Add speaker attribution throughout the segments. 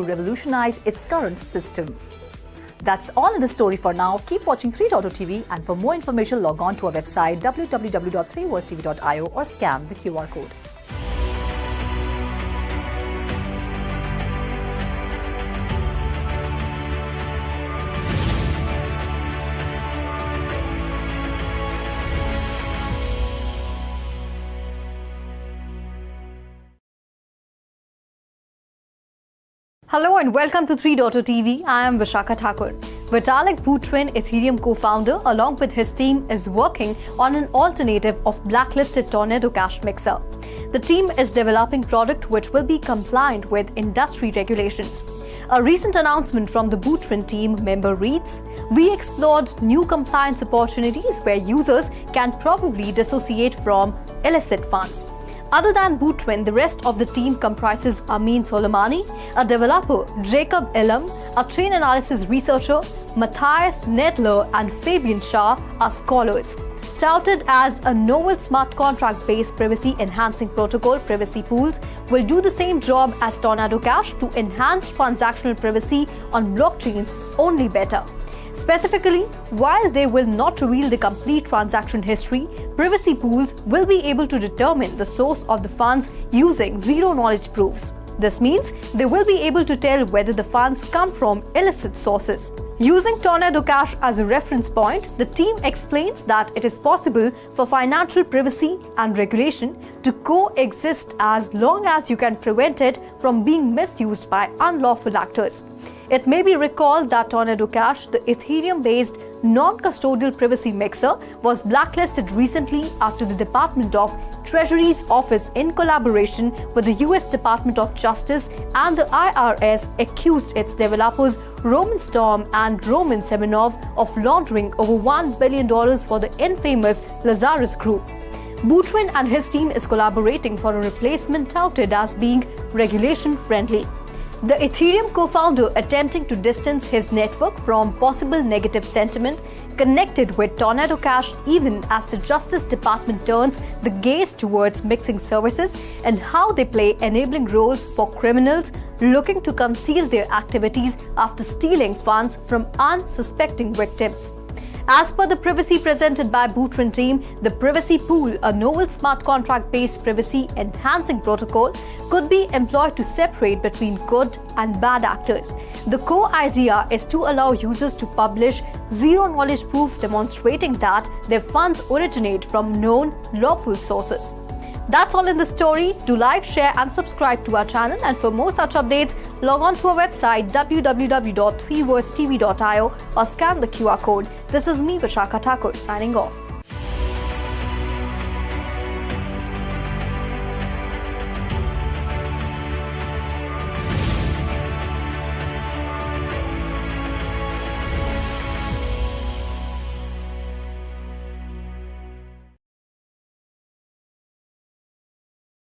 Speaker 1: to revolutionize its current system. That's all in the story for now. Keep watching 3.0 TV, and for more information log on to our website www.3versetv.io or scan the QR code.
Speaker 2: Hello and welcome to 3.0 TV. I am Vishakha Thakur. Vitalik Buterin, Ethereum co-founder, along with his team, is working on an alternative of blacklisted Tornado Cash mixer. The team is developing product which will be compliant with industry regulations. A recent announcement from the Buterin team member reads, "We explored new compliance opportunities where users can probably dissociate from illicit funds." Other than Buterin, the rest of the team comprises Amin Soleimani, a developer, Jacob Elam, a train analysis researcher, Matthias Nedler, and Fabian Shah are scholars. Touted as a novel smart contract-based privacy-enhancing protocol, Privacy Pools will do the same job as Tornado Cash to enhance transactional privacy on blockchains only better. Specifically, while they will not reveal the complete transaction history, Privacy Pools will be able to determine the source of the funds using zero-knowledge proofs. This means they will be able to tell whether the funds come from illicit sources. Using Tornado Cash as a reference point, the team explains that it is possible for financial privacy and regulation to coexist as long as you can prevent it from being misused by unlawful actors. It may be recalled that Tornado Cash, the Ethereum-based non-custodial privacy mixer, was blacklisted recently after the Department of Treasury's office, in collaboration with the US Department of Justice and the IRS, accused its developers Roman Storm and Roman Semenov of laundering over $1 billion for the infamous Lazarus Group. Buterin and his team is collaborating for a replacement touted as being regulation-friendly. The Ethereum co-founder, attempting to distance his network from possible negative sentiment connected with Tornado Cash, even as the Justice Department turns the gaze towards mixing services and how they play enabling roles for criminals looking to conceal their activities after stealing funds from unsuspecting victims. As per the privacy presented by Buterin team, the Privacy Pool, a novel smart contract-based privacy-enhancing protocol, could be employed to separate between good and bad actors. The core idea is to allow users to publish zero-knowledge proof demonstrating that their funds originate from known lawful sources. That's all in the story. Do like, share and subscribe to our channel, and for more such updates, log on to our website www.3versetv.io or scan the QR code. This is me, Vishakha Thakur, signing off.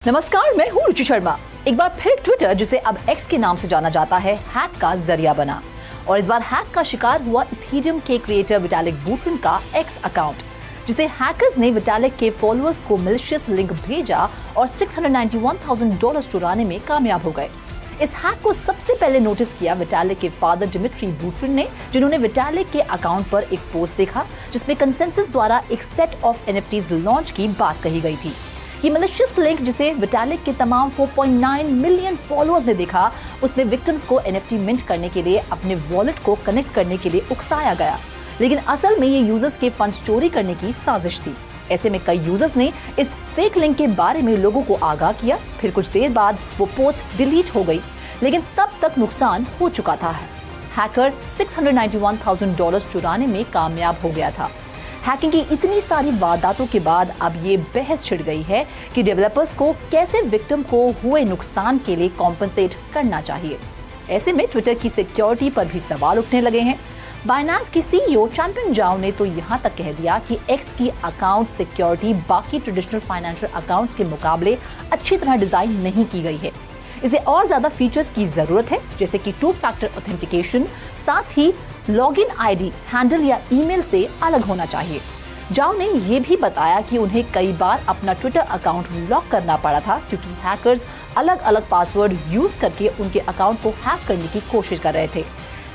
Speaker 1: नमस्कार, मैं हूं रुचि शर्मा। एक बार फिर Twitter, जिसे अब x के नाम से जाना जाता है, हैक का जरिया बना और इस बार हैक का शिकार हुआ इथेरियम के क्रिएटर विटालिक बुटेरिन का एक्स अकाउंट, जिसे हैकर्स ने विटालिक के फॉलोअर्स को मैलिशियस लिंक भेजा और $691,000 चुराने में कामयाब हो गए। इस हैक को सबसे पहले नोटिस किया विटालिक के फादर डिमिट्री बुटेरिन ने, जिन्होंने विटालिक के अकाउंट पर एक पोस्ट देखा जिसमें कंसेंसस द्वारा एक सेट ऑफ एनएफटीज लॉन्च की बात कही गई थी। ये मैलिशियस लिंक, जिसे विटालिक के तमाम 4.9 मिलियन फॉलोअर्स ने देखा, उसमें विक्टिम्स को एनएफटी मिंट करने के लिए अपने वॉलेट को कनेक्ट करने के लिए उकसाया गया, लेकिन असल में ये यूजर्स के फंड्स चोरी करने की साजिश थी। ऐसे में कई यूजर्स ने इस फेक लिंक के बारे में लोगों को आगाह किया। फिर कुछ देर बाद वो पोस्ट डिलीट हो गई, लेकिन तब तक नुकसान हो चुका था। हैकर $691,000 चुराने में कामयाब हो गया था। हैकिंग की इतनी सारी वारदातों के बाद अब ये बहस छिड़ गई है कि डेवलपर्स को कैसे विक्टिम को हुए नुकसान के लिए कॉम्पनसेट करना चाहिए। ऐसे में ट्विटर की सिक्योरिटी पर भी सवाल उठने लगे हैं। बाइनेंस की सीईओ चैंपियन जाओ ने तो यहाँ तक कह दिया कि एक्स की अकाउंट सिक्योरिटी बाकी ट्रेडिशनल फाइनेंशियल अकाउंट्स के मुकाबले अच्छी तरह डिजाइन नहीं की गई है। इसे और ज्यादा फीचर्स की जरूरत है, जैसे कि 2 फैक्टर ऑथेंटिकेशन, साथ ही लॉगिन आईडी हैंडल या ईमेल से अलग होना चाहिए। जाओ ने ये भी बताया कि उन्हें कई बार अपना ट्विटर अकाउंट लॉक करना पड़ा था क्योंकि हैकर्स अलग अलग पासवर्ड यूज करके उनके अकाउंट को हैक करने की कोशिश कर रहे थे,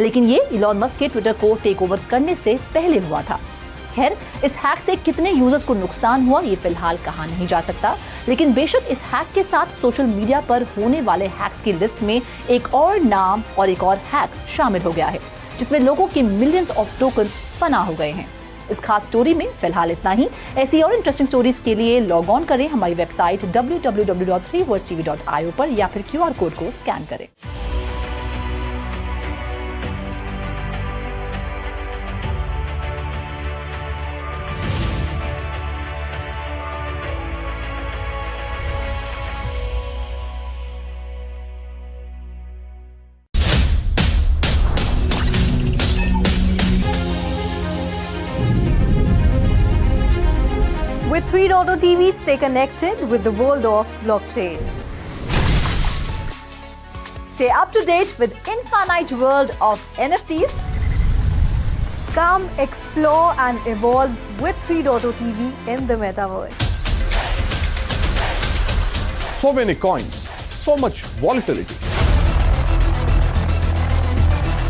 Speaker 1: लेकिन ये इलॉन मस्क के ट्विटर को टेक ओवर करने से पहले हुआ था। खैर, इस हैक से कितने यूजर्स को नुकसान हुआ ये फिलहाल कहा नहीं जा सकता, लेकिन बेशक इस हैक के साथ सोशल मीडिया पर होने वाले हैक्स की लिस्ट में एक और नाम और एक और हैक शामिल हो गया है, जिसमें लोगों के मिलियंस ऑफ टोकन्स फना हो गए हैं। इस खास स्टोरी में फिलहाल इतना ही। ऐसी और इंटरेस्टिंग स्टोरीज के लिए लॉग ऑन करें हमारी वेबसाइट www.3versetv.io पर या फिर QR कोड को स्कैन करें।
Speaker 2: With 3.0 TV, stay connected with the world of blockchain.
Speaker 1: Stay up to date with infinite world of NFTs.
Speaker 2: Come explore and evolve with 3.0 TV in the metaverse.
Speaker 3: So many coins, so much volatility.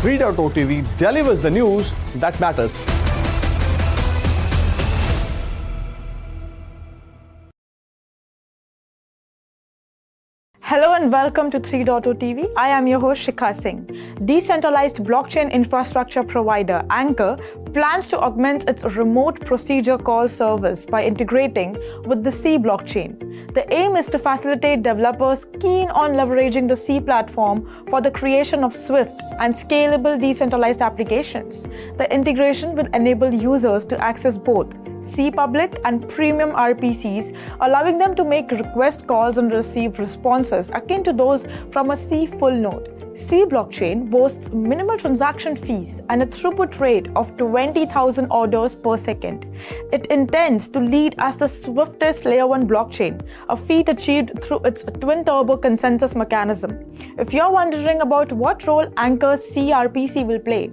Speaker 3: 3.0 TV delivers the news that matters.
Speaker 4: Hello and welcome to 3.0 TV. I am your host Shikha Singh. Decentralized blockchain infrastructure provider Anchor plans to augment its remote procedure call service by integrating with the C blockchain. The aim is to facilitate developers keen on leveraging the C platform for the creation of swift and scalable decentralized applications. The integration will enable users to access both C public and premium RPCs, allowing them to make request calls and receive responses akin to those from a C full node. C blockchain boasts minimal transaction fees and a throughput rate of 20,000 orders per second. It intends to lead as the swiftest layer 1 blockchain, a feat achieved through its twin turbo consensus mechanism. If you're wondering about what role Anchor's C RPC will play,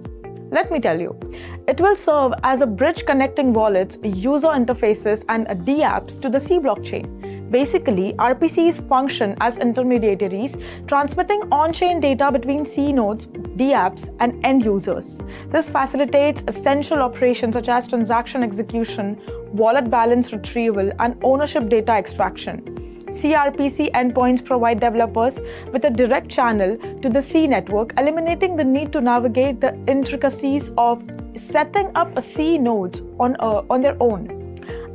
Speaker 4: let me tell you, it will serve as a bridge connecting wallets, user interfaces, and dApps to the C blockchain. Basically, RPCs function as intermediaries, transmitting on-chain data between C nodes, dApps, and end users. This facilitates essential operations such as transaction execution, wallet balance retrieval, and ownership data extraction. CRPC endpoints provide developers with a direct channel to the C network, eliminating the need to navigate the intricacies of setting up C nodes on their own.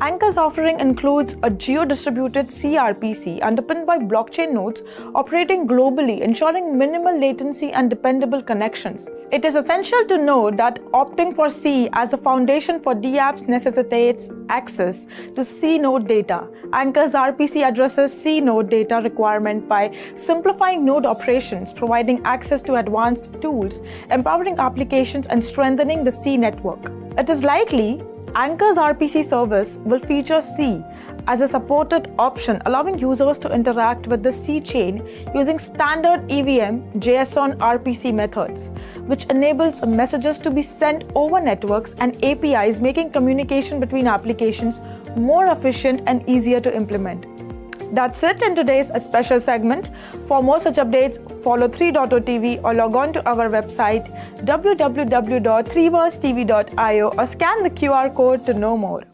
Speaker 4: Anchor's offering includes a geo-distributed CRPC underpinned by blockchain nodes operating globally, ensuring minimal latency and dependable connections. It is essential to know that opting for C as a foundation for dApps necessitates access to C node data. Anchor's RPC addresses C node data requirement by simplifying node operations, providing access to advanced tools, empowering applications, and strengthening the C network. It is likely Anchor's RPC service will feature C as a supported option, allowing users to interact with the C chain using standard EVM JSON RPC methods, which enables messages to be sent over networks and APIs, making communication between applications more efficient and easier to implement. That's it in today's special segment. For more such updates, follow 3.0 TV or log on to our website www.3versetv.io or scan the QR code to know more.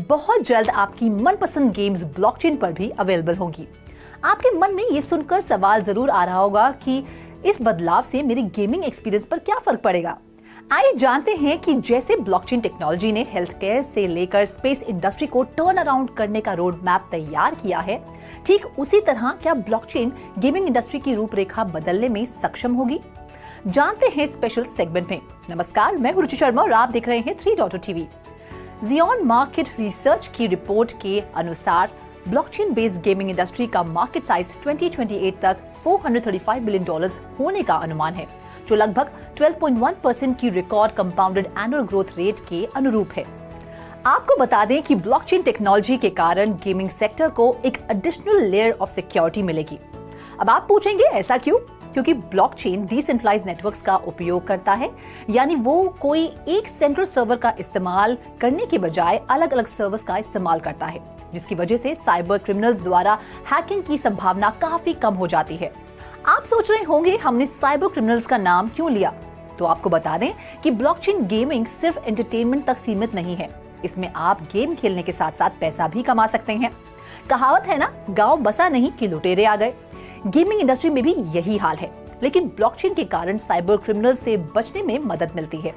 Speaker 1: बहुत जल्द आपकी मनपसंद games blockchain पर भी available होंगी। आपके मन में ये सुनकर सवाल जरूर आ रहा होगा कि इस बदलाव से मेरे गेमिंग एक्सपीरियंस पर क्या फर्क पड़ेगा। आइए जानते हैं कि जैसे ब्लॉकचेन टेक्नोलॉजी ने हेल्थ केयर से लेकर स्पेस इंडस्ट्री को टर्न अराउंड करने का रोड मैप तैयार किया है, ठीक उसी तरह क्या ब्लॉकचेन गेमिंग इंडस्ट्री की रूपरेखा बदलने में सक्षम होगी। जानते हैं स्पेशल सेगमेंट में। नमस्कार, मैं हूं रुचि शर्मा और आप देख रहे हैं 3.0 टीवी। जियोन मार्केट रिसर्च की रिपोर्ट के अनुसार ब्लॉकचेन बेस्ड गेमिंग इंडस्ट्री का मार्केट साइज 2028 तक $435 बिलियन होने का अनुमान है, जो लगभग 12.1% की record compounded annual growth rate के अनुरूप है। आपको बता दें कि ब्लॉकचेन टेक्नोलॉजी के कारण गेमिंग सेक्टर को एक एडिशनल लेयर ऑफ सिक्योरिटी मिलेगी। अब आप पूछेंगे ऐसा क्यों? क्योंकि ब्लॉकचेन डिसेंट्रलाइज्ड नेटवर्क्स का उपयोग करता है, यानी वो कोई एक सेंट्रल सर्वर का इस्तेमाल करने के बजाय अलग अलग सर्वर्स का इस्तेमाल करता है, जिसकी वजह से साइबर क्रिमिनल्स द्वारा हैकिंग की संभावना काफी कम हो जाती है। आप सोच रहे होंगे हमने साइबर क्रिमिनल्स का नाम क्यों लिया? तो आपको बता दें कि ब्लॉकचेन गेमिंग सिर्फ एंटरटेनमेंट तक सीमित नहीं है। इसमें आप गेम खेलने के साथ साथ पैसा भी कमा सकते हैं। कहावत है ना, गांव बसा नहीं कि लुटेरे आ गए। गेमिंग इंडस्ट्री में भी यही हाल है, लेकिन ब्लॉकचेन के कारण साइबर क्रिमिनल्स से बचने में मदद मिलती है।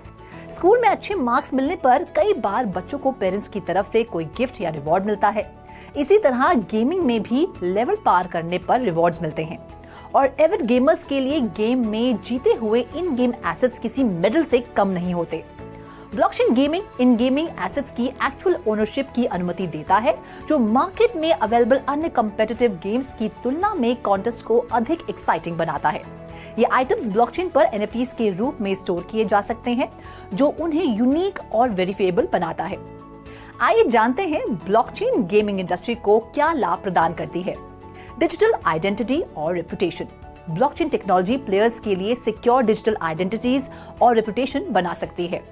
Speaker 1: स्कूल में अच्छे मार्क्स मिलने पर कई बार बच्चों को पेरेंट्स की तरफ से कोई गिफ्ट या रिवॉर्ड मिलता है। इसी तरह गेमिंग में भी लेवल पार करने पर रिवॉर्ड्स मिलते हैं, और एविड गेमर्स के लिए गेम में जीते हुए इन गेम एसेट्स किसी मेडल से कम नहीं होते। Blockchain gaming in gaming assets की एक्चुअल ओनरशिप की अनुमति देता है, जो मार्केट में अवेलेबल अन्य कॉम्पिटिटिव गेम्स की तुलना में कॉन्टेस्ट को अधिक एक्साइटिंग बनाता है। ये आइटम्स ब्लॉकचेन पर NFTs के रूप में स्टोर किए जा सकते हैं, जो उन्हें यूनिक और वेरिफिएबल बनाता है। आइए जानते हैं ब्लॉकचेन गेमिंग इंडस्ट्री को क्या लाभ प्रदान करती है। डिजिटल आइडेंटिटी और रेपुटेशन। ब्लॉकचेन टेक्नोलॉजी प्लेयर्स के लिए सिक्योर डिजिटल आइडेंटिटीज और रेपुटेशन बना सकती है।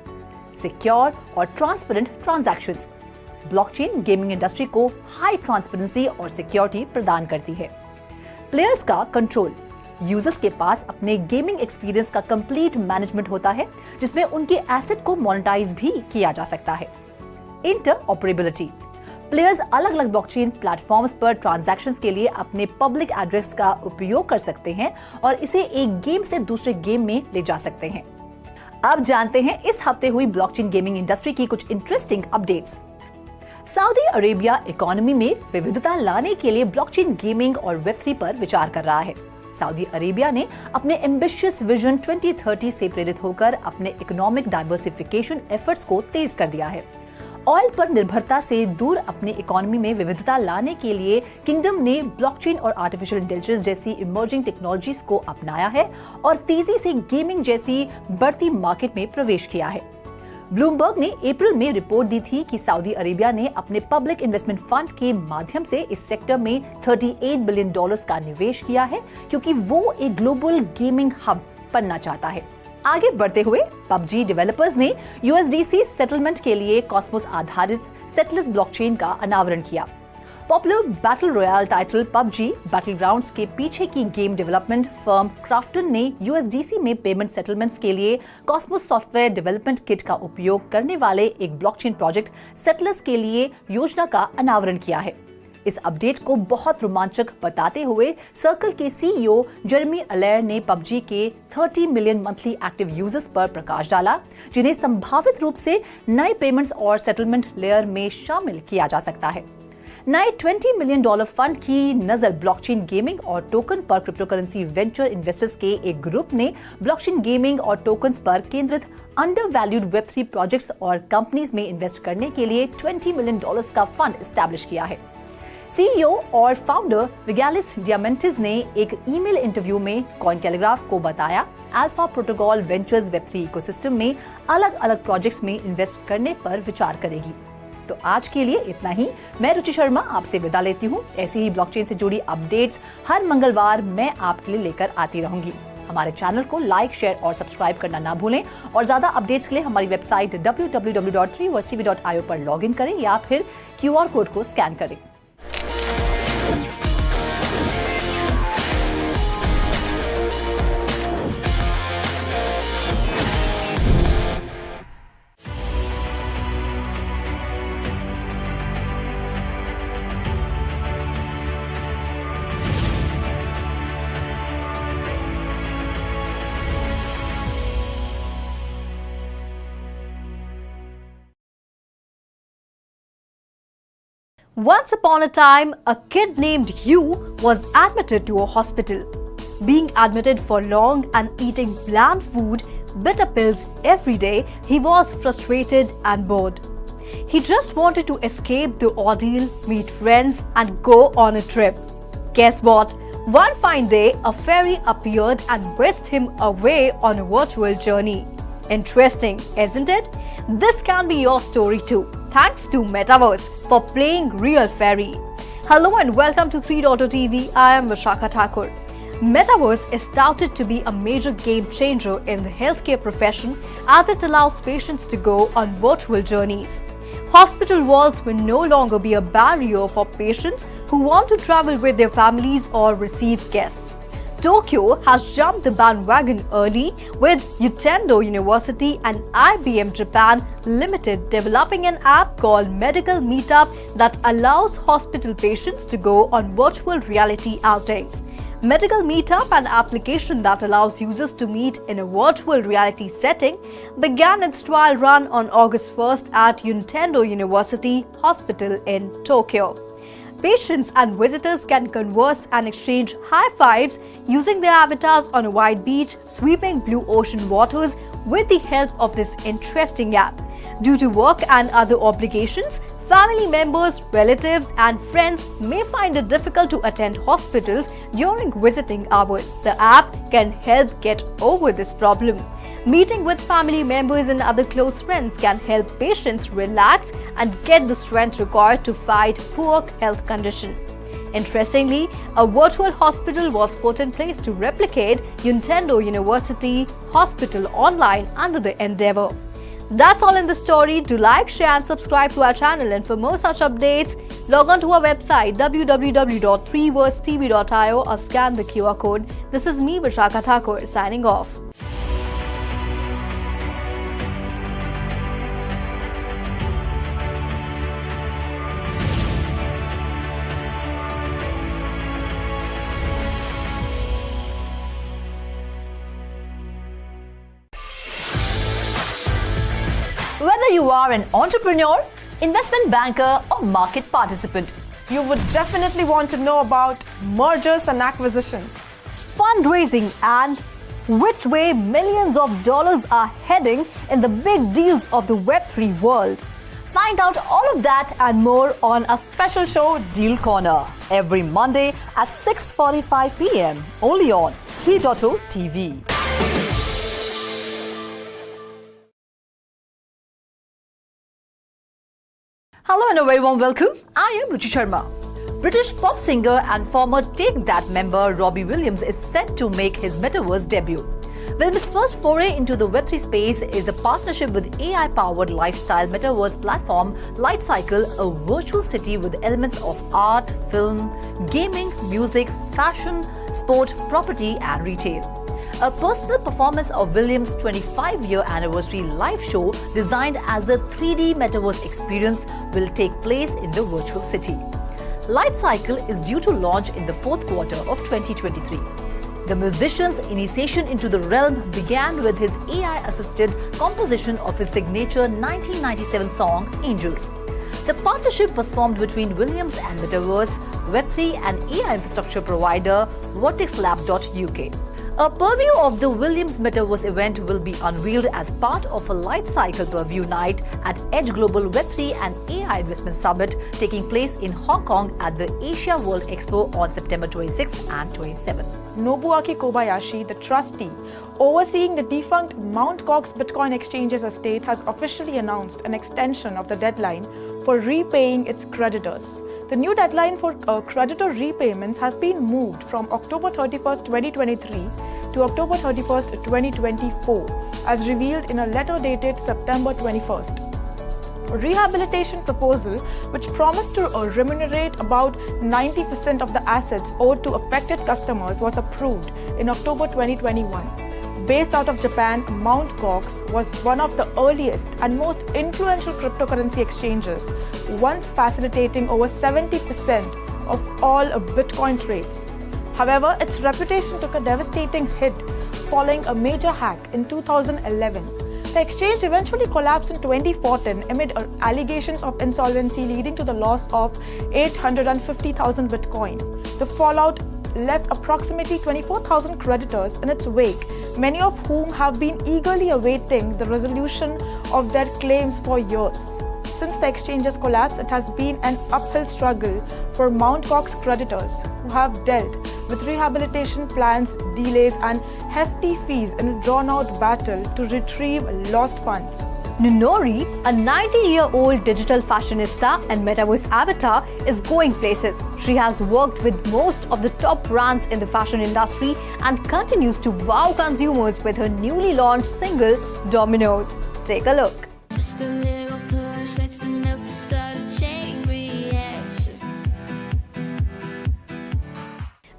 Speaker 1: सिक्योर और transparent transactions. Blockchain gaming industry को हाई ट्रांसपेरेंसी और सिक्योरिटी प्रदान करती है। प्लेयर्स का कंट्रोल। यूजर्स के पास अपने गेमिंग एक्सपीरियंस का कंप्लीट मैनेजमेंट होता है, जिसमें उनके एसेट को मोनेटाइज भी किया जा सकता है। इंटरऑपरेबिलिटी। प्लेयर्स अलग अलग ब्लॉकचेन प्लेटफॉर्म्स पर ट्रांजैक्शंस के लिए अपने पब्लिक एड्रेस का उपयोग कर सकते हैं और इसे एक गेम से दूसरे गेम में ले जा सकते हैं। अब जानते हैं इस हफ्ते हुई ब्लॉकचेन गेमिंग इंडस्ट्री की कुछ interesting updates. Saudi Arabia economy में विविधता लाने के लिए ब्लॉकचेन गेमिंग और वेब3 पर विचार कर रहा है। सऊदी अरेबिया ने अपने एम्बिशियस विजन 2030 से प्रेरित होकर अपने इकोनॉमिक डाइवर्सिफिकेशन एफर्ट्स को तेज कर दिया है। ऑयल पर निर्भरता से दूर अपनी इकोनॉमी में विविधता लाने के लिए किंगडम ने ब्लॉकचेन और आर्टिफिशियल इंटेलिजेंस जैसी इमर्जिंग टेक्नोलॉजीज को अपनाया है और तेजी से गेमिंग जैसी बढ़ती मार्केट में प्रवेश किया है। ब्लूमबर्ग ने अप्रैल में रिपोर्ट दी थी कि सऊदी अरेबिया ने अपने पब्लिक इन्वेस्टमेंट फंड के माध्यम से इस सेक्टर में $38 बिलियन का निवेश किया है, क्योंकि वो एक ग्लोबल गेमिंग हब बनना चाहता है। आगे बढ़ते हुए PUBG डेवलपर्स ने USDC सेटलमेंट के लिए कॉस्मोस आधारित सेटलेस ब्लॉकचेन का अनावरण किया। Popular battle royal title PUBG battlegrounds के पीछे की गेम डेवलपमेंट फर्म क्राफ्टन ने USDC में पेमेंट सेटलमेंट्स के लिए कॉस्मोस सॉफ्टवेयर डेवलपमेंट किट का उपयोग करने वाले एक ब्लॉकचेन प्रोजेक्ट सेटलेस के लिए योजना का अनावरण किया है। इस अपडेट को बहुत रोमांचक बताते हुए सर्कल के CEO जेरेमी अलेर ने PUBG के 30 मिलियन मंथली एक्टिव यूजर्स पर प्रकाश डाला, जिन्हें संभावित रूप से नए पेमेंट्स और सेटलमेंट लेयर में शामिल किया जा सकता है। नए $20 मिलियन फंड की नजर ब्लॉकचेन गेमिंग और टोकन पर क्रिप्टोकरेंसी वेंचर इन्वेस्टर्स के एक ग्रुप ने ब्लॉकचेन गेमिंग और टोकन्स पर केंद्रित अंडरवैल्यूड वेब3 प्रोजेक्ट्स और कंपनीज में इन्वेस्ट करने के लिए $20 मिलियन का फंड एस्टैब्लिश किया है। CEO और फाउंडर विगैलिस डियामेंटिस ने एक ईमेल इंटरव्यू में कॉइन टेलीग्राफ को बताया, alpha protocol ventures Web3 ecosystem में अलग अलग प्रोजेक्ट्स में इन्वेस्ट करने पर विचार करेगी। तो आज के लिए इतना ही। मैं रुचि शर्मा आपसे विदा लेती हूँ। ऐसी ही ब्लॉकचेन से जुड़ी अपडेट्स हर मंगलवार मैं आपके लिए लेकर आती रहूंगी। हमारे चैनल को लाइक, शेयर और सब्सक्राइब करना ना भूलें और ज्यादा अपडेट्स के लिए हमारी वेबसाइट www.3verstv.io पर लॉगिन करें या फिर QR कोड को स्कैन करें।
Speaker 2: Once upon a time, a kid named Hugh was admitted to a hospital. Being admitted for long and eating bland food, bitter pills every day, he was frustrated and bored. He just wanted to escape the ordeal, meet friends, and go on a trip. Guess what? One fine day, a fairy appeared and whisked him away on a virtual journey. Interesting, isn't it? This can be your story too, thanks to Metaverse for playing real fairy. Hello and welcome to 3.0 TV. I am Vishakha Thakur. Metaverse is touted to be a major game changer in the healthcare profession as it allows patients to go on virtual journeys. Hospital walls will no longer be a barrier for patients who want to travel with their families or receive guests. Tokyo has jumped the bandwagon early, with Nintendo University and IBM Japan Limited developing an app called Medical Meetup that allows hospital patients to go on virtual reality outings. Medical Meetup, an application that allows users to meet in a virtual reality setting, began its trial run on August 1st at Nintendo University Hospital in Tokyo. Patients and visitors can converse and exchange high fives using their avatars on a white beach sweeping blue ocean waters with the help of this interesting app. Due to work and other obligations, family members, relatives, and friends may find it difficult to attend hospitals during visiting hours. The app can help get over this problem. Meeting with family members and other close friends can help patients relax and get the strength required to fight poor health condition. Interestingly, a virtual hospital was put in place to replicate Nintendo University Hospital online under the endeavor. That's all in the story. Do like, share and subscribe to our channel, and for more such updates, log on to our website www.3versetv.io or scan the QR code. This is me, Vishakha Thakur, signing off.
Speaker 1: Whether you are an entrepreneur, investment banker, or market participant,
Speaker 4: You would definitely want to know about mergers and acquisitions,
Speaker 1: fundraising, and which way millions of dollars are heading in the big deals of the Web3 world. Find out all of that and more on a special show, Deal Corner, every Monday at 6:45 p.m. only on 3.0 TV. Hello and a very warm welcome. I am Ruchi Sharma. British pop singer and former Take That member Robbie Williams is set to make his metaverse debut. Williams' first foray into the Web3 space is a partnership with AI-powered lifestyle metaverse platform Lightcycle, a virtual city with elements of art, film, gaming, music, fashion, sport, property and retail. A personal performance of Williams' 25-year anniversary live show designed as a 3D metaverse experience will take place in the virtual city. Lightcycle is due to launch in the fourth quarter of 2023. The musician's initiation into the realm began with his AI-assisted composition of his signature 1997 song, Angels. The partnership was formed between Williams and Metaverse, Web3 and AI infrastructure provider VortexLab.uk. A preview of the Williams Metaverse event will be unveiled as part of a Lightcycle Preview Night at Edge Global Web3 and AI Investment Summit taking place in Hong Kong at the Asia World Expo on September 26 and 27.
Speaker 4: Nobuaki Kobayashi, the trustee overseeing the defunct Mt. Gox Bitcoin Exchange's estate, has officially announced an extension of the deadline for repaying its creditors. The new deadline for creditor repayments has been moved from October 31st, 2023 to October 31st, 2024, as revealed in a letter dated September 21st. A rehabilitation proposal, which promised to remunerate about 90% of the assets owed to affected customers, was approved in October 2021. Based out of Japan, Mt. Gox was one of the earliest and most influential cryptocurrency exchanges, once facilitating over 70% of all Bitcoin trades. However, its reputation took a devastating hit following a major hack in 2011. The exchange eventually collapsed in 2014 amid allegations of insolvency leading to the loss of 850,000 Bitcoin. The fallout left approximately 24,000 creditors in its wake, many of whom have been eagerly awaiting the resolution of their claims for years. Since the exchange's collapse, it has been an uphill struggle for Mt. Gox creditors who have dealt with rehabilitation plans, delays, and hefty fees in a drawn-out battle to retrieve lost funds.
Speaker 2: Nunori, a 90-year-old digital fashionista and metaverse avatar, is going places. She has worked with most of the top brands in the fashion industry and continues to wow consumers with her newly launched single, Dominoes. Take a look.
Speaker 5: Just a little push, that's enough to start a chain reaction.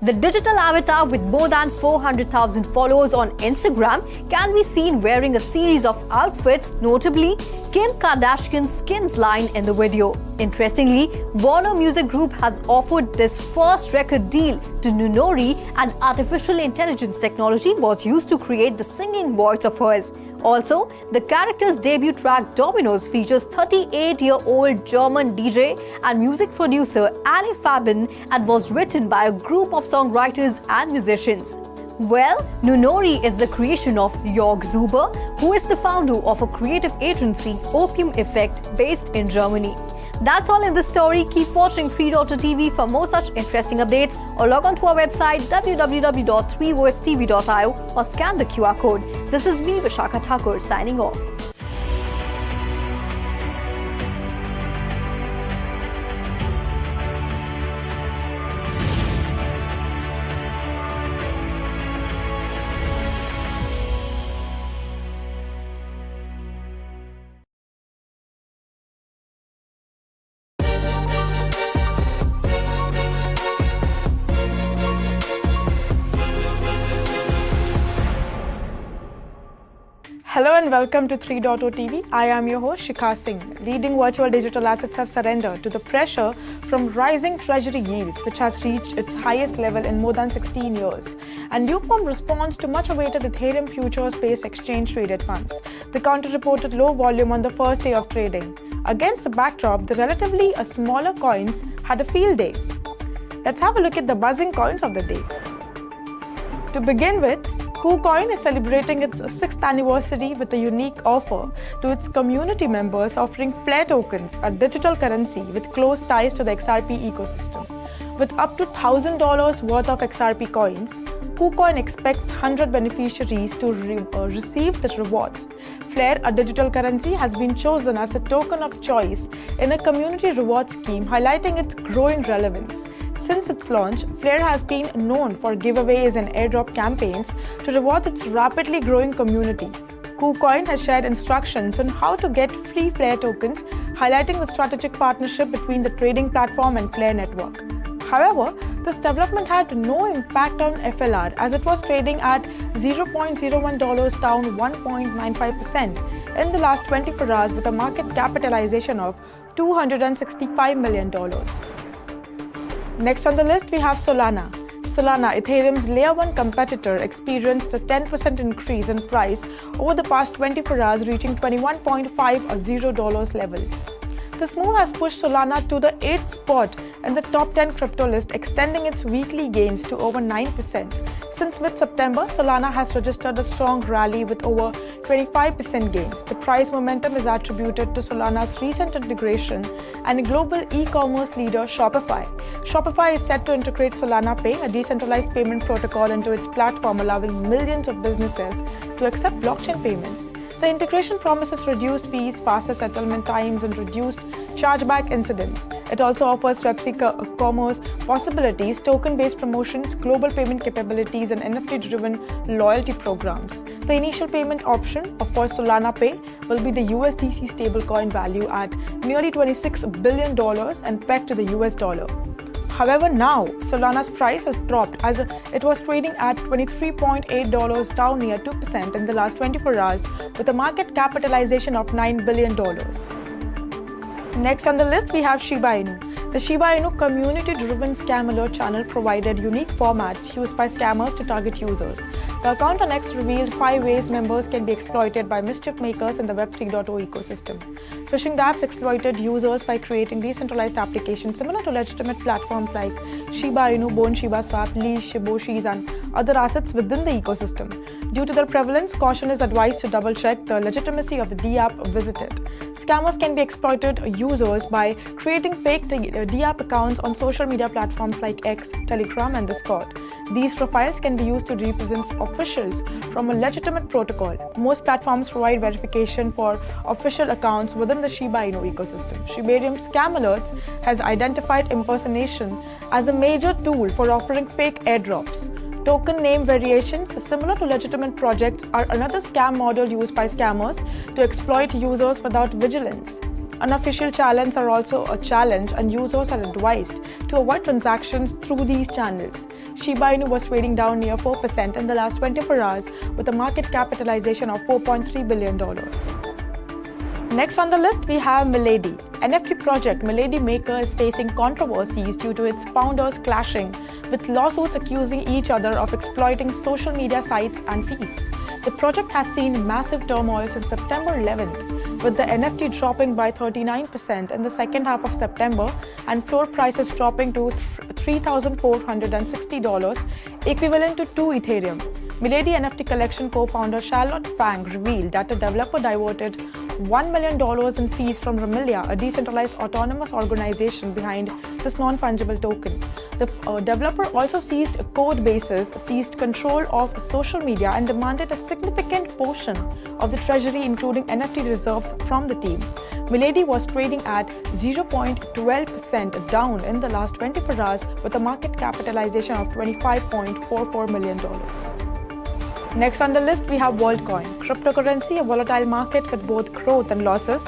Speaker 2: The digital avatar with more than 400,000 followers on Instagram can be seen wearing a series of outfits, notably Kim Kardashian's Skims line in the video. Interestingly, Warner Music Group has offered this first record deal to Nunori, and artificial intelligence technology was used to create the singing voice of hers. Also, the character's debut track Dominoes features 38-year-old German DJ and music producer Anne Fabin and was written by a group of songwriters and musicians. Well, Nunori is the creation of Jörg Zuber, who is the founder of a creative agency, Opium Effect, based in Germany. That's all in this story. Keep watching 3.TV for more such interesting updates, or log on to our website www.3voicetv.io or scan the QR code. This is me, Vishakha Thakur, signing off.
Speaker 4: Hello and welcome to 3.TV. I am your host Shikha Singh. Leading virtual digital assets have surrendered to the pressure from rising treasury yields, which has reached its highest level in more than 16 years. And lukewarm response to much awaited Ethereum futures-based exchange-traded funds. The counter reported low volume on the first day of trading. Against the backdrop, the relatively smaller coins had a field day. Let's have a look at the buzzing coins of the day. To begin with, KuCoin is celebrating its 6th anniversary with a unique offer to its community members, offering Flare tokens, a digital currency with close ties to the XRP ecosystem. With up to $1,000 worth of XRP coins, KuCoin expects 100 beneficiaries to receive the rewards. Flare, a digital currency, has been chosen as a token of choice in a community reward scheme, highlighting its growing relevance. Since its launch, Flare has been known for giveaways and airdrop campaigns to reward its rapidly growing community. KuCoin has shared instructions on how to get free Flare tokens, highlighting the strategic partnership between the trading platform and Flare network. However, this development had no impact on FLR, as it was trading at $0.01, down 1.95% in the last 24 hours, with a market capitalization of $265 million. Next on the list, we have Solana. Solana, Ethereum's Layer 1 competitor, experienced a 10% increase in price over the past 24 hours, reaching $21.50 levels. This move has pushed Solana to the 8th spot in the top 10 crypto list, extending its weekly gains to over 9%. Since mid-September, Solana has registered a strong rally with over 25% gains. The price momentum is attributed to Solana's recent integration and global e-commerce leader Shopify. Shopify is set to integrate Solana Pay, a decentralized payment protocol, into its platform, allowing millions of businesses to accept blockchain payments. The integration promises reduced fees, faster settlement times, and reduced chargeback incidents. It also offers Web3 commerce possibilities, token-based promotions, global payment capabilities, and NFT-driven loyalty programs. The initial payment option for Solana Pay will be the USDC stablecoin value at nearly $26 billion and pegged to the US dollar. However, now Solana's price has dropped, as it was trading at $23.8, down near 2% in the last 24 hours, with a market capitalization of $9 billion. Next on the list, we have Shiba Inu. The Shiba Inu community-driven scam alert channel provided unique formats used by scammers to target users. The account on X revealed 5 ways members can be exploited by mischief makers in the Web 3.0 ecosystem. Phishing dApps exploited users by creating decentralized applications similar to legitimate platforms like Shiba Inu, Bone Shiba Swap, Leash, Shiboshis, and other assets within the ecosystem. Due to their prevalence, caution is advised to double-check the legitimacy of the dApp visited. scammers can be exploited users by creating fake DApp accounts on social media platforms like X, Telegram, and Discord. These profiles can be used to represent officials from a legitimate protocol. Most platforms provide verification for official accounts within the Shiba Inu ecosystem. Shibarium Scam Alerts has identified impersonation as a major tool for offering fake airdrops. Token name variations similar to legitimate projects are another scam model used by scammers to exploit users without vigilance. Unofficial channels are also a challenge, and users are advised to avoid transactions through these channels. Shiba Inu was trading down near 4% in the last 24 hours with a market capitalization of $4.3 billion. Next on the list, we have Milady. NFT project Milady Maker is facing controversies due to its founders clashing, with lawsuits accusing each other of exploiting social media sites and fees. The project has seen massive turmoil since September 11th, with the NFT dropping by 39% in the second half of September and floor prices dropping to $3,460, equivalent to 2 Ethereum. Milady NFT Collection co-founder Charlotte Fang revealed that the developer diverted $1 million in fees from Remilia, a decentralized autonomous organization behind this non-fungible token. The developer also seized code bases, seized control of social media, and demanded a significant portion of the treasury, including NFT reserves from the team. Milady was trading at 0.12% down in the last 24 hours with a market capitalization of $25.44 million. Next on the list, we have WorldCoin. Cryptocurrency, a volatile market with both growth and losses,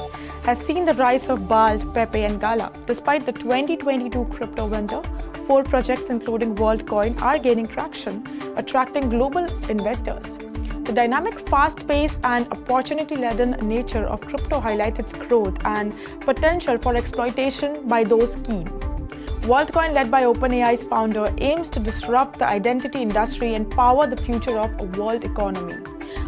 Speaker 4: has seen the rise of Bald, Pepe, and Gala. Despite the 2022 crypto winter, 4 projects including WorldCoin are gaining traction, attracting global investors. The dynamic, fast-paced, and opportunity-laden nature of crypto highlights its growth and potential for exploitation by those keen. WorldCoin, led by OpenAI's founder, aims to disrupt the identity industry and power the future of a world economy.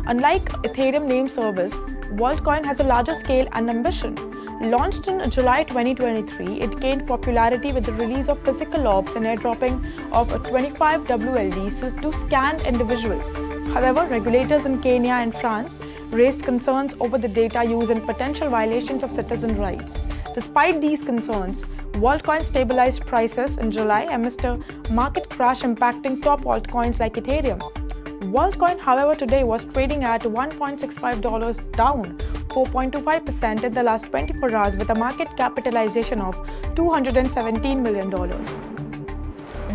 Speaker 4: Unlike Ethereum name service, WorldCoin has a larger scale and ambition. Launched in July 2023, it gained popularity with the release of physical orbs and airdropping of 25 WLDs to scanned individuals. However, regulators in Kenya and France raised concerns over the data use and potential violations of citizen rights. Despite these concerns, WorldCoin stabilized prices in July amidst a market crash impacting top altcoins like Ethereum. WorldCoin, however, today was trading at $1.65, down 4.25% in the last 24 hours with a market capitalization of $217 million.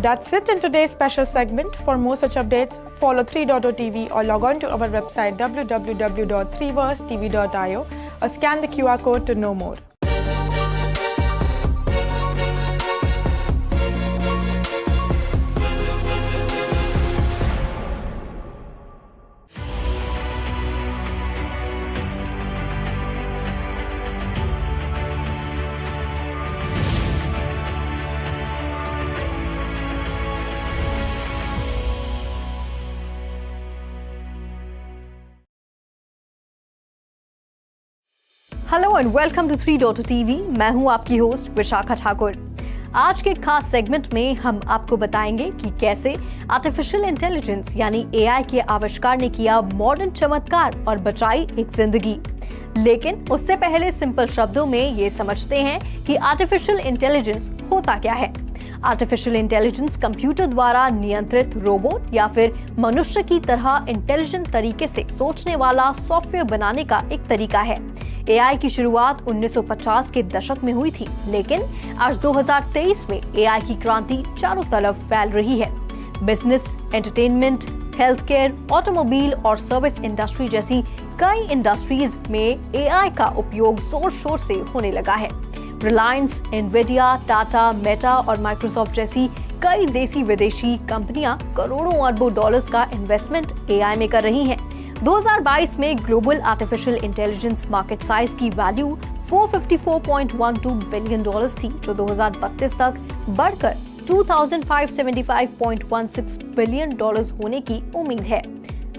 Speaker 4: That's it in today's special segment. For more such updates, follow 3.0TV or log on to our website www.3versetv.io or scan the QR code to know more.
Speaker 2: Hello and welcome to 3.0 TV. मैं हूं आपकी host Vishakha Thakur. आज के खास segment में हम आपको बताएंगे कि कैसे आर्टिफिशियल इंटेलिजेंस यानी एआई के आविष्कार ने किया मॉडर्न चमत्कार और बचाई एक जिंदगी। लेकिन उससे पहले सिंपल शब्दों में ये समझते हैं कि आर्टिफिशियल इंटेलिजेंस होता क्या है। आर्टिफिशियल इंटेलिजेंस कंप्यूटर द्वारा नियंत्रित रोबोट या फिर मनुष्य की तरह इंटेलिजेंट तरीके से सोचने वाला सॉफ्टवेयर बनाने का एक तरीका है। एआई की शुरुआत 1950 के दशक में हुई थी, लेकिन आज 2023 में एआई की क्रांति चारों तरफ फैल रही है। Business, entertainment, health care, automobile और सर्विस इंडस्ट्री जैसी कई इंडस्ट्रीज में एआई का उपयोग जोर शोर से होने लगा है। रिलायंस, एनवीडिया, टाटा, मेटा और माइक्रोसॉफ्ट जैसी कई देसी विदेशी कंपनियां करोड़ों अरबों डॉलर्स का इन्वेस्टमेंट एआई में कर रही हैं। 2022 में global artificial intelligence market size की वैल्यू $454.12 बिलियन थी, जो 2032 तक बढ़कर $2,575.16 बिलियन होने की उम्मीद है।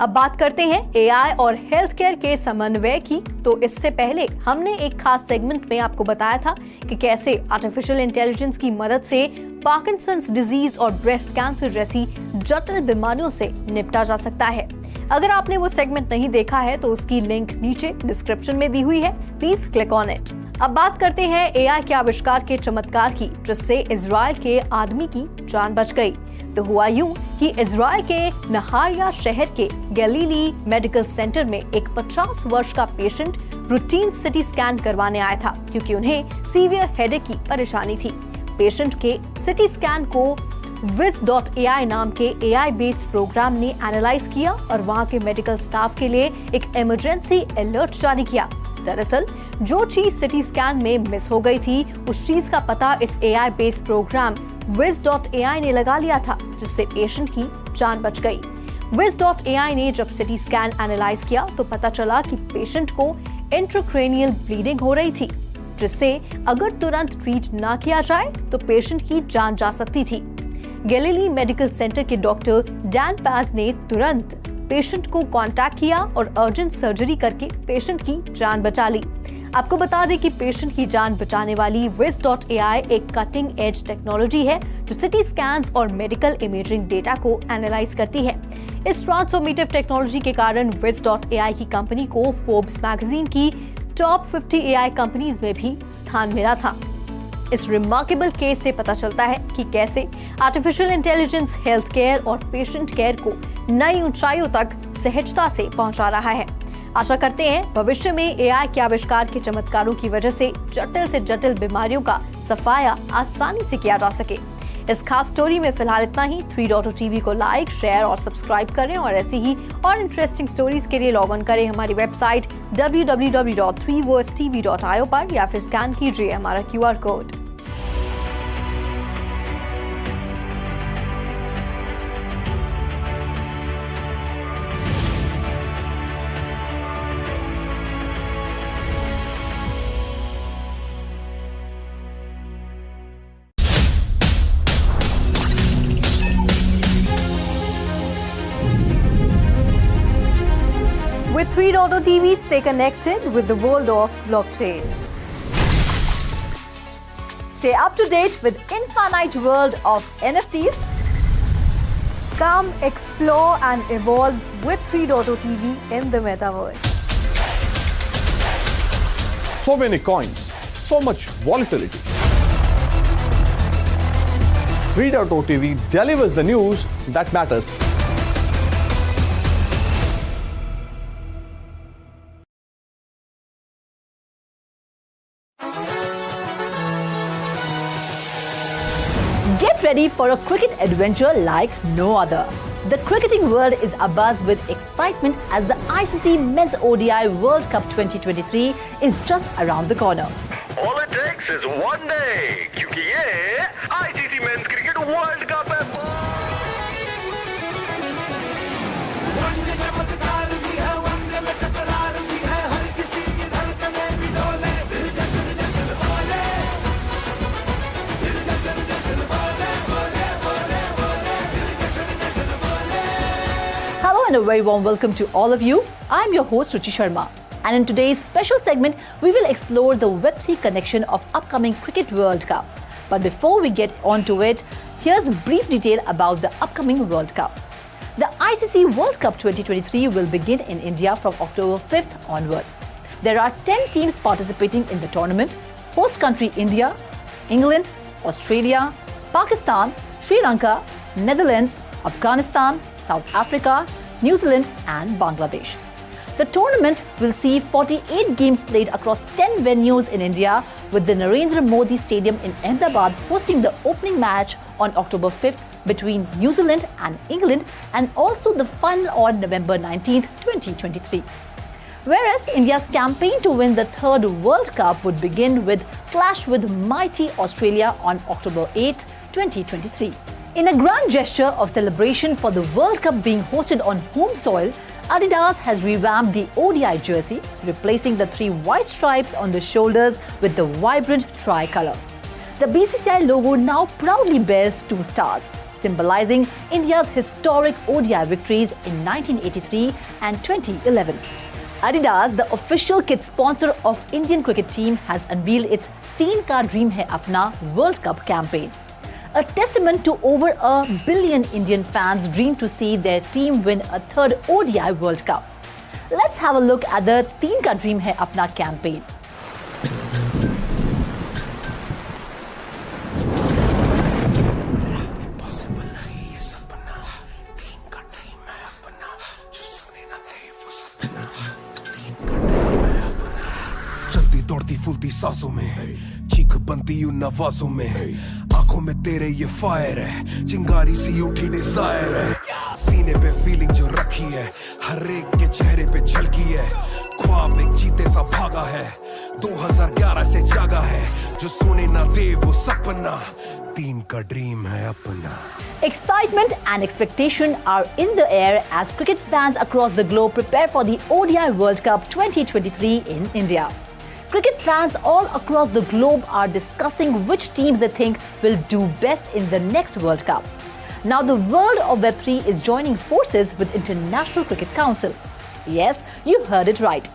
Speaker 2: अब बात करते हैं एआई और हेल्थ केयर के समन्वय की। तो इससे पहले हमने एक खास सेगमेंट में आपको बताया था कि कैसे आर्टिफिशियल इंटेलिजेंस की मदद से पार्किंसंस डिजीज और ब्रेस्ट कैंसर जैसी जटिल बीमारियों से निपटा जा सकता है। अगर आपने वो सेगमेंट नहीं देखा है तो उसकी लिंक नीचे डिस्क्रिप्शन में दी हुई है, प्लीज क्लिक ऑन इट। अब बात करते हैं एआई के आविष्कार के चमत्कार की, जिससे इजराइल के आदमी की जान बच गई। तो हुआ यूं कि इजराइल के नहारिया शहर के गैलीली मेडिकल सेंटर में एक 50 वर्ष का पेशेंट रूटीन सिटी स्कैन करवाने आया था, क्योंकि उन्हें सीवियर हेडेक की परेशानी थी। पेशेंट के सिटी स्कैन को Wiz.ai नाम के एआई बेस्ड प्रोग्राम ने एनालाइज किया और वहां के मेडिकल स्टाफ के लिए एक इमरजेंसी अलर्ट जारी किया। दरअसल जो चीज सिटी स्कैन में मिस हो गई थी, उस चीज का पता इस एआई बेस्ड प्रोग्राम Wiz.ai ने लगा लिया था, जिससे पेशेंट की जान बच गई। Wiz.ai ने जब सिटी स्कैन एनालाइज किया तो पता चला कि पेशेंट को इंट्राक्रैनियल ब्लीडिंग हो रही थी, जिससे अगर तुरंत ट्रीट ना किया जाए तो पेशेंट की जान जा सकती थी। गैलीली मेडिकल सेंटर के डॉक्टर डैन पैज ने तुरंत पेशेंट को कांटेक्ट किया और अर्जेंट सर्जरी करके पेशेंट की जान बचा ली। आपको बता दें कि पेशेंट की जान बचाने वाली Wiz.ai एक कटिंग एज टेक्नोलॉजी है जो सिटी स्कैन्स और मेडिकल इमेजिंग डेटा को एनालाइज करती है। इस ट्रांसफॉर्मेटिव टेक्नोलॉजी के कारण Wiz.ai की कंपनी को फोर्ब्स मैगजीन की टॉप 50 एआई कंपनीज में भी स्थान मिला था। इस रिमार्केबल केस से पता चलता है कि कैसे आर्टिफिशियल इंटेलिजेंस हेल्थ केयर और पेशेंट केयर को नई ऊंचाइयों तक सहजता से पहुंचा रहा है। आशा करते हैं भविष्य में एआई के आविष्कार के चमत्कारों की वजह से जटिल बीमारियों का सफाया आसानी से किया जा सके। इस खास स्टोरी में फिलहाल इतना ही। 3.0 टीवी को लाइक, शेयर और सब्सक्राइब करें और ऐसी ही और इंटरेस्टिंग स्टोरीज के लिए लॉग ऑन करें हमारी वेबसाइट www.3versetv.io पर या फिर स्कैन कीजिए हमारा QR code. With 3.0 TV, stay connected with the world of blockchain.
Speaker 1: Stay up to date with infinite world of NFTs.
Speaker 2: Come explore and evolve with 3.0 TV in the metaverse.
Speaker 3: So many coins, so much volatility. 3.0 TV delivers the news that matters.
Speaker 1: Get ready for a cricket adventure like no other. The cricketing world is abuzz with excitement as the ICC Men's ODI World Cup 2023 is just around the corner.
Speaker 6: All it takes is one day, क्योंकि ये ICC Men's Cricket World Cup है।
Speaker 1: Hello and a very warm welcome to all of you. I'm your host Ruchi Sharma, and in today's special segment we will explore the Web3 connection of upcoming Cricket World Cup. But before we get on to it, here's a brief detail about the upcoming World Cup. The ICC World Cup 2023 will begin in India from October 5th onwards. There are 10 teams participating in the tournament. Host country India, England, Australia, Pakistan, Sri Lanka, Netherlands, Afghanistan, South Africa, New Zealand and Bangladesh. The tournament will see 48 games played across 10 venues in India, with the Narendra Modi Stadium in Ahmedabad hosting the opening match on October 5th between New Zealand and England, and also the final on November 19th, 2023. Whereas India's campaign to win the third World Cup would begin with clash with mighty Australia on October 8th, 2023. In a grand gesture of celebration for the World Cup being hosted on home soil, Adidas has revamped the ODI jersey, replacing the 3 white stripes on the shoulders with the vibrant tricolour. The BCCI logo now proudly bears 2 stars, symbolising India's historic ODI victories in 1983 and 2011. Adidas, the official kit sponsor of Indian cricket team, has unveiled its 3 का dream है अपना World Cup campaign. a testament to over a billion Indian fans' dream to see their team win a third ODI World Cup. Let's have a look at the "तीन का dream है अपना" campaign.
Speaker 7: चलती दौड़ती फूलती सांसों में, चीख बनती उन नवाजों में, आंखों में तेरे ये फायर है, चिंगारी सी उठी डिजायर है, सीने पे फीलिंग जो रखी है, हर एक के चेहरे पे झलकी है, ख्वाब एक चीते सा भागा है, 2011 से जागा है, जो सोने ना दे वो सपना, तीन का ड्रीम है अपना.
Speaker 1: Excitement and expectation are in the air as cricket fans across the globe prepare for the ODI World Cup 2023 in India. Cricket fans all across the globe are discussing which teams they think will do best in the next World Cup. Now the world of Web3 is joining forces with International Cricket Council. Yes, you heard it right.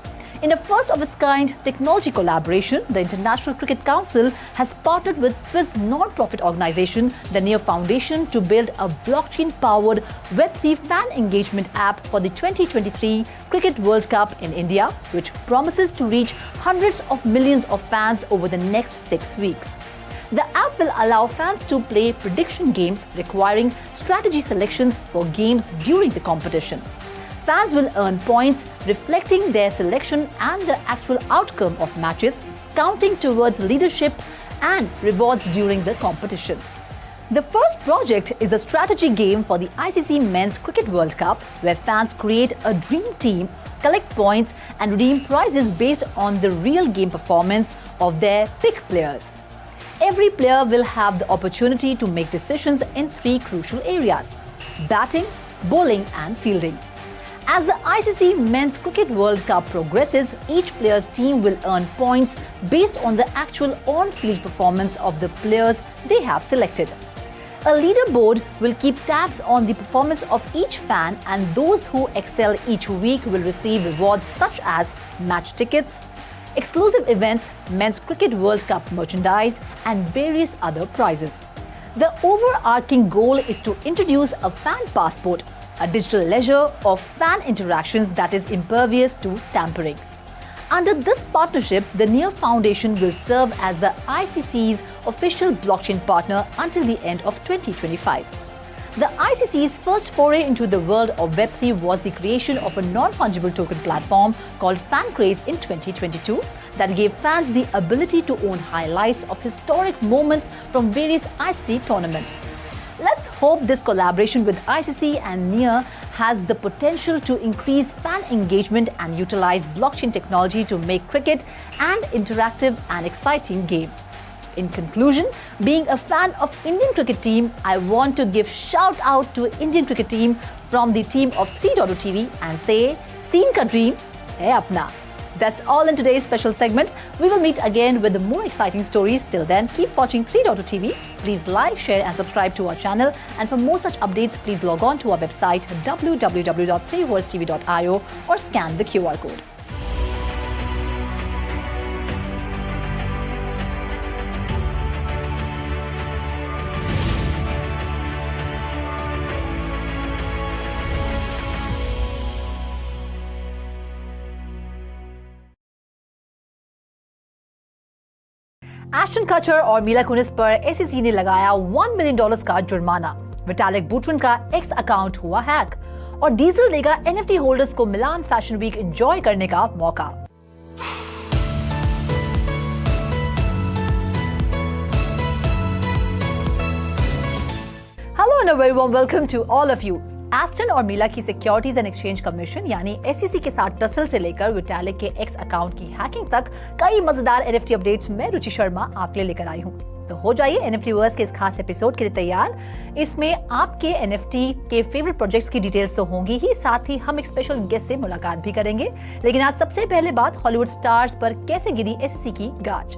Speaker 1: In a first of its kind technology collaboration, the International Cricket Council has partnered with Swiss non-profit organization the Neo Foundation to build a blockchain-powered Web3 fan engagement app for the 2023 Cricket World Cup in India, which promises to reach hundreds of millions of fans over the next 6 weeks. The app will allow fans to play prediction games requiring strategy selections for games during the competition. Fans will earn points reflecting their selection and the actual outcome of matches, counting towards leadership and rewards during the competition. The first project is a strategy game for the ICC Men's Cricket World Cup, where fans create a dream team, collect points and redeem prizes based on the real game performance of their pick players. Every player will have the opportunity to make decisions in 3 crucial areas: batting, bowling and fielding. As the ICC Men's Cricket World Cup progresses, each player's team will earn points based on the actual on-field performance of the players they have selected. A leaderboard will keep tabs on the performance of each fan, and those who excel each week will receive rewards such as match tickets, exclusive events, Men's Cricket World Cup merchandise and various other prizes. The overarching goal is to introduce a fan passport, a digital ledger of fan interactions that is impervious to tampering. Under this partnership, the Neo Foundation will serve as the ICC's official blockchain partner until the end of 2025. The ICC's first foray into the world of Web3 was the creation of a non-fungible token platform called FanCraze in 2022 that gave fans the ability to own highlights of historic moments from various ICC tournaments. Let's hope this collaboration with ICC and NEA has the potential to increase fan engagement and utilize blockchain technology to make cricket an interactive and exciting game. In conclusion, being a fan of Indian cricket team, I want to give shout out to Indian cricket team from the team of 3.0 TV and say, "Team ka dream hai apna." That's all in today's special segment. We will meet again with more exciting stories. Till then, keep watching 3.0 TV. Please like, share and subscribe to our channel. And for more such updates, please log on to our website www.3horsetv.io or scan the QR code. Aston कचर और मिला कुनिस पर ACC ने लगाया $1 million का जुर्माना। Vitalik बुटरिन का x account हुआ हैक और डीजल देगा एनएफटी होल्डर्स को मिलान फैशन वीक एंजॉय करने का मौका। Hello and a very warm welcome to all of you. Aston और मिला की सिक्योरिटीज एंड एक्सचेंज कमीशन यानी एसईसी के साथ टसल से लेकर विटालिक के एक्स अकाउंट की हैकिंग तक कई मजेदार एनएफटी अपडेट्स मैं रुचि शर्मा आपके लिए लेकर आई हूँ। तो हो जाइए एनएफटी वर्स के इस खास एपिसोड के लिए तैयार। इसमें आपके एनएफटी के फेवरेट प्रोजेक्ट्स की डिटेल्स तो होंगी ही, साथ ही हम एक स्पेशल गेस्ट से मुलाकात भी करेंगे। लेकिन आज सबसे पहले बात हॉलीवुड स्टार्स पर कैसे गिरी एसईसी की गाज।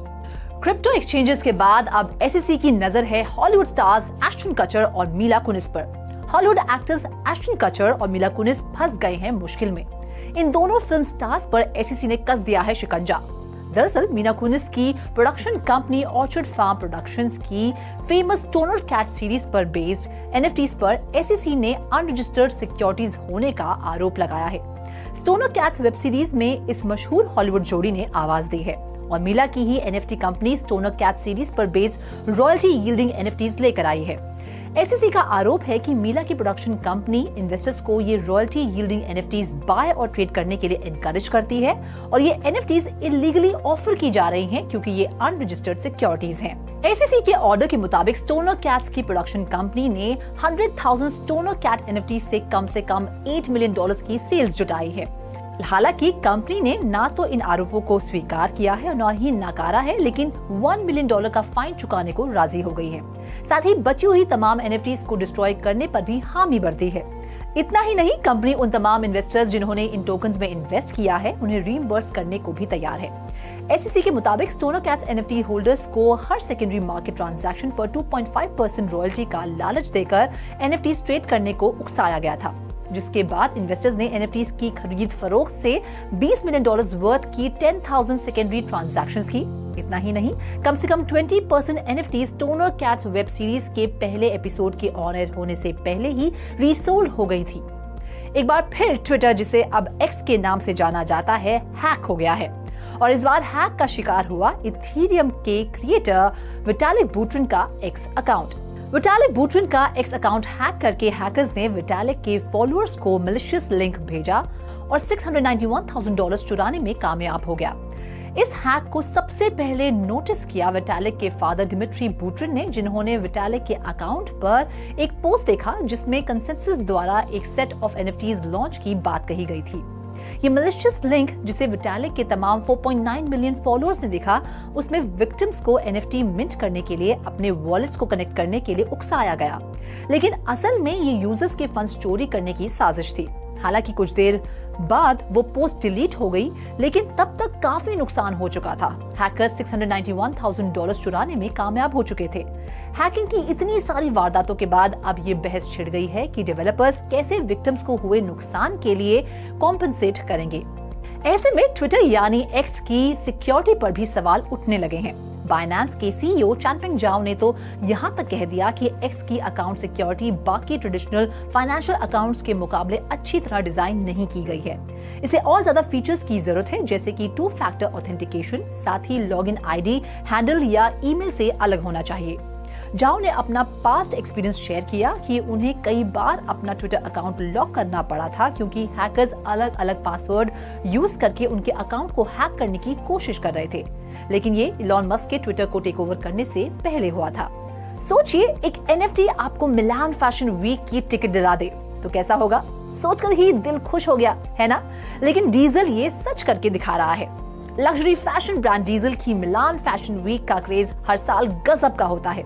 Speaker 1: क्रिप्टो एक्सचेंजेस के बाद अब एसईसी की नजर है हॉलीवुड स्टार्स एस्टन कचर और मिला कुनिस पर। हॉलीवुड एक्टर्स एस्टन कचर और मिला कुनिस फंस गए हैं मुश्किल में। इन दोनों फिल्म स्टार्स पर एसईसी ने कस दिया है शिकंजा। दरअसल मीना कुनिस की production company Orchard Farm productions की फेमस स्टोनर कैट सीरीज पर बेस्ड एनएफटीज पर एसईसी ने अनरजिस्टर्ड सिक्योरिटीज होने का आरोप लगाया है। स्टोनर कैट्स वेब सीरीज में इस मशहूर हॉलीवुड जोड़ी ने आवाज दी है और मिला की ही NFT company Stoner cat series पर बेस्ड रॉयल्टी यील्डिंग एनएफटीज लेकर आई है। एसईसी का आरोप है कि मिला की प्रोडक्शन कंपनी इन्वेस्टर्स को ये रॉयल्टी यील्डिंग एनएफटीज बाय और ट्रेड करने के लिए एनकरेज करती है और ये एनएफटीज इलीगली ऑफर की जा रही हैं क्योंकि ये अनरजिस्टर्ड सिक्योरिटीज हैं। एसईसी के ऑर्डर के मुताबिक स्टोनर कैट्स की प्रोडक्शन कंपनी ने 100,000 स्टोनर कैट एनएफटीज से कम $8 मिलियन की सेल्स जुटाई है। हालांकि कंपनी ने ना तो इन आरोपों को स्वीकार किया है और न ही नकारा है, लेकिन $1 मिलियन का फाइन चुकाने को राजी हो गई है। साथ ही बची हुई तमाम एनएफटीज को डिस्ट्रॉय करने पर भी हामी भरती है। इतना ही नहीं, कंपनी उन तमाम इन्वेस्टर्स जिन्होंने इन टोकन्स में इन्वेस्ट किया है उन्हें रीइंबर्स करने को भी तैयार है। एसईसी के मुताबिक स्टोनर कैट्स एनएफटी होल्डर्स को हर सेकेंडरी मार्केट ट्रांजैक्शन पर 2.5% रॉयल्टी का लालच देकर एनएफटीज ट्रेड करने को उकसाया गया था, जिसके बाद इन्वेस्टर्स ने एनएफटीज की खरीद फरोख्त से $20 मिलियन वर्थ की 10,000 सेकेंडरी ट्रांजैक्शंस की। इतना ही नहीं, कम से कम 20% NFTs stoner cats web series के पहले एपिसोड के ऑन एयर होने से पहले ही रीसोल्ड हो गई थी। एक बार फिर ट्विटर, जिसे अब एक्स के नाम से जाना जाता है, हैक हो गया है और इस बार हैक का शिकार हुआ इथेरियम के क्रिएटर विटालिक बुटेरिन का एक्स अकाउंट। विटालिक बुटेरिन का एक्स अकाउंट हैक करके हैकर्स ने विटालिक के फॉलोअर्स को मैलिशियस लिंक भेजा और $691,000 चुराने में कामयाब हो गया। इस हैक को सबसे पहले नोटिस किया विटालिक के फादर डिमिट्री बुटेरिन ने, जिन्होंने विटालिक के अकाउंट पर एक पोस्ट देखा जिसमें कंसेंसस द्वारा एक सेट ऑफ एनएफटीज लॉन्च की बात कही गई थी। ये मैलिशियस लिंक, जिसे विटालिक के तमाम 4.9 मिलियन फॉलोअर्स ने देखा, उसमें विक्टिम्स को एनएफटी मिंट करने के लिए अपने वॉलेट्स को कनेक्ट करने के लिए उकसाया गया, लेकिन असल में ये यूजर्स के फंड्स चोरी करने की साजिश थी। हालांकि कुछ देर बाद वो पोस्ट डिलीट हो गई, लेकिन तब तक काफी नुकसान हो चुका था। हैकर्स $691,000 चुराने में कामयाब हो चुके थे। हैकिंग की इतनी सारी वारदातों के बाद अब ये बहस छिड़ गई है कि डेवलपर्स कैसे विक्टिम्स को हुए नुकसान के लिए कॉम्पेंसेट करेंगे। ऐसे में ट्विटर यानी एक्स की सिक्योरिटी पर भी सवाल उठने लगे हैं। बाइनेंस के सीईओ चैनपिंग जाओ ने तो यहाँ तक कह दिया कि एक्स की अकाउंट सिक्योरिटी बाकी ट्रेडिशनल फाइनेंशियल अकाउंट्स के मुकाबले अच्छी तरह डिजाइन नहीं की गई है। इसे और ज्यादा फीचर्स की जरूरत है, जैसे कि 2 फैक्टर ऑथेंटिकेशन, साथ ही लॉगिन आईडी, हैंडल या ईमेल से अलग होना चाहिए। जाओ ने अपना पास्ट एक्सपीरियंस शेयर किया कि उन्हें कई बार अपना ट्विटर अकाउंट लॉक करना पड़ा था क्योंकि हैकर्स अलग अलग पासवर्ड यूज करके उनके अकाउंट को हैक करने की कोशिश कर रहे थे, लेकिन ये इलॉन मस्क के ट्विटर को टेक ओवर करने से पहले हुआ था। सोचिए, एक एनएफटी आपको मिलान फैशन वीक की टिकट दिला दे तो कैसा होगा? सोचकर ही दिल खुश हो गया, है ना? लेकिन डीजल ये सच करके दिखा रहा है। लग्जरी फैशन ब्रांड डीजल की मिलान फैशन वीक का क्रेज हर साल गजब का होता है।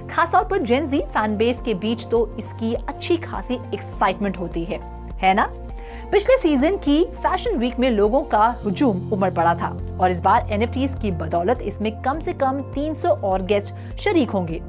Speaker 1: खासतौर पर जेन ज़ी फैन बेस के बीच तो इसकी अच्छी खासी एक्साइटमेंट होती है ना? पिछले सीजन की फैशन वीक में लोगों का हुजूम उमड़ पड़ा था और इस बार एनएफटीज की बदौलत इसमें कम से कम 300 और गेस्ट शरीक होंगे।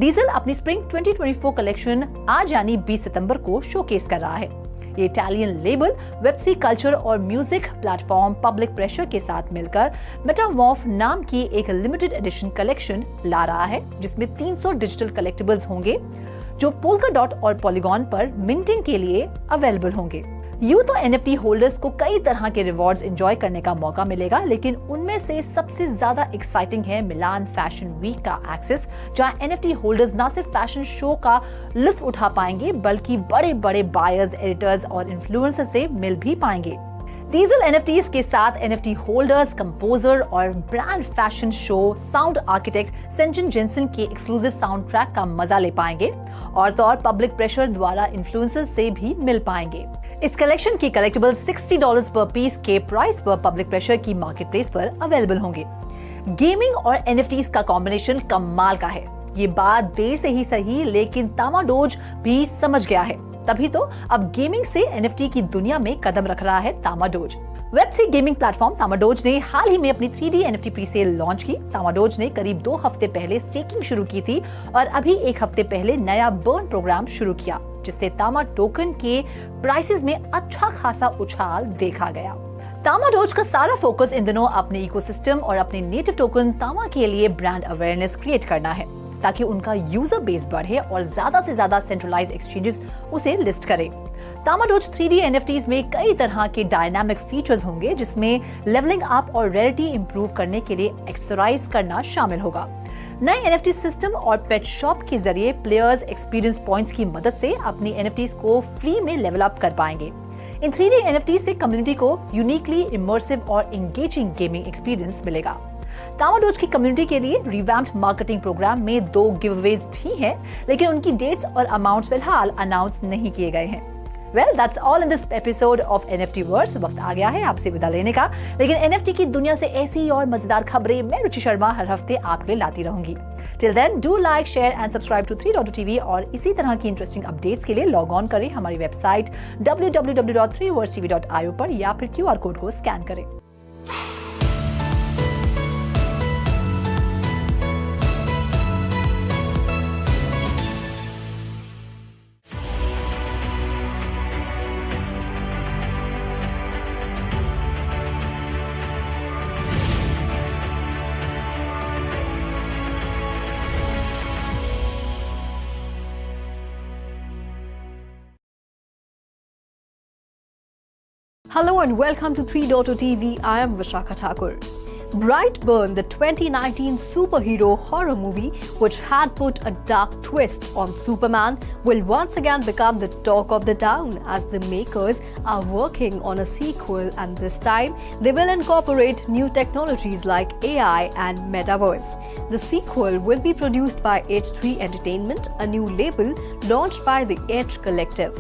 Speaker 1: डीजल अपनी स्प्रिंग 2024 कलेक्शन आज यानी 20 सितंबर को शोकेस कर रहा है। ये इटालियन लेबल वेब3 कल्चर और म्यूजिक प्लेटफॉर्म पब्लिक प्रेशर के साथ मिलकर मेटामॉर्फ नाम की एक लिमिटेड एडिशन कलेक्शन ला रहा है, जिसमें 300 डिजिटल कलेक्टिबल्स होंगे जो पोल्का डॉट और पॉलीगॉन पर मिंटिंग के लिए अवेलेबल होंगे। यूं तो एनएफटी होल्डर्स को कई तरह के रिवॉर्ड्स एंजॉय करने का मौका मिलेगा, लेकिन उनमें से सबसे ज्यादा एक्साइटिंग है मिलान फैशन वीक का एक्सेस, जहां एनएफटी होल्डर्स न सिर्फ फैशन शो का लुत्फ उठा पाएंगे बल्कि बड़े बड़े बायर्स, एडिटर्स और इन्फ्लुएंसर्स से मिल भी पाएंगे। डीजल एनएफटीज के साथ एनएफटी होल्डर्स, कंपोजर और brand fashion show sound architect सेंजन जेंसन के एक्सक्लूसिव साउंड ट्रैक का मजा ले पाएंगे और तो और पब्लिक प्रेशर द्वारा इन्फ्लुएंसर्स से भी मिल पाएंगे। इस कलेक्शन की कलेक्टिबल $60 पर पीस के प्राइस पर पब्लिक प्रेशर की मार्केट प्लेस पर अवेलेबल होंगे। गेमिंग और एनएफटीज का कॉम्बिनेशन कमाल का है। ये बात देर से ही सही, लेकिन तामाडोज भी समझ गया है। तभी तो अब गेमिंग से एनएफटी की दुनिया में कदम रख रहा है तामाडोज। वेब3 गेमिंग प्लेटफॉर्म तामाडोज ने हाल ही में अपनी 3D एनएफटी प्रीसेल लॉन्च की। तामाडोज ने करीब 2 हफ्ते पहले स्टेकिंग शुरू की थी और अभी 1 हफ्ते पहले नया बर्न प्रोग्राम शुरू किया, जिससे तामा टोकन के प्राइसेस में अच्छा खासा उछाल देखा गया। तामा डोज का सारा फोकस इन दिनों अपने इकोसिस्टम और अपने नेटिव टोकन तामा के लिए ब्रांड अवेयरनेस क्रिएट करना है ताकि उनका यूजर बेस बढ़े और ज्यादा से ज्यादा सेंट्रलाइज एक्सचेंजेस उसे लिस्ट करें। तामा डोज 3D NFTs में कई तरह के डायनामिक फीचर्स होंगे जिसमें लेवलिंग अप और रेयरिटी इंप्रूव करने के लिए एक्सरसाइज करना शामिल होगा। नए NFT सिस्टम और पेट शॉप के जरिए प्लेयर्स एक्सपीरियंस पॉइंट्स की मदद से अपनी NFTs को फ्री में लेवल अप कर पाएंगे। इन 3D NFT से कम्युनिटी को यूनिकली इमर्सिव और एंगेजिंग गेमिंग एक्सपीरियंस मिलेगा। तामा डोज की कम्युनिटी के लिए रिवैम्प्ड मार्केटिंग प्रोग्राम में 2 गिवअवेज भी हैं, लेकिन उनकी डेट्स और अमाउंट्स फिलहाल अनाउंस नहीं किए गए हैं। Well, that's all in this episode of NFT Verse. वक्त आ गया है आपसे विदा लेने का, लेकिन NFT की दुनिया से ऐसी और मजेदार खबरें मैं रुचि शर्मा हर हफ्ते आपके लिए लाती रहूंगी। Till then, do like, share and subscribe to 3.TV और इसी तरह की इंटरेस्टिंग अपडेट्स के लिए लॉग ऑन करें हमारी वेबसाइट www.3versetv.io पर या फिर QR कोड को स्कैन करें।
Speaker 2: Hello and welcome to 3.TV. I am Vishakha Thakur. Brightburn, the 2019 superhero horror movie, which had put a dark twist on Superman, will once again become the talk of the town as the makers are working on a sequel, and this time they will incorporate new technologies like AI and Metaverse. The sequel will be produced by H3 Entertainment, a new label launched by the Edge Collective.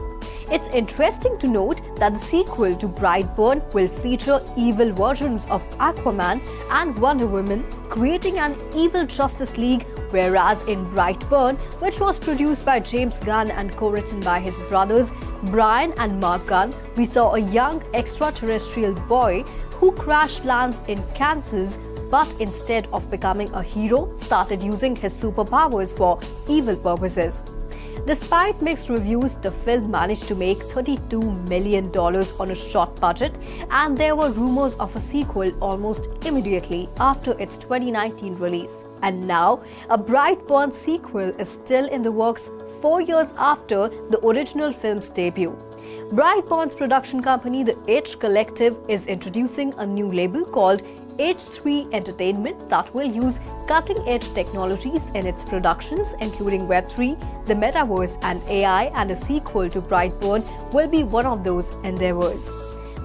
Speaker 2: It's interesting to note that the sequel to Brightburn will feature evil versions of Aquaman and Wonder Woman, creating an evil Justice League, whereas in Brightburn, which was produced by James Gunn and co-written by his brothers Brian and Mark Gunn, we saw a young extraterrestrial boy who crash lands in Kansas, but instead of becoming a hero, started using his superpowers for evil purposes. Despite mixed reviews, the film managed to make $32 million on a short budget, and there were rumors of a sequel almost immediately after its 2019 release. And now, a Brightburn sequel is still in the works 4 years after the original film's debut. Brightburn's production company, the Edge Collective, is introducing a new label called H3 Entertainment that will use cutting-edge technologies in its productions, including Web3, the Metaverse and AI, and a sequel to Brightburn will be one of those endeavors.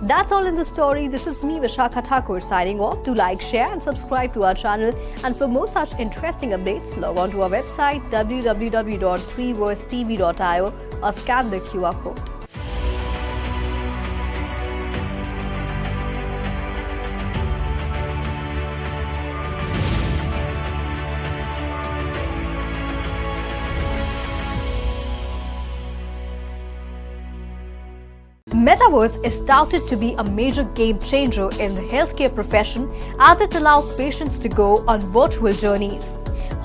Speaker 2: That's all in the story. This is me, Vishakha Thakur, signing off. Do like, share and subscribe to our channel. And for more such interesting updates, log on to our website www.3versetv.io or scan the QR code. Metaverse is touted to be a major game changer in the healthcare profession as it allows patients to go on virtual journeys.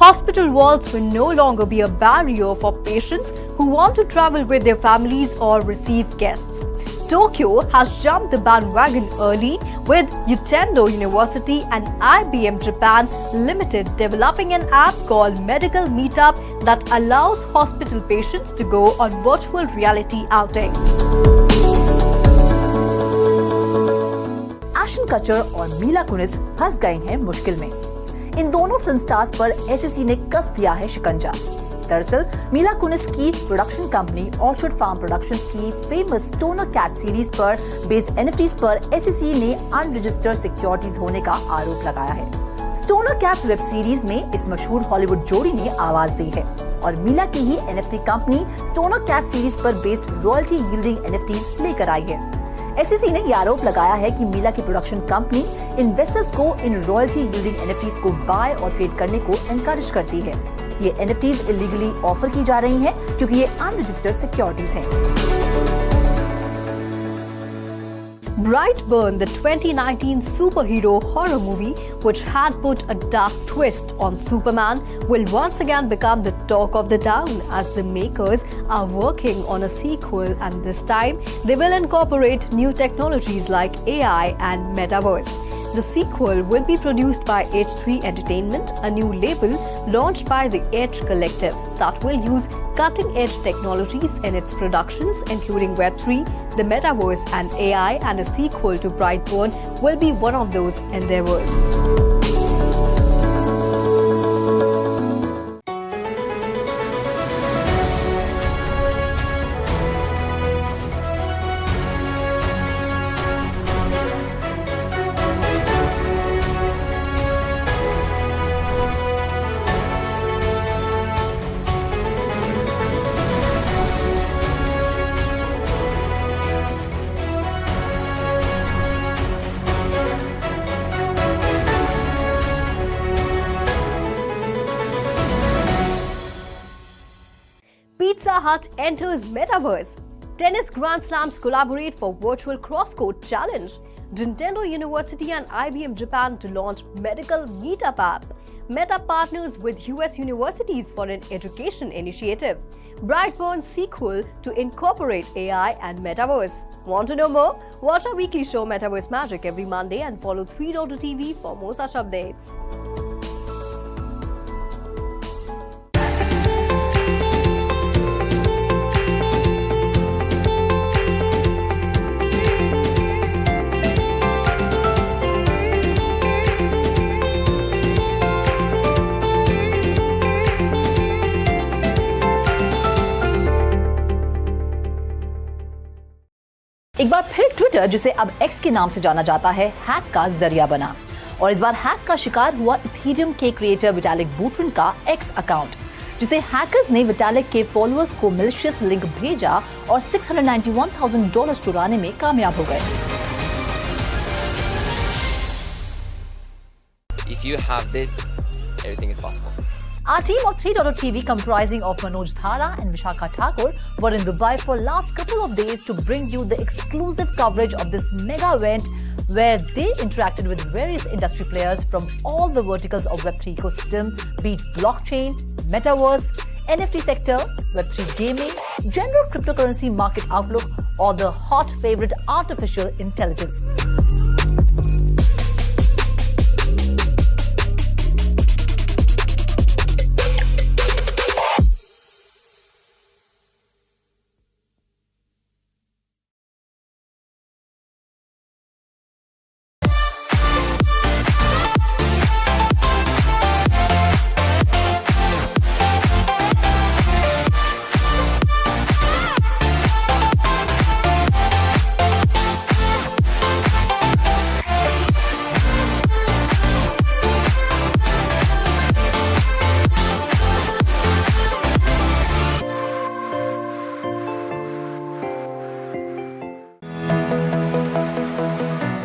Speaker 2: Hospital walls will no longer be a barrier for patients who want to travel with their families or receive guests. Tokyo has jumped the bandwagon early, with Utendo University and IBM Japan Limited developing an app called Medical Meetup that allows hospital patients to go on virtual reality outings.
Speaker 1: एशन कचर और मीला कुनिस फंस गए हैं मुश्किल में। इन दोनों film stars पर SEC ने कस दिया है शिकंजा। दरअसल मीला कुनिस की production company Orchard Farm productions की फेमस स्टोनर कैट सीरीज पर बेस्ड एनएफटीज पर एसईसी ने अनरजिस्टर्ड सिक्योरिटीज होने का आरोप लगाया है। स्टोनर कैट्स वेब सीरीज में इस मशहूर हॉलीवुड जोड़ी ने आवाज दी है और मीला की ही NFT company Stoner cat series पर बेस्ड रॉयल्टी यील्डिंग एनएफटीज लेकर आई है। एसईसी ने यह आरोप लगाया है कि मीला की प्रोडक्शन कंपनी इन्वेस्टर्स को इन रॉयल्टी यील्डिंग एनएफटीज को बाय और ट्रेड करने को एनकरेज करती है। ये एनएफटीज इलीगली ऑफर की जा रही हैं क्योंकि ये अनरजिस्टर्ड सिक्योरिटीज हैं।
Speaker 2: Brightburn, the 2019 superhero horror movie, which had put a dark twist on Superman, will once again become the talk of the town as the makers are working on a sequel, and this time they will incorporate new technologies like AI and metaverse. The sequel will be produced by H3 Entertainment, a new label launched by the Edge Collective that will use cutting-edge technologies in its productions, including Web3, the metaverse and AI, and a sequel to Brightburn will be one of those endeavors. Pizza Hut enters Metaverse. Tennis Grand Slams collaborate for virtual cross-court challenge. Nintendo University and IBM Japan to launch medical meetup app. Meta partners with US universities for an education initiative. Brightburn sequel to incorporate AI and metaverse. Want to know more? Watch our weekly show Metaverse Magic every Monday and follow 3.TV for more such updates.
Speaker 1: एक बार फिर Twitter, जिसे अब x के नाम से जाना जाता है, हैक का जरिया बना। और इस बार हैक का शिकार हुआ इथीरियम के क्रिएटर विटालिक बुटेरिन का एक्स अकाउंट, जिसे हैकर्स ने विटालिक के फॉलोअर्स को मैलिशियस लिंक भेजा और $691,000 चुराने में कामयाब हो गए।
Speaker 8: If you have this, everything is possible.
Speaker 1: Our team of 3.TV, comprising of Manoj Dhara and Vishakha Thakur, were in Dubai for last couple of days to bring you the exclusive coverage of this mega event, where they interacted with various industry players from all the verticals of Web3 ecosystem, be it blockchain, metaverse, NFT sector, Web3 gaming, general cryptocurrency market outlook, or the hot favorite artificial intelligence.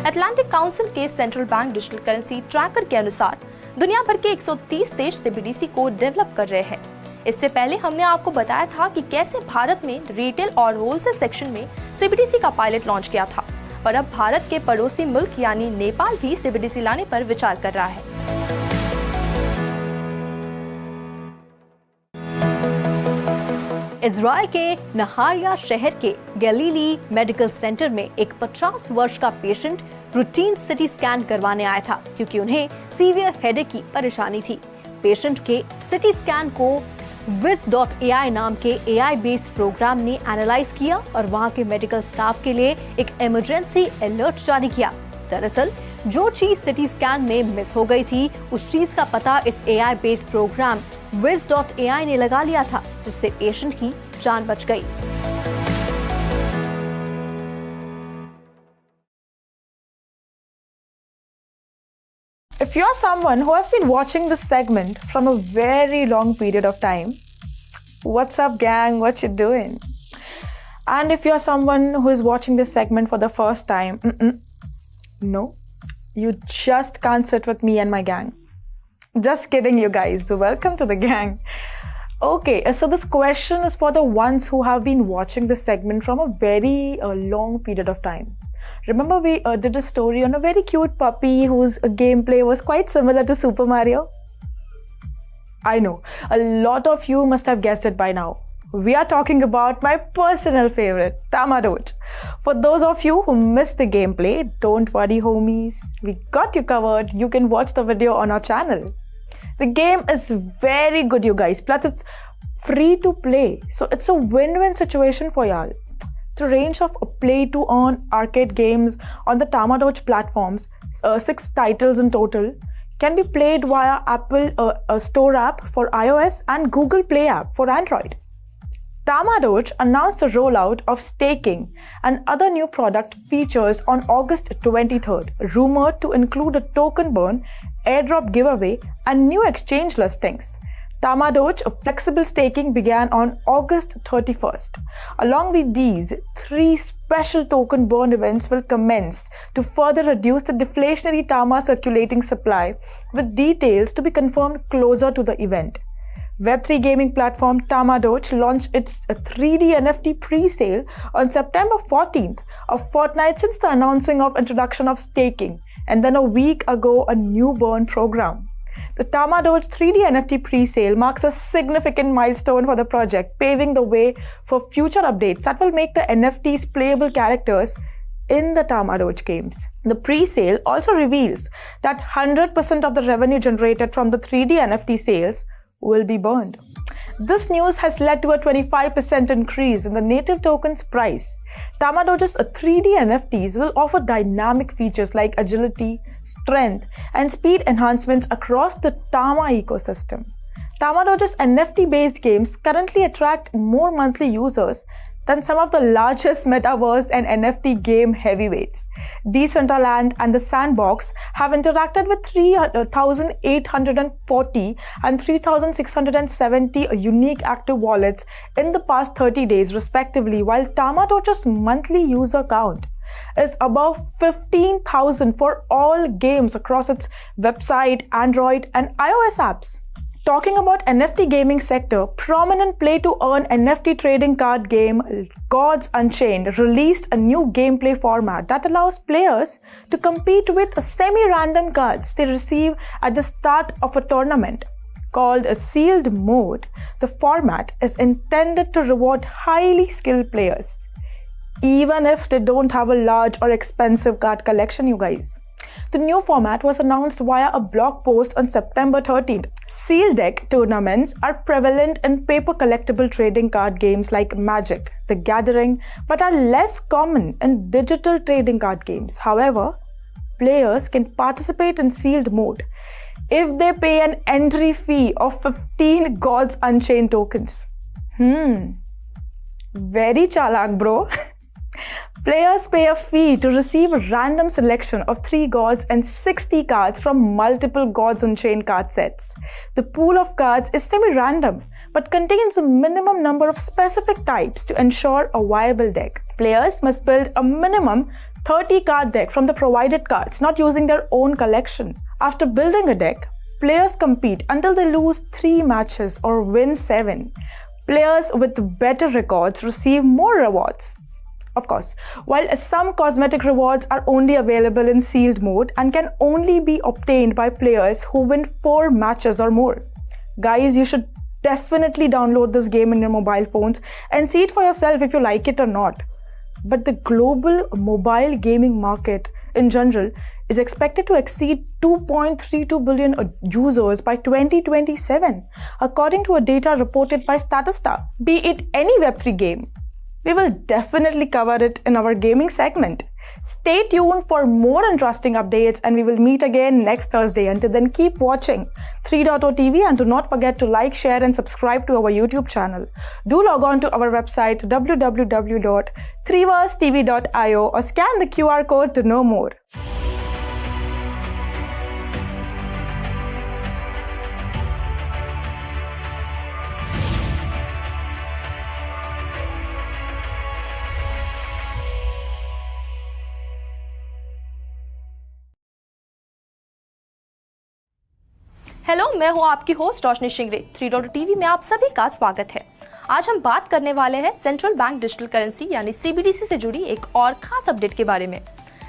Speaker 9: Atlantic Council के central bank digital currency tracker के अनुसार दुनिया भर के 130 देश CBDC को develop कर रहे हैं। इससे पहले हमने आपको बताया था कि कैसे भारत में रिटेल और होलसेल सेक्शन में सीबीडीसी का पायलट लॉन्च किया था, और अब भारत के पड़ोसी मुल्क यानी नेपाल भी सीबीडीसी लाने पर विचार कर रहा है।
Speaker 2: इजराइल के नहारिया शहर के गैलीली मेडिकल सेंटर में एक 50 वर्ष का पेशेंट रूटीन सिटी स्कैन करवाने आया था, क्योंकि उन्हें सीवियर हेडेक की परेशानी थी। पेशेंट के सिटी स्कैन को Wiz.ai नाम के AI बेस्ड प्रोग्राम ने एनालाइज किया और वहां के मेडिकल स्टाफ के लिए एक इमरजेंसी अलर्ट जारी किया। दरअसल जो चीज सिटी स्कैन में मिस हो गई थी, उस चीज का पता इस AI बेस्ड प्रोग्राम Wiz.ai ने लगा लिया था, जिससे पेशेंट की जान बच गई।
Speaker 4: If you're someone who has been watching this segment from a very long period of time, what's up, gang? What you doing? And if you're someone who is watching this segment for the first time, no, you just can't sit with me and my gang. Just kidding, you guys. Welcome to the gang. Okay, so this question is for the ones who have been watching this segment from a very long period of time. Remember we did a story on a very cute puppy whose gameplay was quite similar to Super Mario? I know, a lot of you must have guessed it by now. We are talking about my personal favorite, Tamagotchi. For those of you who missed the gameplay, don't worry homies, we got you covered. You can watch the video on our channel. The game is very good, you guys, plus it's free to play, so it's a win-win situation for y'all. The range of play to earn arcade games on the Tamagotchi platforms, 6 titles in total, can be played via Apple Store app for iOS and Google Play app for Android. Tamagotchi announced the rollout of staking and other new product features on August 23rd, rumored to include a token burn, airdrop giveaway, and new exchange listings. Tamagotchi flexible staking began on August 31st. Along with these, 3 special token burn events will commence to further reduce the deflationary Tama circulating supply, with details to be confirmed closer to the event. Web3 gaming platform Tamagotchi launched its 3D NFT pre-sale on September 14th, a fortnight since the announcing of introduction of staking, and then a week ago a new burn program. The Tamagotchi 3D NFT pre-sale marks a significant milestone for the project, paving the way for future updates that will make the NFTs playable characters in the Tamagotchi games. The pre-sale also reveals that 100% of the revenue generated from the 3D NFT sales will be burned. This news has led to a 25% increase in the native token's price. Tamagotchi's 3D NFTs will offer dynamic features like agility, strength, and speed enhancements across the Tama ecosystem. Tamagotchi's NFT-based games currently attract more monthly users than some of the largest metaverse and NFT game heavyweights. Decentraland and The Sandbox have interacted with 3,840 and 3,670 unique active wallets in the past 30 days respectively, while Tamagotchi's monthly user count is above 15,000 for all games across its website, Android, and iOS apps. Talking about NFT gaming sector, prominent play-to-earn NFT trading card game Gods Unchained released a new gameplay format that allows players to compete with semi-random cards they receive at the start of a tournament. Called a sealed mode, the format is intended to reward highly skilled players, even if they don't have a large or expensive card collection, you guys. The new format was announced via a blog post on September 13th. Sealed deck tournaments are prevalent in paper collectible trading card games like Magic: The Gathering, but are less common in digital trading card games. However, players can participate in sealed mode if they pay an entry fee of 15 Gods Unchained tokens. Very chalak, bro. Players pay a fee to receive a random selection of 3 gods and 60 cards from multiple Gods Unchained card sets. The pool of cards is semi-random, but contains a minimum number of specific types to ensure a viable deck. Players must build a minimum 30 card deck from the provided cards, not using their own collection. After building a deck, players compete until they lose 3 matches or win 7. Players with better records receive more rewards. Of course, while some cosmetic rewards are only available in sealed mode and can only be obtained by players who win 4 matches or more. Guys, you should definitely download this game in your mobile phones and see it for yourself if you like it or not. But the global mobile gaming market in general is expected to exceed 2.32 billion users by 2027, according to a data reported by Statista. Be it any Web3 game, we will definitely cover it in our gaming segment. Stay tuned for more interesting updates, and we will meet again next Thursday. Until then, keep watching 3.0 TV and do not forget to like, share and subscribe to our YouTube channel. Do log on to our website www.3versetv.io or scan the QR code to know more.
Speaker 9: Hello, मैं हूं आपकी host रोशनी Shingare. 3.0 TV में आप सभी का स्वागत है। आज हम बात करने वाले हैं सेंट्रल बैंक डिजिटल करेंसी यानी CBDC से जुड़ी एक और खास अपडेट के बारे में।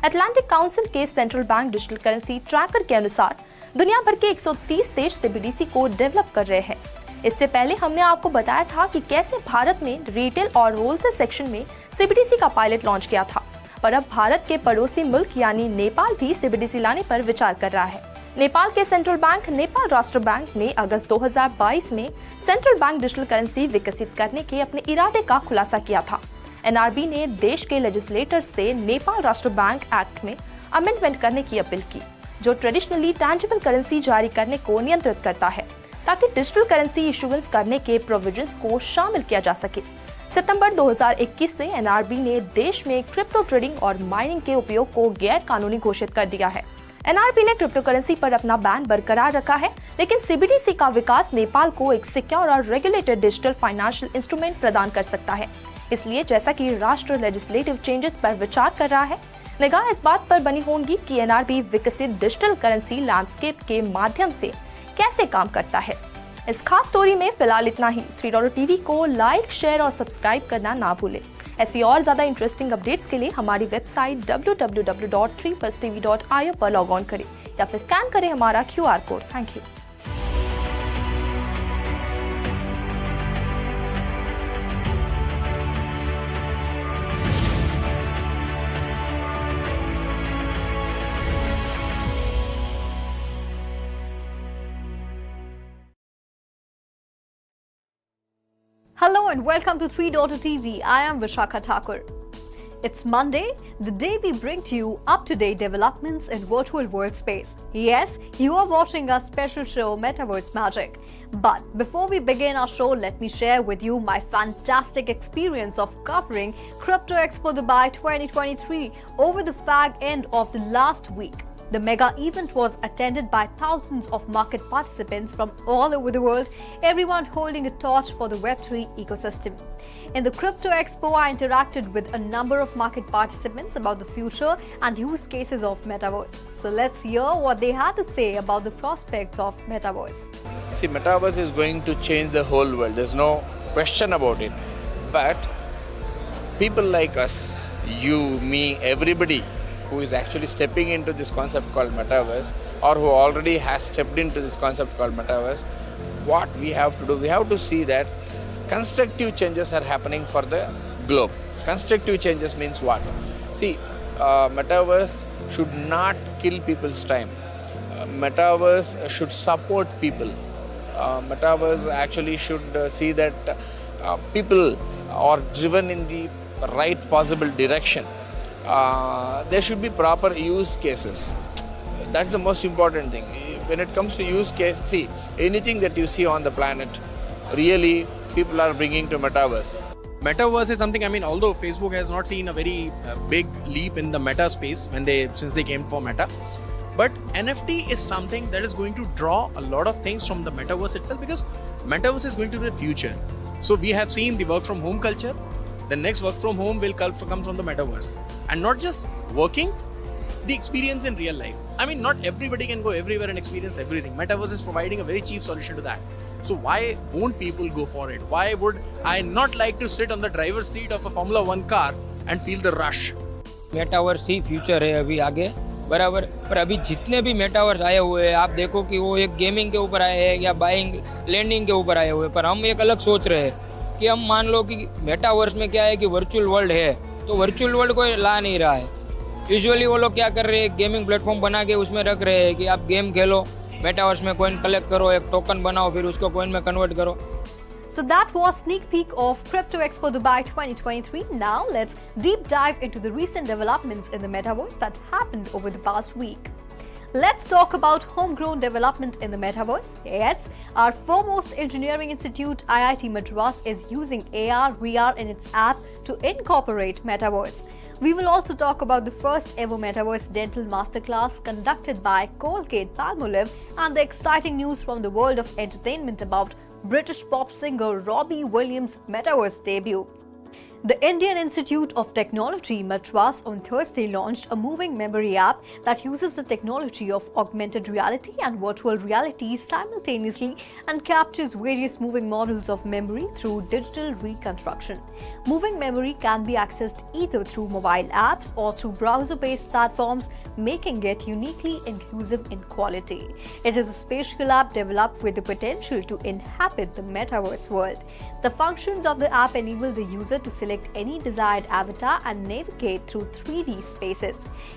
Speaker 9: अटलांटिक काउंसिल के central bank digital currency tracker के अनुसार दुनिया भर के 130 देश CBDC को डेवलप कर रहे हैं। इससे पहले हमने आपको बताया था कि कैसे भारत ने रिटेल और होलसेल सेक्शन में CBDC का पायलट लॉन्च किया था, पर अब भारत के पड़ोसी मुल्क यानी नेपाल भी CBDC लाने पर विचार कर रहा है। नेपाल के सेंट्रल बैंक नेपाल राष्ट्र बैंक ने अगस्त 2022 में सेंट्रल बैंक डिजिटल करेंसी विकसित करने के अपने इरादे का खुलासा किया था। NRB ने देश के लेजिस्लेटर्स से नेपाल राष्ट्र बैंक एक्ट में अमेंडमेंट करने की अपील की, जो ट्रेडिशनली टैंजिबल करेंसी जारी करने को नियंत्रित करता है, ताकि डिजिटल करेंसी इशुएंस करने के प्रोविजंस को शामिल किया जा सके। सितंबर 2021 से NRB ने देश में क्रिप्टो ट्रेडिंग और माइनिंग के उपयोग को गैर कानूनी घोषित कर दिया है। NRB ने क्रिप्टो करेंसी पर अपना बैन बरकरार रखा है, लेकिन CBDC का विकास नेपाल को एक सिक्योर और रेगुलेटेड डिजिटल फाइनेंशियल इंस्ट्रूमेंट प्रदान कर सकता है। इसलिए जैसा कि राष्ट्र लेजिस्लेटिव चेंजेस पर विचार कर रहा है, निगाह इस बात पर बनी होंगी कि NRB विकसित डिजिटल करेंसी लैंडस्केप के माध्यम से कैसे काम करता है। इस खास स्टोरी में फिलहाल इतना ही। 3.TV को लाइक, शेयर और सब्सक्राइब करना ना भूलें। ऐसी और ज्यादा इंटरेस्टिंग अपडेट्स के लिए हमारी वेबसाइट www.3plustv.io पर लॉग ऑन करें या फिर स्कैन करें हमारा QR code. Thank you.
Speaker 2: Hello and welcome to 3.TV. I am Vishakha Thakur. It's Monday, the day we bring to you up-to-date developments in virtual world space. Yes, you are watching our special show Metaverse Magic. But before we begin our show, let me share with you my fantastic experience of covering Crypto Expo Dubai 2023 over the fag end of the last week. The mega event was attended by thousands of market participants from all over the world, everyone holding a torch for the Web3 ecosystem. In the Crypto Expo, I interacted with a number of market participants about the future and use cases of Metaverse. So let's hear what they had to say about the prospects of Metaverse.
Speaker 10: See, Metaverse is going to change the whole world. There's no question about it. But people like us, you, me, everybody who is actually stepping into this concept called Metaverse, or who already has stepped into this concept called Metaverse, what we have to do, we have to see that constructive changes are happening for the globe. Constructive changes means what? See, Metaverse should not kill people's time. Metaverse should support people. Metaverse actually should see that people are driven in the right possible direction. There should be proper use cases. That's the most important thing. When it comes to use case, see, anything that you see on the planet, really people are bringing to Metaverse.
Speaker 11: Metaverse is something, although Facebook has not seen a very big leap in the meta space since they came for Meta, but NFT is something that is going to draw a lot of things from the Metaverse itself, because Metaverse is going to be the future. So we have seen the work from home culture. The next work from home will come from the Metaverse, and not just working, the experience in real life. Not everybody can go everywhere and experience everything. Metaverse is providing a very cheap solution to that. So why won't people go for it? Why would I not like to sit on the driver's seat of a Formula 1 car and feel the rush?
Speaker 12: Metaverse he future है अभी आगे, बराबर। पर अभी जितने भी metaverse आए हुए हैं, आप देखो कि वो एक गेमिंग के ऊपर आए हैं या बाइंग लैंडिंग के ऊपर आए हुए हैं, पर हम एक अलग सोच रहे हैं कि हम मान लो कि मेटावर्स में क्या है कि वर्चुअल वर्ल्ड है, तो वर्चुअल वर्ल्ड कोई ला नहीं रहा है। यूजुअली वो लोग क्या कर रहे हैं, गेमिंग प्लेटफॉर्म बना के उसमें रख रहे हैं कि आप गेम खेलो, मेटावर्स में कॉइन कलेक्ट करो, एक टोकन बनाओ, फिर उसको कॉइन में कन्वर्ट करो।
Speaker 2: So that was sneak peek of Crypto Expo Dubai 2023. Now let's deep dive into the recent developments in the metaverse that happened over the past week. Let's talk about homegrown development in the metaverse. Yes, our foremost engineering institute IIT Madras is using AR VR in its app to incorporate metaverse. We will also talk about the first ever metaverse dental masterclass conducted by Colgate-Palmolive and the exciting news from the world of entertainment about British pop singer Robbie Williams' metaverse debut. The Indian Institute of Technology, Madras, on Thursday launched a moving memory app that uses the technology of augmented reality and virtual reality simultaneously and captures various moving models of memory through digital reconstruction. Moving memory can be accessed either through mobile apps or through browser-based platforms, making it uniquely inclusive in quality. It is a spatial app developed with the potential to inhabit the metaverse world. The functions of the app enable the user to select any desired avatar and navigate through 3D spaces.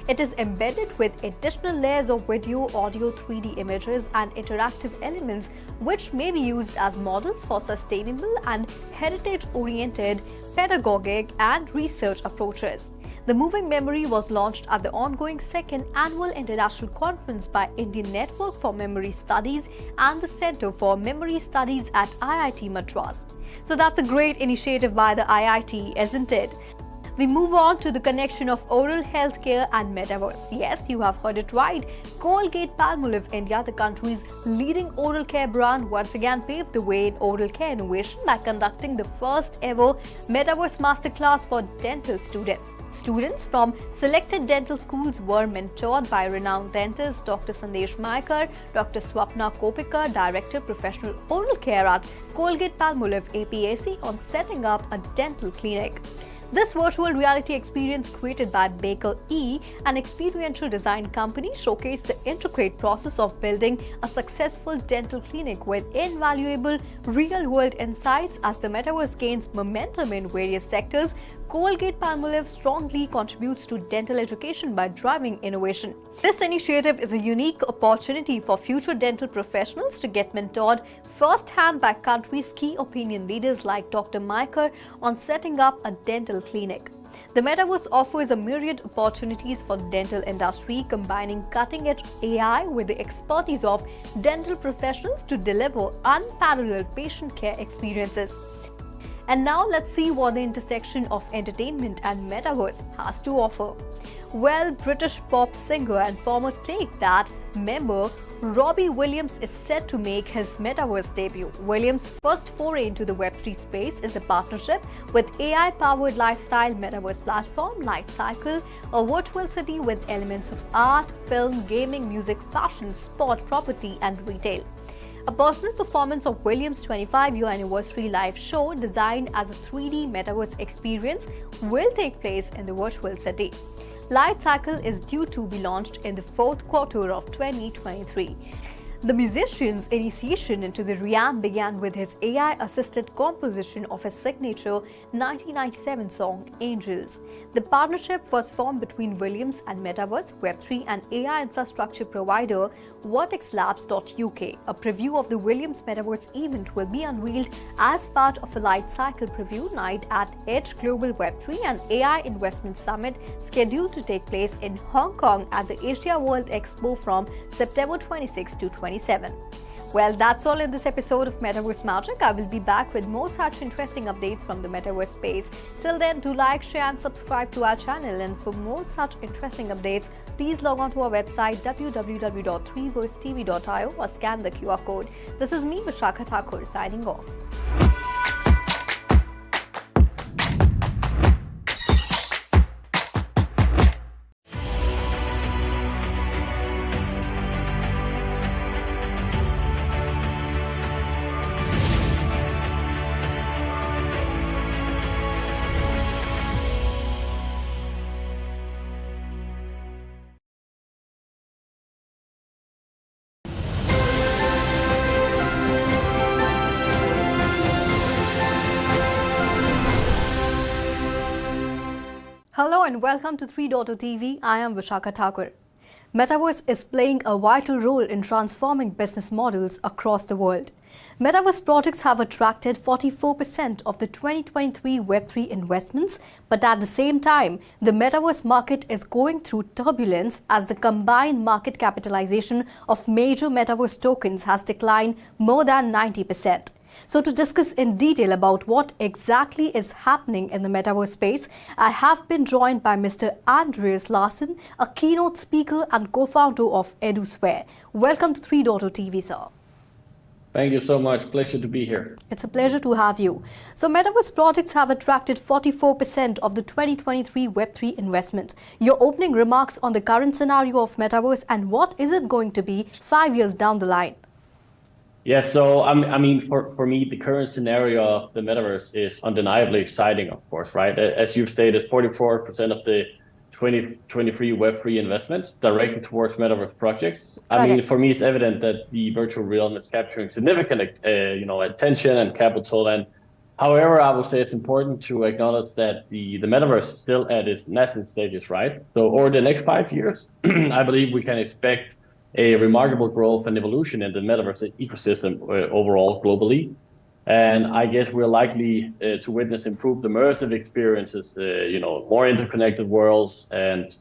Speaker 2: It is embedded with additional layers of video, audio, 3D images, and interactive elements which may be used as models for sustainable and heritage-oriented pedagogic and research approaches. The moving memory was launched at the ongoing second annual international conference by Indian Network for Memory Studies and the Center for Memory Studies at IIT Madras. So that's a great initiative by the IIT, isn't it? We move on to the connection of oral healthcare and metaverse. Yes, you have heard it right. Colgate-Palmolive India, the country's leading oral care brand, once again paved the way in oral care innovation by conducting the first ever metaverse masterclass for dental students. Students from selected dental schools were mentored by renowned dentists Dr. Sandesh Maikar, Dr. Swapna Kopikar, Director Professional Oral Care at Colgate-Palmolive APAC, on setting up a dental clinic. This virtual reality experience created by Baker E, an experiential design company, showcased the intricate process of building a successful dental clinic with invaluable real-world insights. As the metaverse gains momentum in various sectors, Colgate-Palmolive strongly contributes to dental education by driving innovation. This initiative is a unique opportunity for future dental professionals to get mentored first-hand by country's key opinion leaders like Dr. Maikar on setting up a dental clinic. The metaverse offers a myriad opportunities for the dental industry, combining cutting-edge AI with the expertise of dental professionals to deliver unparalleled patient care experiences. And now let's see what the intersection of entertainment and metaverse has to offer. Well, British pop singer and former Take That member Robbie Williams is set to make his metaverse debut. Williams' first foray into the Web3 space is a partnership with AI-powered lifestyle metaverse platform Light Cycle, a virtual city with elements of art, film, gaming, music, fashion, sport, property, and retail. A personal performance of Williams' 25-year anniversary live show, designed as a 3D metaverse experience, will take place in the virtual city. Light Cycle is due to be launched in the fourth quarter of 2023. The musician's initiation into the realm began with his AI-assisted composition of his signature 1997 song, Angels. The partnership was formed between Williams and Metaverse, Web3 and AI infrastructure provider VertexLabs.uk. A preview of the Williams Metaverse event will be unveiled as part of a Light Cycle preview night at Edge Global Web3 and AI Investment Summit, scheduled to take place in Hong Kong at the Asia World Expo from September 26 to 27. Well, that's all in this episode of Metaverse Magic. I will be back with more such interesting updates from the Metaverse space. Till then, do like, share and subscribe to our channel. And for more such interesting updates, please log on to our website www.3versetv.io or scan the QR code. This is me, Vishakha Thakur, signing off. Hello and welcome to 3.0 TV. I am Vishakha Thakur. Metaverse is playing a vital role in transforming business models across the world. Metaverse projects have attracted 44% of the 2023 Web3 investments, but at the same time, the Metaverse market is going through turbulence as the combined market capitalization of major Metaverse tokens has declined more than 90%. So to discuss in detail about what exactly is happening in the metaverse space, I have been joined by Mr. Andreas Larsen, a keynote speaker and co-founder of EduSphere. Welcome to 3.0 TV, sir.
Speaker 13: Thank you so much. Pleasure to be here.
Speaker 2: It's a pleasure to have you. So Metaverse projects have attracted 44% of the 2023 Web3 investment. Your opening remarks on the current scenario of Metaverse and what is it going to be 5 years down the line?
Speaker 13: Yeah, so I mean, for me, the current scenario of the Metaverse is undeniably exciting, of course, right? As you've stated, 44% of the 2023 Web3 investments directed towards metaverse projects. I mean, for me, it's evident that the virtual realm is capturing significant, attention and capital. And however, I would say it's important to acknowledge that the metaverse is still at its nascent stages, right? So over the next 5 years, I believe we can expect a remarkable growth and evolution in the metaverse ecosystem overall globally. And I guess we're likely to witness improved immersive experiences, more interconnected worlds, and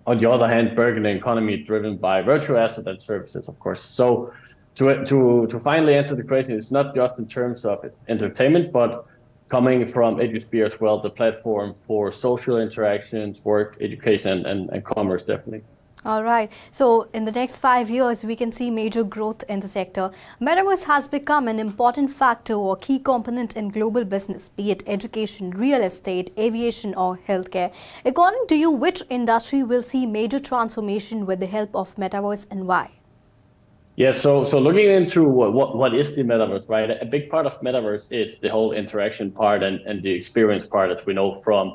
Speaker 13: on the other hand, burgeoning economy driven by virtual assets and services, of course. So to finally answer the question, it's not just in terms of entertainment, but coming from EduSphere as well, the platform for social interactions, work, education, and commerce, definitely.
Speaker 2: All right. So in the next 5 years, we can see major growth in the sector. Metaverse has become an important factor or key component in global business, be it education, real estate, aviation, or healthcare. According to you, which industry will see major transformation with the help of Metaverse and why?
Speaker 13: Yeah, so looking into what is the Metaverse, right? A big part of Metaverse is the whole interaction part and the experience part, as we know from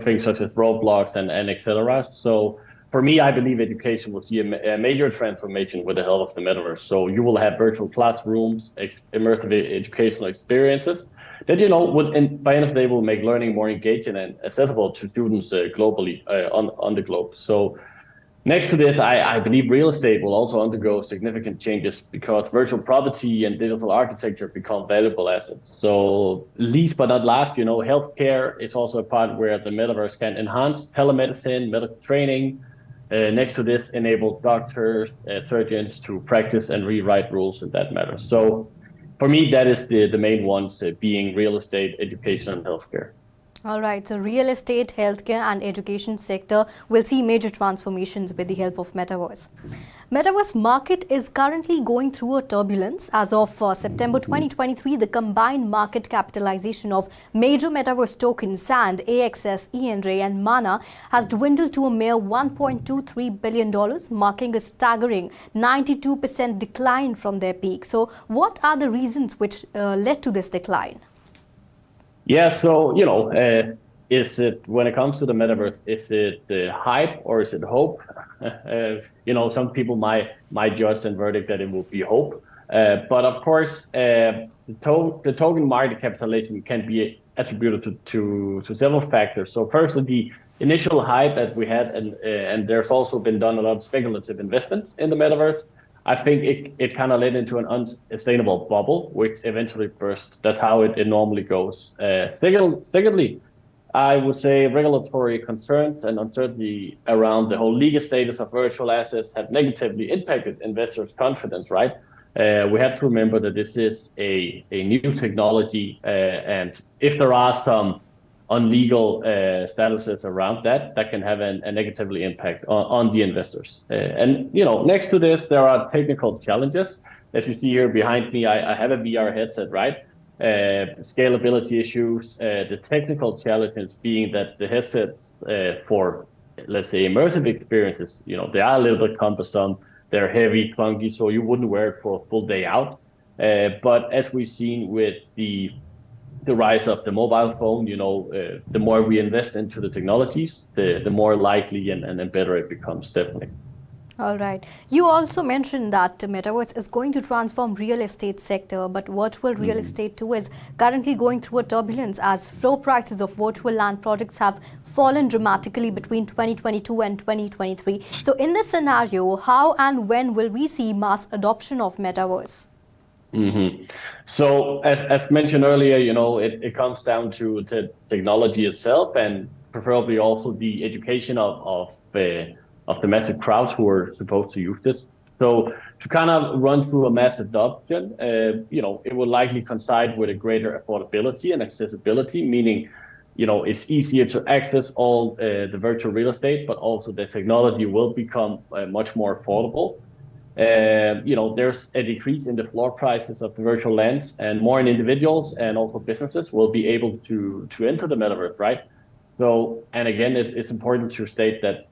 Speaker 13: things such as Roblox and et cetera. So for me, I believe education will see a major transformation with the help of the metaverse. So you will have virtual classrooms, immersive educational experiences that, by end of the day will make learning more engaging and accessible to students globally on the globe. So next to this, I believe real estate will also undergo significant changes because virtual property and digital architecture become valuable assets. So least but not last, healthcare is also a part where the metaverse can enhance telemedicine, medical training. Next to this, enable doctors, surgeons to practice and rewrite rules in that matter. So for me, that is the main ones, being real estate, education, and healthcare.
Speaker 2: All right, so real estate, healthcare and education sector will see major transformations with the help of Metaverse. Metaverse market is currently going through a turbulence. As of September 2023, the combined market capitalization of major Metaverse tokens, SAND, AXS, ENJ and MANA has dwindled to a mere $1.23 billion, marking a staggering 92% decline from their peak. So what are the reasons which led to this decline?
Speaker 13: Yeah, so, is it, when it comes to the metaverse, is it the hype or is it hope? Some people might judge and verdict that it will be hope. But of course, the token market capitalization can be attributed to several factors. So firstly, the initial hype that we had, and there's also been done a lot of speculative investments in the metaverse. I think it kind of led into an unsustainable bubble, which eventually burst. That's how it normally goes. Secondly, I would say regulatory concerns and uncertainty around the whole legal status of virtual assets have negatively impacted investors' confidence, right? We have to remember that this is a new technology, and if there are some unlegal statuses around that can have a negatively impact on the investors. And next to this, there are technical challenges. As you see here behind me, I have a VR headset, right? Scalability issues, the technical challenges being that the headsets for, let's say, immersive experiences, they are a little bit cumbersome. They're heavy, clunky, so you wouldn't wear it for a full day out. But as we've seen with the rise of the mobile phone, the more we invest into the technologies, the more likely and better it becomes, definitely.
Speaker 2: All right. You also mentioned that Metaverse is going to transform real estate sector, but virtual real estate too is currently going through a turbulence as floor prices of virtual land projects have fallen dramatically between 2022 and 2023. So in this scenario, how and when will we see mass adoption of Metaverse?
Speaker 13: So as mentioned earlier, it comes down to technology itself and preferably also the education of the massive crowds who are supposed to use this. So to kind of run through a mass adoption, it will likely coincide with a greater affordability and accessibility, meaning, it's easier to access all the virtual real estate, but also the technology will become much more affordable. there's a decrease in the floor prices of the virtual lands, and more individuals and also businesses will be able to enter the metaverse, right? So, and again, it's important to state that,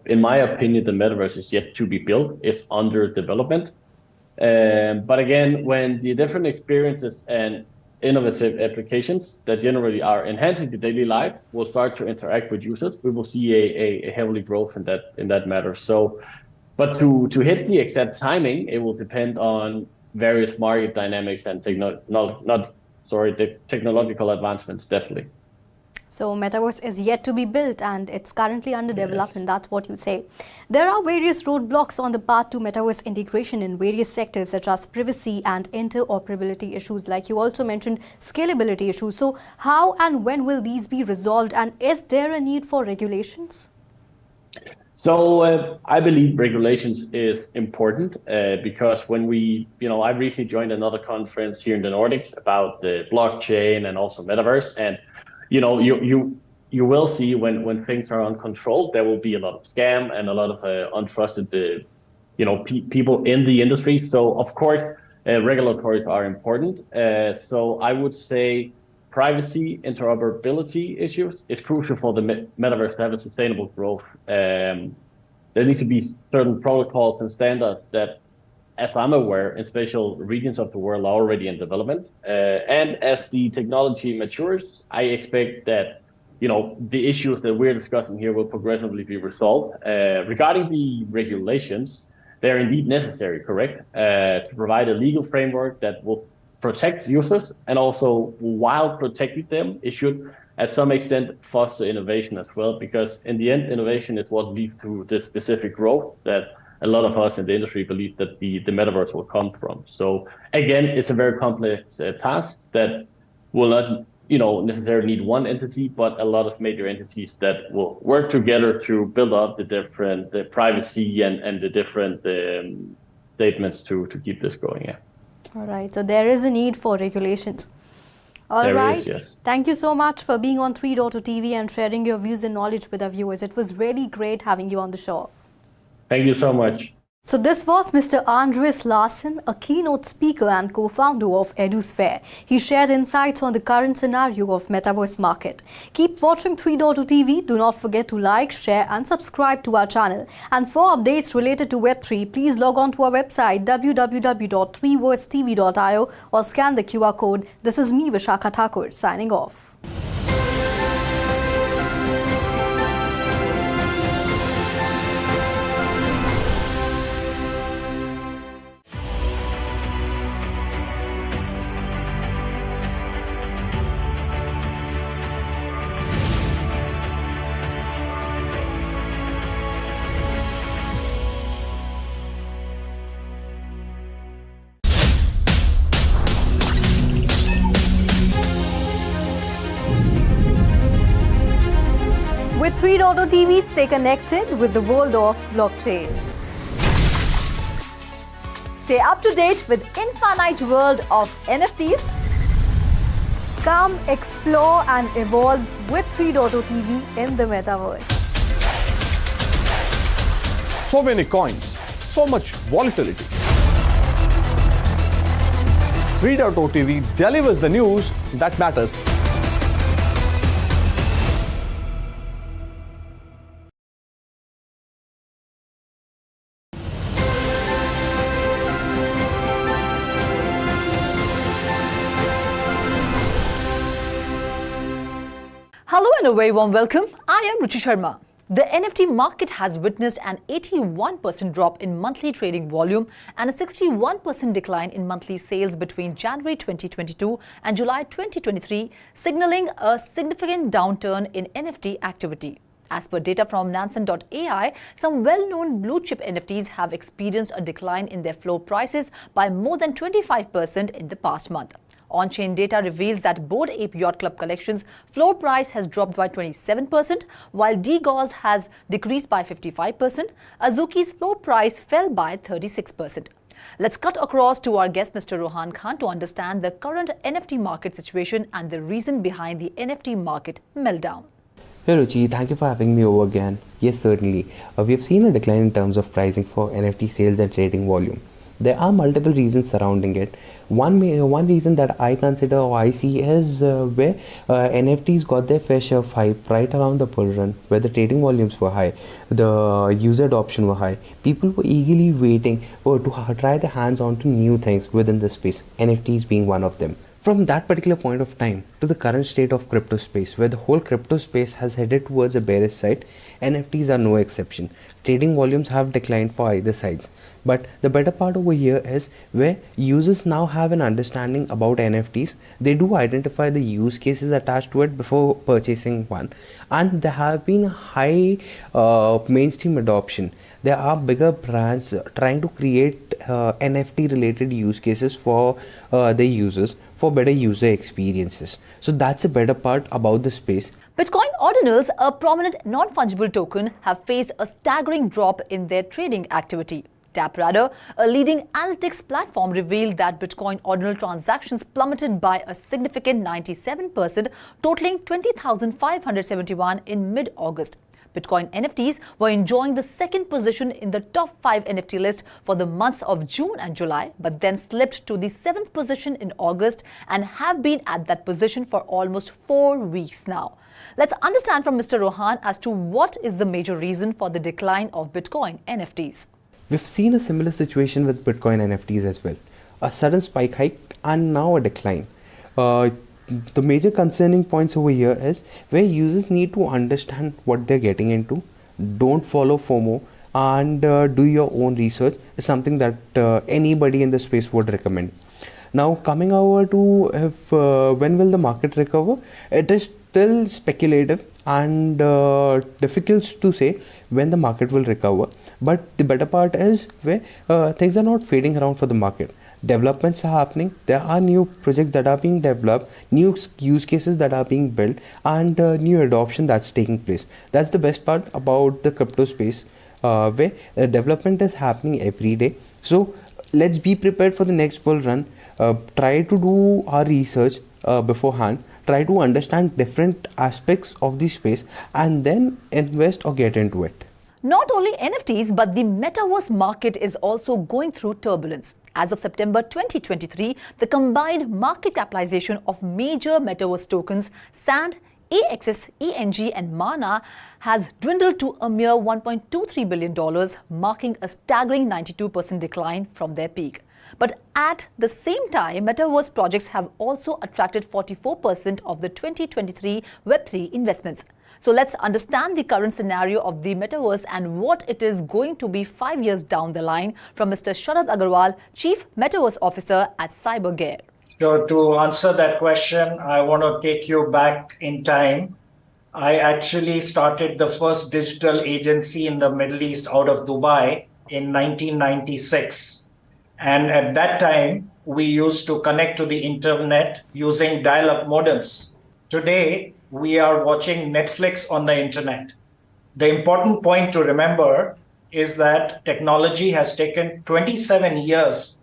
Speaker 13: in my opinion, the metaverse is yet to be built. It's under development. But again, when the different experiences and innovative applications that generally are enhancing the daily life will start to interact with users, we will see a heavily growth in that matter. So, but to hit the exact timing, it will depend on various market dynamics and the technological advancements, definitely.
Speaker 2: So metaverse is yet to be built and it's currently under development, that's what you say. There are various roadblocks on the path to metaverse integration in various sectors such as privacy and interoperability issues, like you also mentioned scalability issues. So how and when will these be resolved, and is there a need for regulations?
Speaker 13: So I believe regulations is important because when I recently joined another conference here in the Nordics about the blockchain and also metaverse, and you will see when things are uncontrolled, there will be a lot of scam and a lot of untrusted people in the industry. So of course, regulatories are important. So I would say privacy, interoperability issues is crucial for the metaverse to have a sustainable growth. There needs to be certain protocols and standards that, as I'm aware, in special regions of the world are already in development. And as the technology matures, I expect that, the issues that we're discussing here will progressively be resolved. Regarding the regulations, they're indeed necessary, correct? To provide a legal framework that will protect users, and also while protecting them, it should at some extent foster innovation as well, because in the end, innovation is what leads to the specific growth that a lot of us in the industry believe that the metaverse will come from. So again, it's a very complex task that will not, necessarily need one entity, but a lot of major entities that will work together to build up the privacy and the different statements to keep this going. Yeah.
Speaker 2: All right. So there is a need for regulations. All right.
Speaker 13: Yes.
Speaker 2: Thank you so much for being on 3.0 TV and sharing your views and knowledge with our viewers. It was really great having you on the show.
Speaker 13: Thank you so much.
Speaker 2: So this was Mr. Andreas Larsson, a keynote speaker and co-founder of Edusphere. He shared insights on the current scenario of metaverse market. Keep watching 3.0 TV. Do not forget to like, share and subscribe to our channel. And for updates related to Web3, please log on to our website www.3versetv.io or scan the QR code. This is me, Vishakha Thakur, signing off. With 3.0 TV, stay connected with the world of blockchain.
Speaker 1: Stay up to date with infinite world of NFTs.
Speaker 2: Come explore and evolve with 3.0 TV in the metaverse.
Speaker 3: So many coins, so much volatility. 3.0 TV delivers the news that matters.
Speaker 1: Hello and a very warm welcome. I am Ruchi Sharma. The NFT market has witnessed an 81% drop in monthly trading volume and a 61% decline in monthly sales between January 2022 and July 2023, signaling a significant downturn in NFT activity. As per data from Nansen.ai, some well-known blue-chip NFTs have experienced a decline in their floor prices by more than 25% in the past month. On-chain data reveals that Bored Ape Yacht Club Collection's floor price has dropped by 27%, while DGAU's has decreased by 55%. Azuki's floor price fell by 36%. Let's cut across to our guest, Mr. Rohan Khan, to understand the current NFT market situation and the reason behind the NFT market meltdown.
Speaker 14: Hey Ruchi, thank you for having me over again. Yes, certainly. We have seen a decline in terms of pricing for NFT sales and trading volume. There are multiple reasons surrounding it. One reason that I consider or I see is where NFTs got their fair share of hype right around the bull run, where the trading volumes were high, the user adoption were high. People were eagerly waiting to try their hands on to new things within the space, NFTs being one of them. From that particular point of time to the current state of crypto space, where the whole crypto space has headed towards a bearish side, NFTs are no exception. Trading volumes have declined for either sides. But the better part over here is where users now have an understanding about NFTs. They do identify the use cases attached to it before purchasing one, and there have been high mainstream adoption. There are bigger brands trying to create NFT related use cases for their users for better user experiences. So that's a better part about the space.
Speaker 1: Bitcoin ordinals, a prominent non-fungible token, have faced a staggering drop in their trading activity. TapRadar, a leading analytics platform, revealed that Bitcoin ordinal transactions plummeted by a significant 97%, totaling 20,571 in mid-August. Bitcoin NFTs were enjoying the second position in the top 5 NFT list for the months of June and July, but then slipped to the 7th position in August and have been at that position for almost 4 weeks now. Let's understand from Mr. Rohan as to what is the major reason for the decline of Bitcoin NFTs.
Speaker 14: We've seen a similar situation with Bitcoin NFTs as well. A sudden spike hike and now a decline. The major concerning points over here is where users need to understand what they're getting into, don't follow FOMO, and do your own research is something that anybody in the space would recommend. Now coming over to if when will the market recover, it is still speculative and difficult to say when the market will recover, but the better part is where things are not fading around for the market. Developments are happening, there are new projects that are being developed, new use cases that are being built, and new adoption that's taking place. That's the best part about the crypto space, where development is happening every day. So let's be prepared for the next bull run. Try to do our research beforehand, try to understand different aspects of the space, and then invest or get into it.
Speaker 1: Not only NFTs, but the metaverse market is also going through turbulence. As of September 2023, the combined market capitalization of major metaverse tokens, SAND, AXS, ENG and MANA, has dwindled to a mere $1.23 billion, marking a staggering 92% decline from their peak. But at the same time, metaverse projects have also attracted 44% of the 2023 Web3 investments. So let's understand the current scenario of the metaverse and what it is going to be 5 years down the line from Mr. Sharad Agarwal, Chief Metaverse Officer at CyberGear.
Speaker 15: Sure, to answer that question, I want to take you back in time. I actually started the first digital agency in the Middle East out of Dubai in 1996. And at that time, we used to connect to the internet using dial-up modems. Today, we are watching Netflix on the internet. The important point to remember is that technology has taken 27 years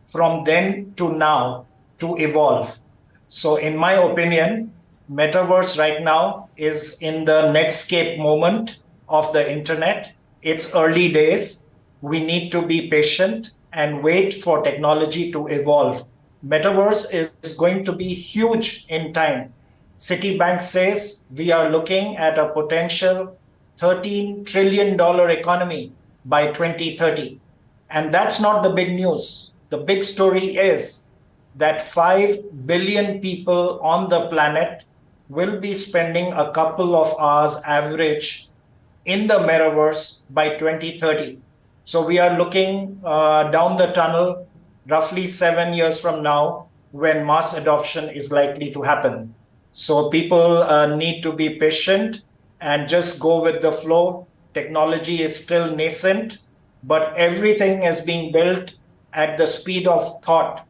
Speaker 15: from then to now to evolve. So in my opinion, metaverse right now is in the Netscape moment of the internet. It's early days. We need to be patient and wait for technology to evolve. Metaverse is going to be huge in time. Citibank says we are looking at a potential $13 trillion economy by 2030. And that's not the big news. The big story is that 5 billion people on the planet will be spending a couple of hours average in the metaverse by 2030. So we are looking down the tunnel roughly 7 years from now when mass adoption is likely to happen. So people need to be patient and just go with the flow. Technology is still nascent, but everything is being built at the speed of thought.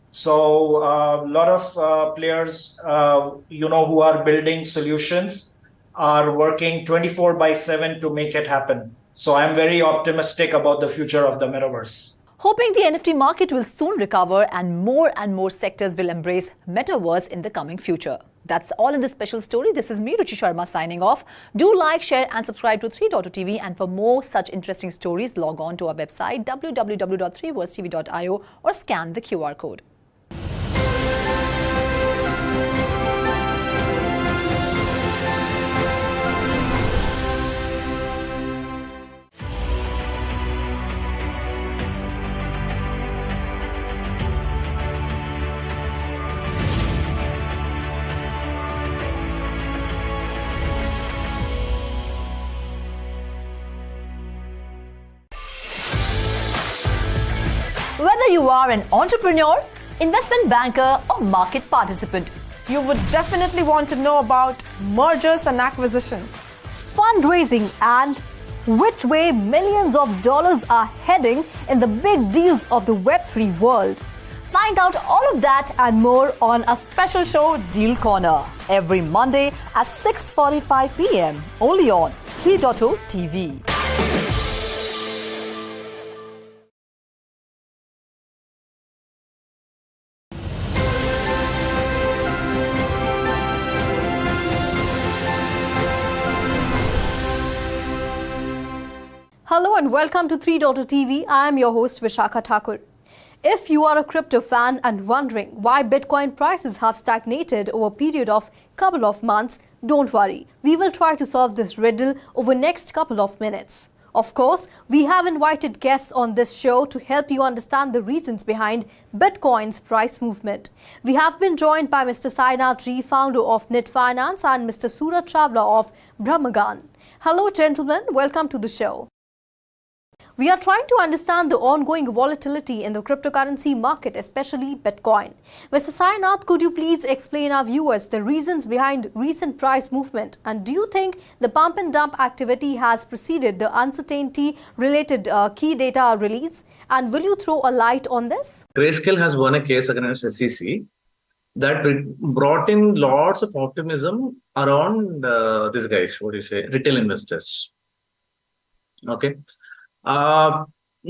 Speaker 15: So a lot of players, who are building solutions are working 24/7 to make it happen. So I'm very optimistic about the future of the metaverse.
Speaker 1: Hoping the NFT market will soon recover and more sectors will embrace metaverse in the coming future. That's all in this special story. This is me, Ruchi Sharma, signing off. Do like, share and subscribe to 3.2TV, and for more such interesting stories, log on to our website www.3worstv.io or scan the QR code. Whether you are an entrepreneur, investment banker or market participant,
Speaker 4: You would definitely want to know about mergers and acquisitions,
Speaker 2: fundraising, and which way millions of dollars are heading in the big deals of the Web3 world.
Speaker 1: Find out all of that and more on a special show, Deal Corner, every Monday at 6:45 p.m. only on 3.2 TV.
Speaker 2: Hello and welcome to 3.2 TV. I am your host Vishakha Thakur. If you are a crypto fan and wondering why Bitcoin prices have stagnated over a period of couple of months, don't worry. We will try to solve this riddle over next couple of minutes. Of course, we have invited guests on this show to help you understand the reasons behind Bitcoin's price movement. We have been joined by Mr. Sainath G, founder of Knit Finance, and Mr. Suraj Chawla of Brahmagan. Hello gentlemen, welcome to the show. We are trying to understand the ongoing volatility in the cryptocurrency market, especially Bitcoin. Mr. Sainath, could you please explain our viewers the reasons behind recent price movement? And do you think the pump and dump activity has preceded the uncertainty-related key data release? And will you throw a light on this?
Speaker 16: Grayscale has won a case against SEC that brought in lots of optimism around these guys, retail investors. Okay.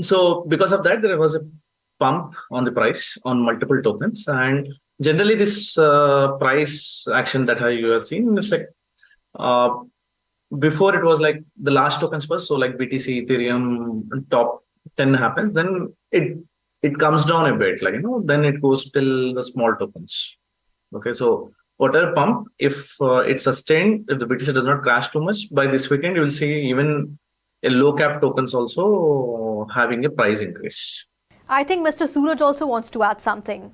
Speaker 16: So because of that, there was a pump on the price on multiple tokens, and generally this price action that you have seen, it's like before it was like the last tokens first, so like BTC, Ethereum, top 10 happens, then it comes down a bit, then it goes till the small tokens. Okay, so whatever pump, if it's sustained, if the BTC does not crash too much, by this weekend you will see even a low cap tokens also having a price increase.
Speaker 2: I think Mr. Suraj also wants to add something.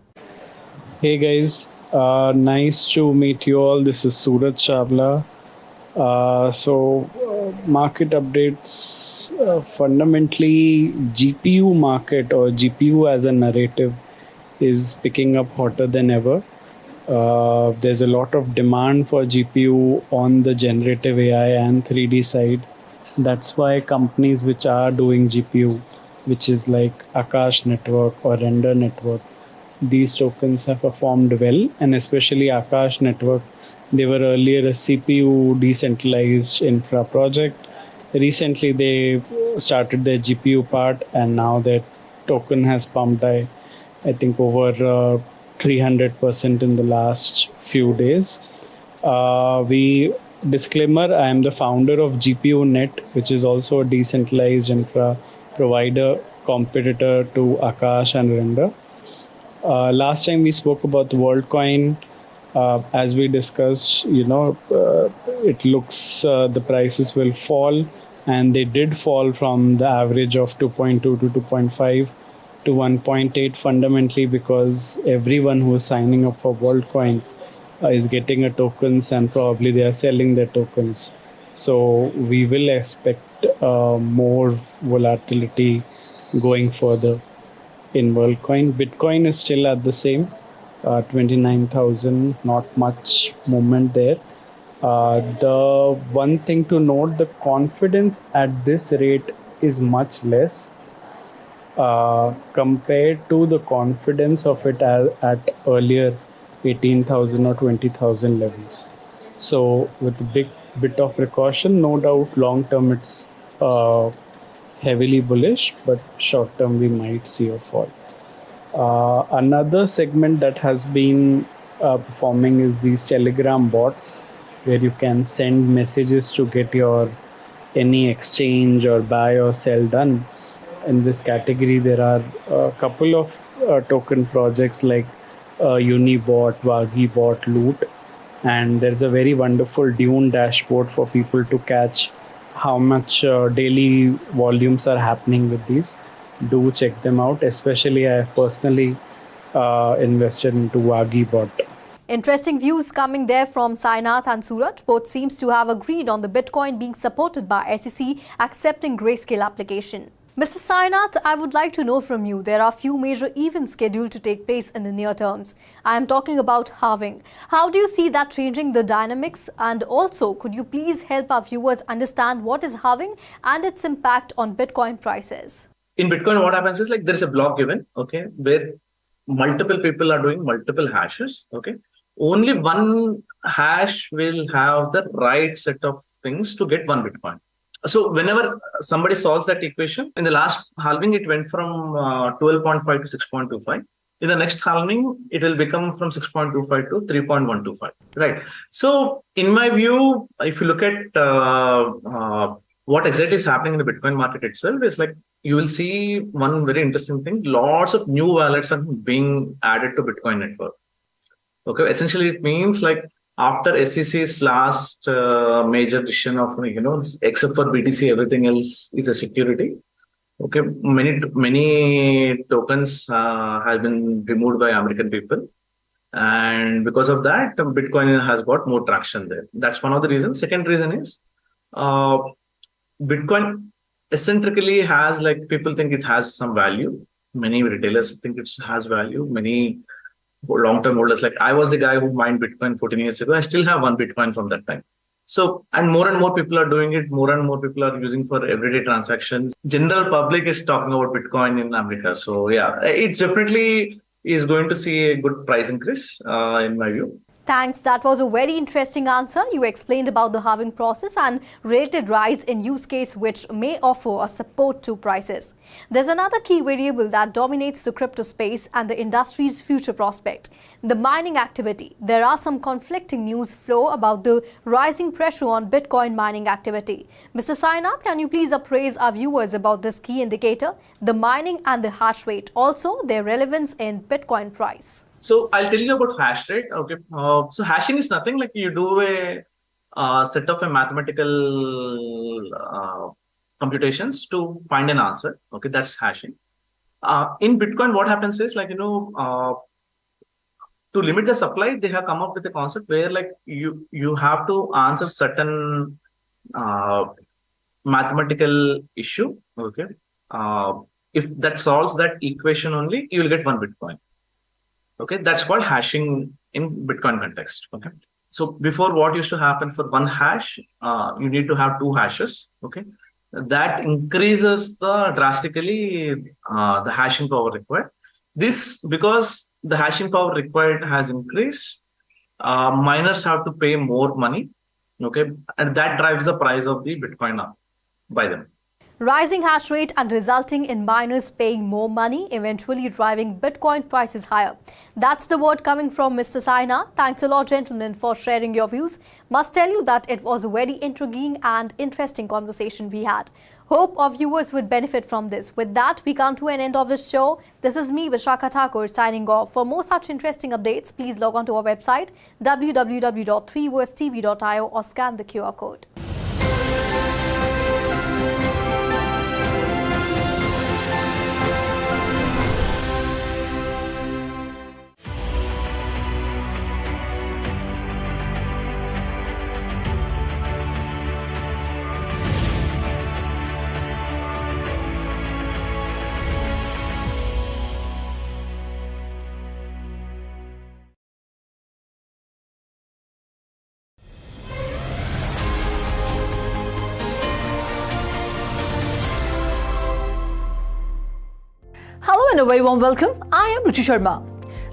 Speaker 17: Hey guys, nice to meet you all. This is Suraj Chawla. Market updates, fundamentally GPU market or GPU as a narrative is picking up hotter than ever. There's a lot of demand for GPU on the generative AI and 3D side. That's why companies which are doing GPU, which is like Akash Network or Render Network, these tokens have performed well, and especially Akash Network. They were earlier a CPU decentralized infra project. Recently, they started their GPU part, and now their token has pumped, I think, over 300% in the last few days. Disclaimer, I am the founder of GPU Net, which is also a decentralized infra provider, competitor to Akash and Render. Last time we spoke about the WorldCoin. As we discussed, it looks the prices will fall, and they did fall from the average of 2.2 to 2.5 to 1.8 fundamentally because everyone who is signing up for WorldCoin is getting a tokens, and probably they are selling their tokens. So we will expect more volatility going further in WorldCoin. Bitcoin is still at the same 29,000, not much movement there. The one thing to note, the confidence at this rate is much less compared to the confidence of it at earlier 18,000 or 20,000 levels. So with a big bit of precaution, no doubt long term it's heavily bullish, but short term we might see a fall. Another segment that has been performing is these Telegram bots, where you can send messages to get your any exchange or buy or sell done. In this category, there are a couple of token projects like Unibot, Wagibot, Loot, and there's a very wonderful Dune dashboard for people to catch how much daily volumes are happening with these. Do check them out. Especially, I have personally invested into Wagibot.
Speaker 2: Interesting views coming there from Sainath and Surat. Both seems to have agreed on the Bitcoin being supported by SEC accepting grayscale application. Mr. Sainath, I would like to know from you, there are few major events scheduled to take place in the near terms. I am talking about halving. How do you see that changing the dynamics? And also, could you please help our viewers understand what is halving and its impact on Bitcoin prices?
Speaker 16: In Bitcoin, what happens is like there is a block given, okay, where multiple people are doing multiple hashes, okay. Only one hash will have the right set of things to get one Bitcoin. So whenever somebody solves that equation, in the last halving, it went from 12.5 to 6.25. In the next halving, it will become from 6.25 to 3.125. Right. So in my view, if you look at what exactly is happening in the Bitcoin market itself, is like you will see one very interesting thing. Lots of new wallets are being added to Bitcoin network. Okay. Essentially, it means like after SEC's last major decision of, except for BTC, everything else is a security. Okay, many tokens have been removed by American people, and because of that, Bitcoin has got more traction there. That's one of the reasons. Second reason is Bitcoin eccentrically has, like, people think it has some value. Many retailers think it has value. Many long-term holders, like I was the guy who mined Bitcoin 14 years ago. I still have one Bitcoin from that time. So, and more people are doing it. More and more people are using for everyday transactions. General public is talking about Bitcoin in America. So yeah, it definitely is going to see a good price increase in my view.
Speaker 2: Thanks. That was a very interesting answer. You explained about the halving process and related rise in use case which may offer a support to prices. There's another key variable that dominates the crypto space and the industry's future prospect, the mining activity. There are some conflicting news flow about the rising pressure on Bitcoin mining activity. Mr. Sainath, can you please appraise our viewers about this key indicator, the mining and the hash rate, also their relevance in Bitcoin price?
Speaker 16: So I'll tell you about hash rate. Okay. So hashing is nothing like you do a set of a mathematical computations to find an answer. Okay, that's hashing. In Bitcoin, what happens is, like, to limit the supply, they have come up with a concept where, like, you have to answer certain mathematical issue. Okay. If that solves that equation only, you will get one Bitcoin. Okay, that's called hashing in Bitcoin context. Okay, so before, what used to happen for one hash, you need to have two hashes. Okay, that increases drastically the hashing power required. This, because the hashing power required has increased, miners have to pay more money. Okay, and that drives the price of the Bitcoin up by them.
Speaker 2: Rising hash rate and resulting in miners paying more money, eventually driving Bitcoin prices higher. That's the word coming from Mr. Sainath. Thanks a lot, gentlemen, for sharing your views. Must tell you that it was a very intriguing and interesting conversation we had. Hope our viewers would benefit from this. With that, we come to an end of this show. This is me, Vishakha Thakur, signing off. For more such interesting updates, please log on to our website www.3versetv.io or scan the QR code.
Speaker 1: Hello and a very warm welcome. I am Ruchi Sharma.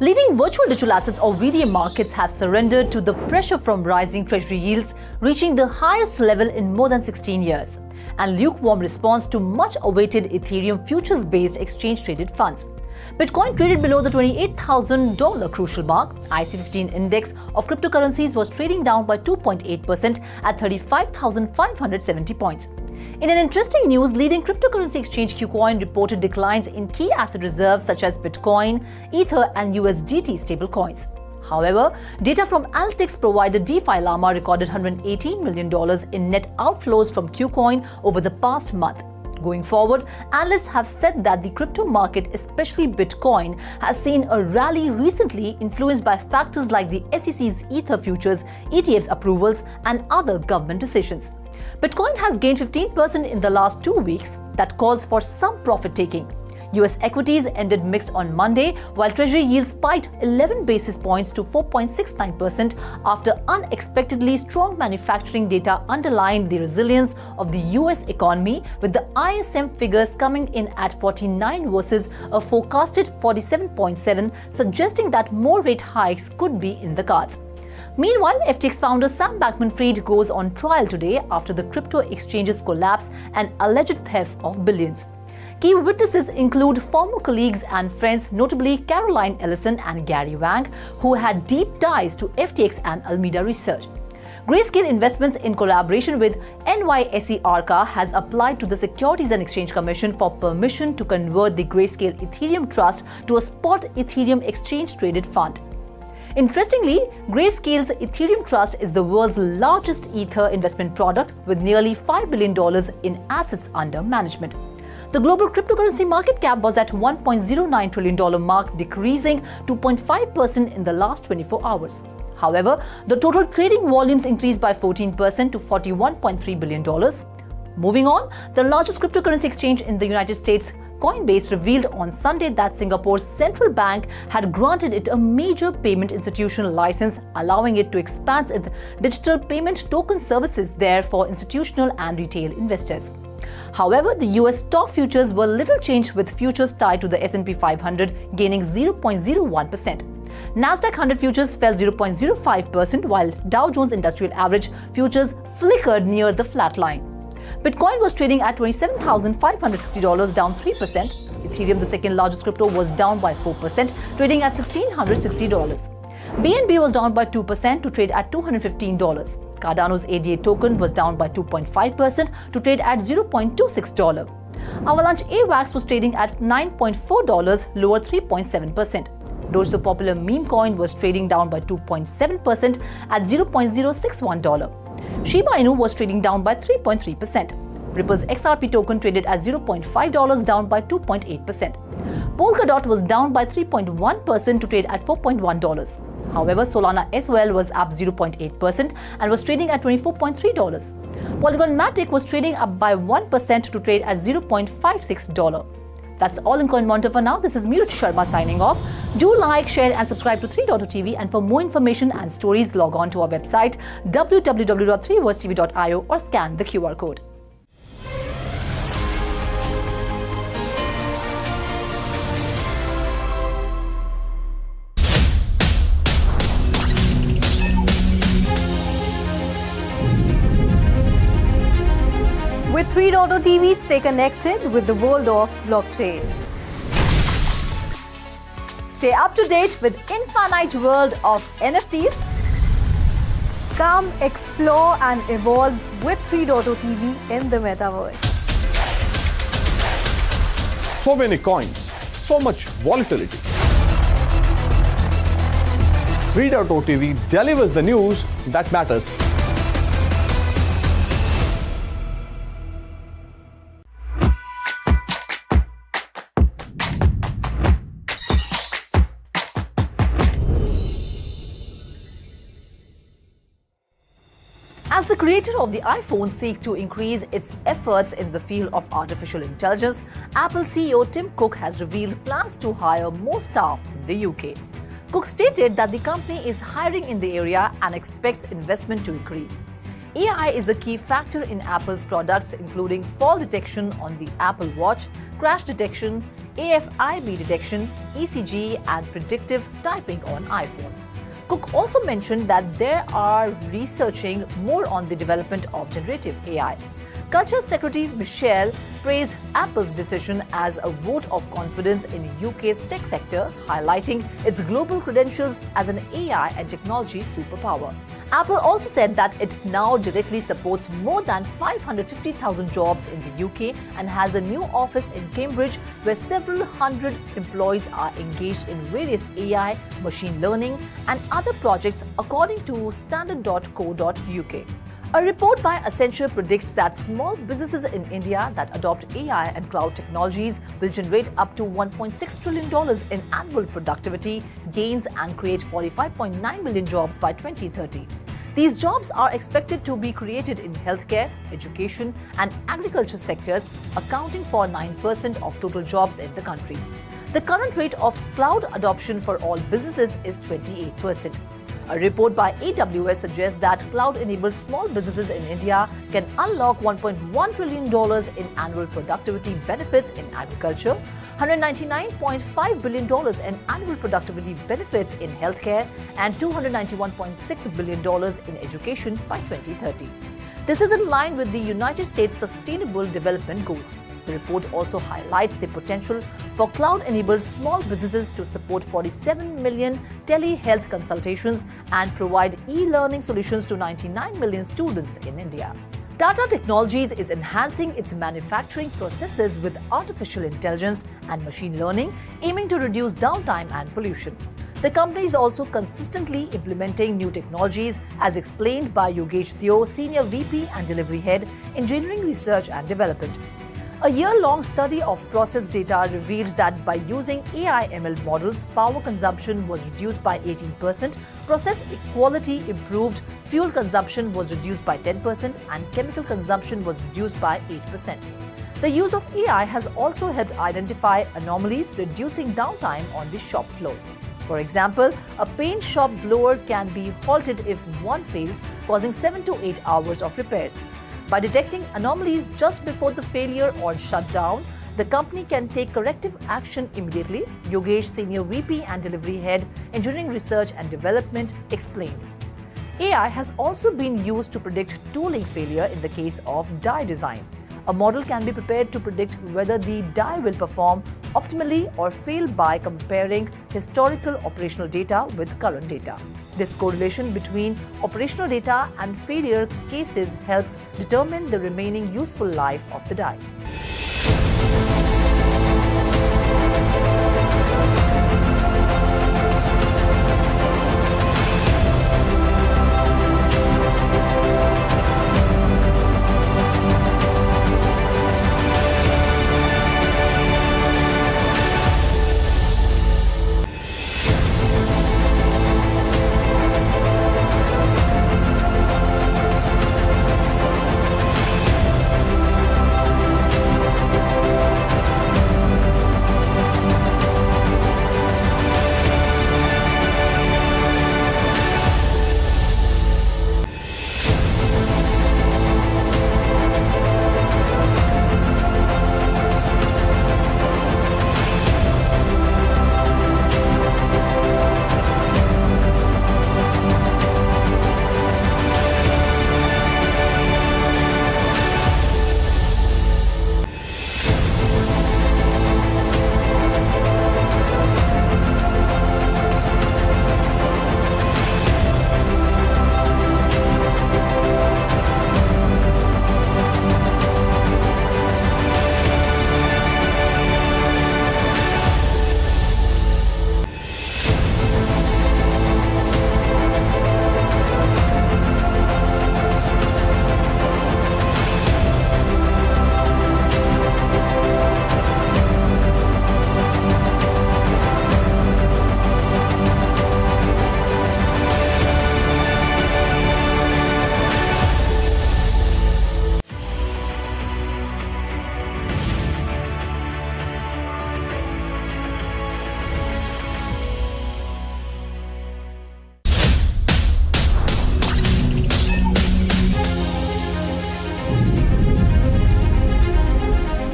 Speaker 1: Leading virtual digital assets or VDM markets have surrendered to the pressure from rising treasury yields, reaching the highest level in more than 16 years, and lukewarm response to much awaited Ethereum futures-based exchange-traded funds. Bitcoin traded below the $28,000 crucial mark. IC15 index of cryptocurrencies was trading down by 2.8% at 35,570 points. In an interesting news, leading cryptocurrency exchange KuCoin reported declines in key asset reserves such as Bitcoin, Ether and USDT stablecoins. However, data from analytics provider DeFi Llama recorded $118 million in net outflows from KuCoin over the past month. Going forward, analysts have said that the crypto market, especially Bitcoin, has seen a rally recently influenced by factors like the SEC's Ether futures, ETFs approvals, and other government decisions. Bitcoin has gained 15% in the last 2 weeks. That calls for some profit taking. US equities ended mixed on Monday, while Treasury yields spiked 11 basis points to 4.69% after unexpectedly strong manufacturing data underlined the resilience of the US economy, with the ISM figures coming in at 49 versus a forecasted 47.7, suggesting that more rate hikes could be in the cards. Meanwhile, FTX founder Sam Bankman-Fried goes on trial today after the crypto exchange's collapse and alleged theft of billions. Key witnesses include former colleagues and friends, notably Caroline Ellison and Gary Wang, who had deep ties to FTX and Alameda Research. Grayscale Investments, in collaboration with NYSE Arca, has applied to the Securities and Exchange Commission for permission to convert the Grayscale Ethereum Trust to a spot Ethereum exchange-traded fund. Interestingly, Grayscale's Ethereum Trust is the world's largest Ether investment product with nearly $5 billion in assets under management. The global cryptocurrency market cap was at $1.09 trillion mark, decreasing 2.5% in the last 24 hours. However, the total trading volumes increased by 14% to $41.3 billion. Moving on, the largest cryptocurrency exchange in the United States, Coinbase, revealed on Sunday that Singapore's central bank had granted it a major payment institution license, allowing it to expand its digital payment token services there for institutional and retail investors. However, the US stock futures were little changed, with futures tied to the S&P 500 gaining 0.01%. Nasdaq 100 futures fell 0.05%, while Dow Jones Industrial Average futures flickered near the flat line. Bitcoin was trading at $27,560, down 3%. Ethereum, the second largest crypto, was down by 4%, trading at $1,660. BNB was down by 2% to trade at $215. Cardano's ADA token was down by 2.5% to trade at $0.26. Avalanche AVAX was trading at $9.4, lower 3.7%. Doge, the popular meme coin, was trading down by 2.7% at $0.061. Shiba Inu was trading down by 3.3%. Ripple's XRP token traded at $0.5, down by 2.8%. Polkadot was down by 3.1% to trade at $4.1. However, Solana SOL was up 0.8% and was trading at $24.3. Polygon Matic was trading up by 1% to trade at $0.56. That's all in Coin Monitor for now. This is Ruchi Sharma signing off. Do like, share and subscribe to 3.TV, and for more information and stories, log on to our website www.3versetv.io or scan the QR code.
Speaker 2: With 3.TV, stay connected with the world of blockchain.
Speaker 1: Stay up to date with infinite world of NFTs.
Speaker 2: Come explore and evolve with 3.TV in the metaverse.
Speaker 3: So many coins, so much volatility. 3.TV delivers the news that matters.
Speaker 1: As the creator of the iPhone seeks to increase its efforts in the field of artificial intelligence, Apple CEO Tim Cook has revealed plans to hire more staff in the UK. Cook stated that the company is hiring in the area and expects investment to increase. AI is a key factor in Apple's products, including fall detection on the Apple Watch, crash detection, AFIB detection, ECG, and predictive typing on iPhone. Cook also mentioned that they are researching more on the development of generative AI. Culture Secretary Michelle praised Apple's decision as a vote of confidence in UK's tech sector, highlighting its global credentials as an AI and technology superpower. Apple also said that it now directly supports more than 550,000 jobs in the UK and has a new office in Cambridge where several hundred employees are engaged in various AI, machine learning, and other projects, according to standard.co.uk. A report by Accenture predicts that small businesses in India that adopt AI and cloud technologies will generate up to $1.6 trillion in annual productivity gains and create 45.9 million jobs by 2030. These jobs are expected to be created in healthcare, education, and agriculture sectors, accounting for 9% of total jobs in the country. The current rate of cloud adoption for all businesses is 28%. A report by AWS suggests that cloud-enabled small businesses in India can unlock $1.1 trillion in annual productivity benefits in agriculture, $199.5 billion in annual productivity benefits in healthcare, and $291.6 billion in education by 2030. This is in line with the United States Sustainable Development Goals. The report also highlights the potential for cloud-enabled small businesses to support 47 million telehealth consultations and provide e-learning solutions to 99 million students in India. Tata Technologies is enhancing its manufacturing processes with artificial intelligence and machine learning, aiming to reduce downtime and pollution. The company is also consistently implementing new technologies, as explained by Yogesh Theo, Senior VP and Delivery Head, Engineering Research and Development. A year-long study of process data revealed that by using AI/ML models, power consumption was reduced by 18%, process quality improved, fuel consumption was reduced by 10%, and chemical consumption was reduced by 8%. The use of AI has also helped identify anomalies, reducing downtime on the shop floor. For example, a paint shop blower can be halted if one fails, causing 7 to 8 hours of repairs. By detecting anomalies just before the failure or shutdown, the company can take corrective action immediately, Yogesh, Senior VP and Delivery Head, Engineering Research and Development, explained. AI has also been used to predict tooling failure in the case of die design. A model can be prepared to predict whether the die will perform optimally or fail by comparing historical operational data with current data. This correlation between operational data and failure cases helps determine the remaining useful life of the die.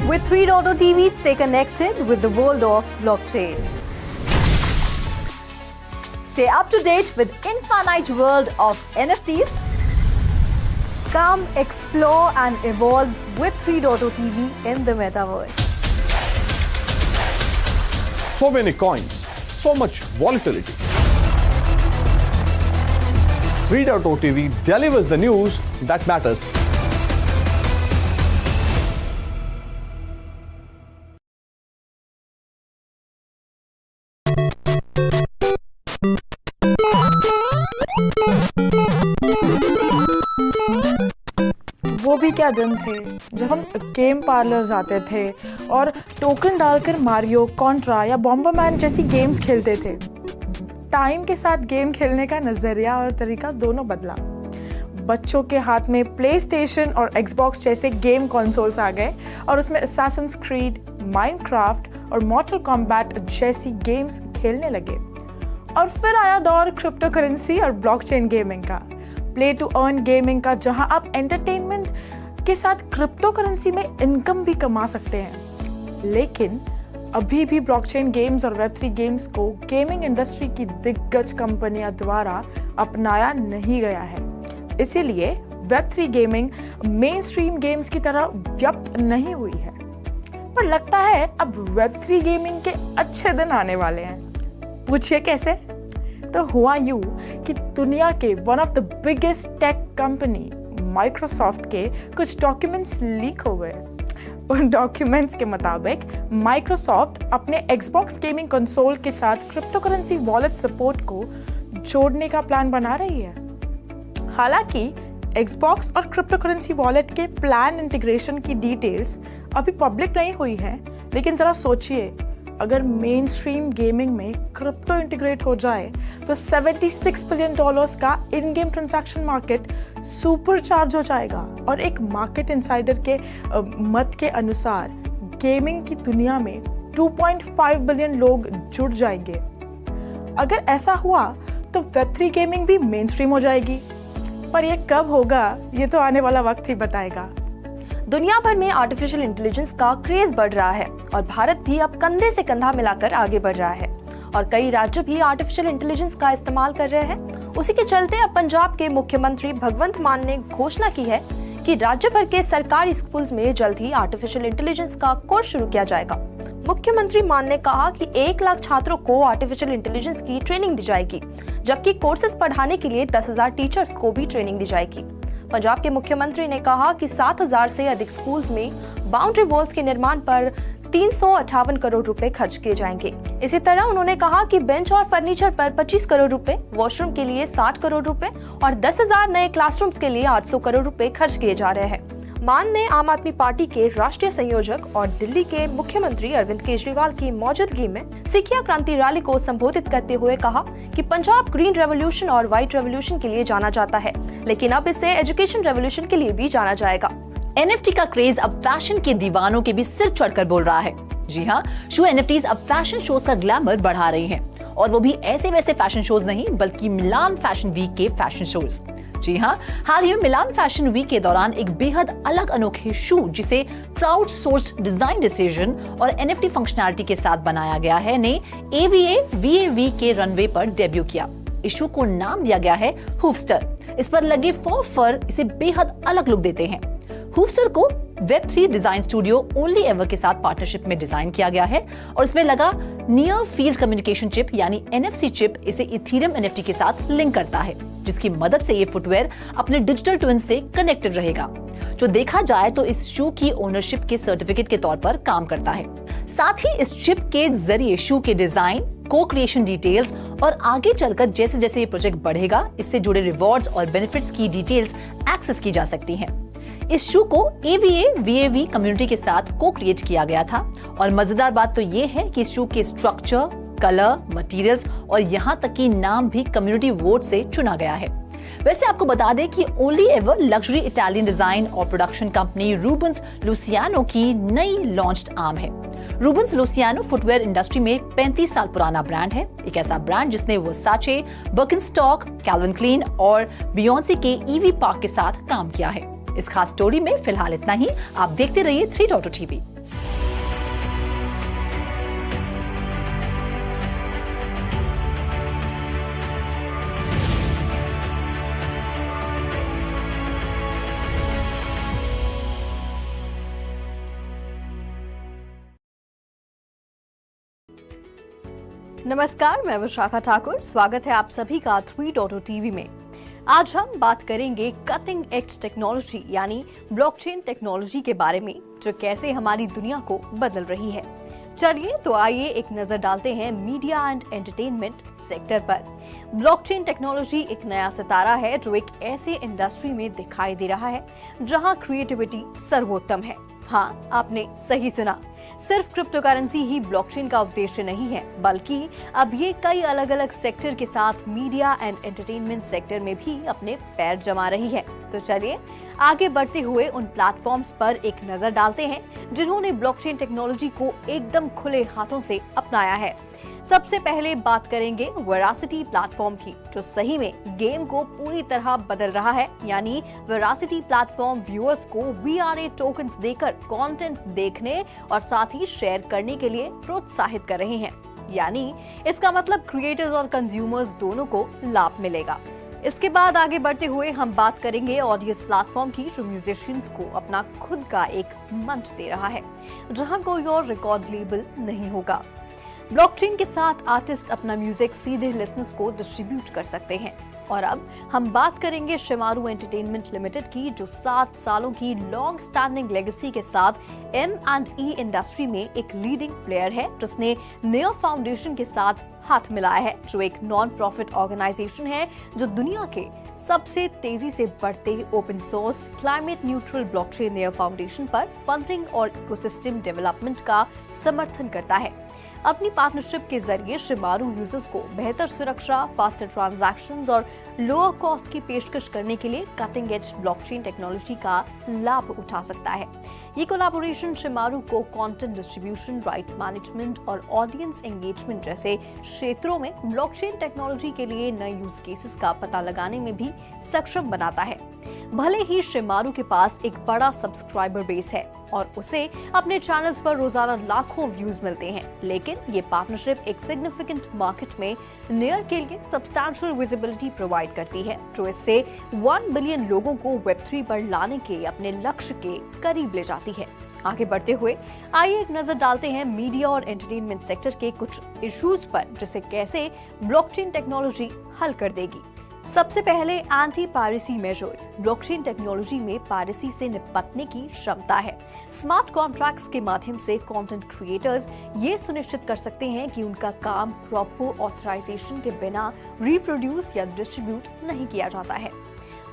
Speaker 2: With 3.0 TV, stay connected with the world of blockchain.
Speaker 1: Stay up to date with infinite world of NFTs,
Speaker 2: Come explore and evolve with 3.0 TV in the metaverse.
Speaker 3: So many coins, so much volatility. 3.0 TV delivers the news that matters.
Speaker 4: वो भी क्या दिन थे जब हम game parlour जाते थे और टोकन डालकर मारियो, कॉन्ट्रा या बॉम्बरमैन जैसी गेम्स खेलते थे। टाइम के साथ गेम खेलने का नज़रिया और तरीका दोनों बदला। बच्चों के हाथ में प्ले स्टेशन और एक्सबॉक्स जैसे गेम कंसोल्स आ गए और उसमें असैसिन्स क्रीड, माइनक्राफ्ट और मॉर्टल कॉम्बैट जैसी गेम्स खेलने लगे। और फिर आया दौर क्रिप्टो करेंसी और ब्लॉकचेन गेमिंग का, प्ले टू अर्न गेमिंग का, जहां आप एंटरटेनमेंट के साथ क्रिप्टो करेंसी में इनकम भी कमा सकते हैं। लेकिन अभी भी ब्लॉकचेन गेम्स और वेब3 गेम्स को गेमिंग इंडस्ट्री की दिग्गज कंपनियां द्वारा अपनाया नहीं गया है। इसीलिए Web3 gaming main stream games की तरह व्याप्त नहीं हुई है। पर लगता है अब वेब3 गेमिंग के अच्छे दिन आने वाले हैं। पूछिए कैसे? तो हुआ यूं कि दुनिया के one of the biggest tech company Microsoft के कुछ डॉक्यूमेंट्स लीक हो गए। उन डॉक्यूमेंट्स के मुताबिक माइक्रोसॉफ्ट अपने एक्सबॉक्स गेमिंग कंसोल के साथ क्रिप्टो करेंसी वॉलेट सपोर्ट को जोड़ने का प्लान बना रही है। हालांकि एक्सबॉक्स और क्रिप्टो करेंसी वॉलेट के प्लान इंटीग्रेशन की डिटेल्स अभी पब्लिक नहीं हुई है, लेकिन जरा सोचिए, अगर मेन स्ट्रीम गेमिंग में क्रिप्टो इंटीग्रेट हो जाए तो $76 बिलियन का इन game transaction market super charge हो जाएगा। और एक मार्केट इनसाइडर के मत के अनुसार गेमिंग की दुनिया में 2.5 बिलियन लोग जुड़ जाएंगे। अगर ऐसा हुआ तो वेब3 गेमिंग भी मेन स्ट्रीम हो जाएगी। पर यह कब होगा, ये तो आने वाला वक्त ही बताएगा।
Speaker 9: दुनिया भर में आर्टिफिशियल इंटेलिजेंस का क्रेज बढ़ रहा है और भारत भी अब कंधे से कंधा मिलाकर आगे बढ़ रहा है और कई राज्य भी आर्टिफिशियल इंटेलिजेंस का इस्तेमाल कर रहे हैं। उसी के चलते अब पंजाब के मुख्यमंत्री भगवंत मान ने घोषणा की है कि राज्य भर के सरकारी स्कूल्स में जल्द ही आर्टिफिशियल इंटेलिजेंस का कोर्स शुरू किया जाएगा। मुख्यमंत्री मान ने कहा कि 1 लाख छात्रों को आर्टिफिशियल इंटेलिजेंस की ट्रेनिंग दी जाएगी, जबकि कोर्सेज पढ़ाने के लिए 10,000 टीचर्स को भी ट्रेनिंग दी जाएगी। पंजाब के मुख्यमंत्री ने कहा कि 7,000 से अधिक स्कूल्स में बाउंड्री वॉल्स के निर्माण पर 358 करोड़ रुपए खर्च किए जाएंगे। इसी तरह उन्होंने कहा कि बेंच और फर्नीचर पर 25 करोड़ रुपए, वॉशरूम के लिए 60 करोड़ रुपए और 10,000 नए क्लासरूम्स के लिए 800 करोड़ रुपए खर्च किए जा रहे हैं। मान ने आम आदमी पार्टी के राष्ट्रीय संयोजक और दिल्ली के मुख्यमंत्री अरविंद केजरीवाल की मौजूदगी में सिखिया क्रांति रैली को संबोधित करते हुए कहा कि पंजाब ग्रीन रेवोल्यूशन और व्हाइट रेवोल्यूशन के लिए जाना जाता है, लेकिन अब इसे एजुकेशन रेवोल्यूशन के लिए भी जाना जाएगा।
Speaker 1: NFT का क्रेज अब फैशन के दीवानों के भी सिर चढ़कर बोल रहा है। जी हाँ, शो NFTs अब फैशन शोज का ग्लैमर बढ़ा रही हैं, और वो भी ऐसे वैसे फैशन शोज नहीं, बल्कि मिलान फैशन वीक के फैशन शोज। जी हाँ, हाल ही में मिलान फैशन वीक के दौरान एक बेहद अलग अनोखे शू जिसे क्राउड सोर्स्ड डिजाइन डिसीजन और NFT फंक्शनैलिटी के साथ बनाया गया है ने AVA VAV के रनवे पर डेब्यू किया। इस शू को नाम दिया गया है हूफस्टर। इस पर लगे फर इसे बेहद अलग लुक देते हैं। हूफस्टर को Web3 design studio only ever के साथ पार्टनरशिप में डिजाइन किया गया है और इसमें लगा नियर फील्ड कम्युनिकेशन चिप यानी NFC चिप इसे इथीरियम NFT के साथ लिंक करता है, जिसकी मदद से ये फुटवेयर अपने डिजिटल ट्विन से कनेक्टेड रहेगा, जो देखा जाए तो इस शू की ओनरशिप के सर्टिफिकेट के तौर पर काम करता है। साथ ही इस चिप के जरिए शू के डिजाइन, को क्रिएशन डिटेल्स और आगे चलकर जैसे जैसे ये प्रोजेक्ट बढ़ेगा, इससे जुड़े रिवॉर्ड्स और बेनिफिट्स की डिटेल्स एक्सेस की जा सकती हैं। इस शू को AVA VAV कम्युनिटी के साथ को क्रिएट किया गया था और मजेदार बात तो ये है कि इस शू के स्ट्रक्चर, कलर, मटेरियल्स और यहाँ तक कि नाम भी कम्युनिटी वोट से चुना गया है। वैसे आपको बता दें कि only ever luxury Italian design और प्रोडक्शन कंपनी रूबेंस लुसियानो की नई लॉन्च्ड आर्म है। रूबेंस लुसियानो फुटवेयर इंडस्ट्री में 35 साल पुराना ब्रांड है, एक ऐसा ब्रांड जिसने वर्साचे, बर्किनस्टॉक, कैल्विन क्लीन और बियोंसे के ईवी पार्क के साथ काम किया है। इस खास स्टोरी में फिलहाल इतना ही। आप देखते रहिए 3.0 TV।
Speaker 2: नमस्कार, मैं विशाखा ठाकुर। स्वागत है आप सभी का 3.0 टीवी में। आज हम बात करेंगे कटिंग एज टेक्नोलॉजी यानी ब्लॉकचेन टेक्नोलॉजी के बारे में, जो कैसे हमारी दुनिया को बदल रही है। चलिए तो आइए एक नजर डालते हैं मीडिया एंड एंटरटेनमेंट सेक्टर पर। ब्लॉकचेन टेक्नोलॉजी एक नया सितारा है जो एक ऐसे इंडस्ट्री में दिखाई दे रहा है जहां क्रिएटिविटी सर्वोत्तम है। हाँ, आपने सही सुना, सिर्फ क्रिप्टो करेंसी ही ब्लॉकचेन का उद्देश्य नहीं है, बल्कि अब ये कई अलग अलग सेक्टर के साथ मीडिया एंड एंटरटेनमेंट सेक्टर में भी अपने पैर जमा रही है। तो चलिए आगे बढ़ते हुए उन प्लेटफॉर्म्स पर एक नजर डालते हैं जिन्होंने ब्लॉकचेन टेक्नोलॉजी को एकदम खुले हाथों से अपनाया है। सबसे पहले बात करेंगे वेरासिटी प्लेटफॉर्म की, जो सही में गेम को पूरी तरह बदल रहा है। यानी वेरासिटी प्लेटफॉर्म व्यूअर्स को VRA टोकन्स देकर कंटेंट देखने और साथ ही शेयर करने के लिए प्रोत्साहित कर रहे हैं। यानी इसका मतलब क्रिएटर्स और कंज्यूमर्स दोनों को लाभ मिलेगा। इसके बाद आगे बढ़ते हुए हम बात करेंगे ऑडियंस प्लेटफॉर्म की, जो म्यूजिशियंस को अपना खुद का एक मंच दे रहा है जहां कोई और रिकॉर्ड लेबल नहीं होगा। ब्लॉकचेन के साथ आर्टिस्ट अपना म्यूजिक सीधे लिसनर्स को डिस्ट्रीब्यूट कर सकते हैं। और अब हम बात करेंगे शिमारू एंटरटेनमेंट लिमिटेड की, जो 7 सालों की लॉन्ग स्टैंडिंग लेगेसी के साथ M&E इंडस्ट्री में एक लीडिंग प्लेयर है, जिसने नेयर फाउंडेशन के साथ हाथ मिलाया है, जो एक नॉन प्रॉफिट ऑर्गेनाइजेशन है जो दुनिया के सबसे तेजी से बढ़ते open source climate neutral blockchain near foundation पर फंडिंग और इकोसिस्टम डेवलपमेंट का समर्थन करता है। अपनी पार्टनरशिप के जरिए शिमारू यूजर्स को बेहतर सुरक्षा, फास्टर ट्रांजैक्शंस और लोअर कॉस्ट की पेशकश करने के लिए कटिंग एज ब्लॉकचेन टेक्नोलॉजी का लाभ उठा सकता है। ये कोलैबोरेशन शिमारू को कंटेंट डिस्ट्रीब्यूशन, राइट्स मैनेजमेंट और ऑडियंस एंगेजमेंट जैसे क्षेत्रों में ब्लॉकचेन टेक्नोलॉजी के लिए नए यूज केसेस का पता लगाने में भी सक्षम बनाता है। भले ही शिमारू के पास एक बड़ा सब्सक्राइबर बेस है और उसे अपने चैनल्स पर रोजाना लाखों व्यूज मिलते हैं, लेकिन ये पार्टनरशिप एक सिग्निफिकेंट मार्केट में नेयर के लिए सब्सटैंशियल विजिबिलिटी प्रोवाइड करती है, जो इससे 1 बिलियन लोगों को वेब3 पर लाने के अपने लक्ष्य के करीब ले जाती है। आगे बढ़ते हुए आइए एक नजर डालते हैं मीडिया और एंटरटेनमेंट सेक्टर के कुछ इश्यूज पर, जिसे कैसे ब्लॉकचेन टेक्नोलॉजी हल कर देगी। सबसे पहले anti piracy measures. Blockchain technology में पायरेसी से निपटने की क्षमता है। स्मार्ट कॉन्ट्रैक्ट्स के माध्यम से कंटेंट क्रिएटर्स ये सुनिश्चित कर सकते हैं कि उनका काम प्रॉपर ऑथराइजेशन के बिना रिप्रोड्यूस या डिस्ट्रीब्यूट नहीं किया जाता है।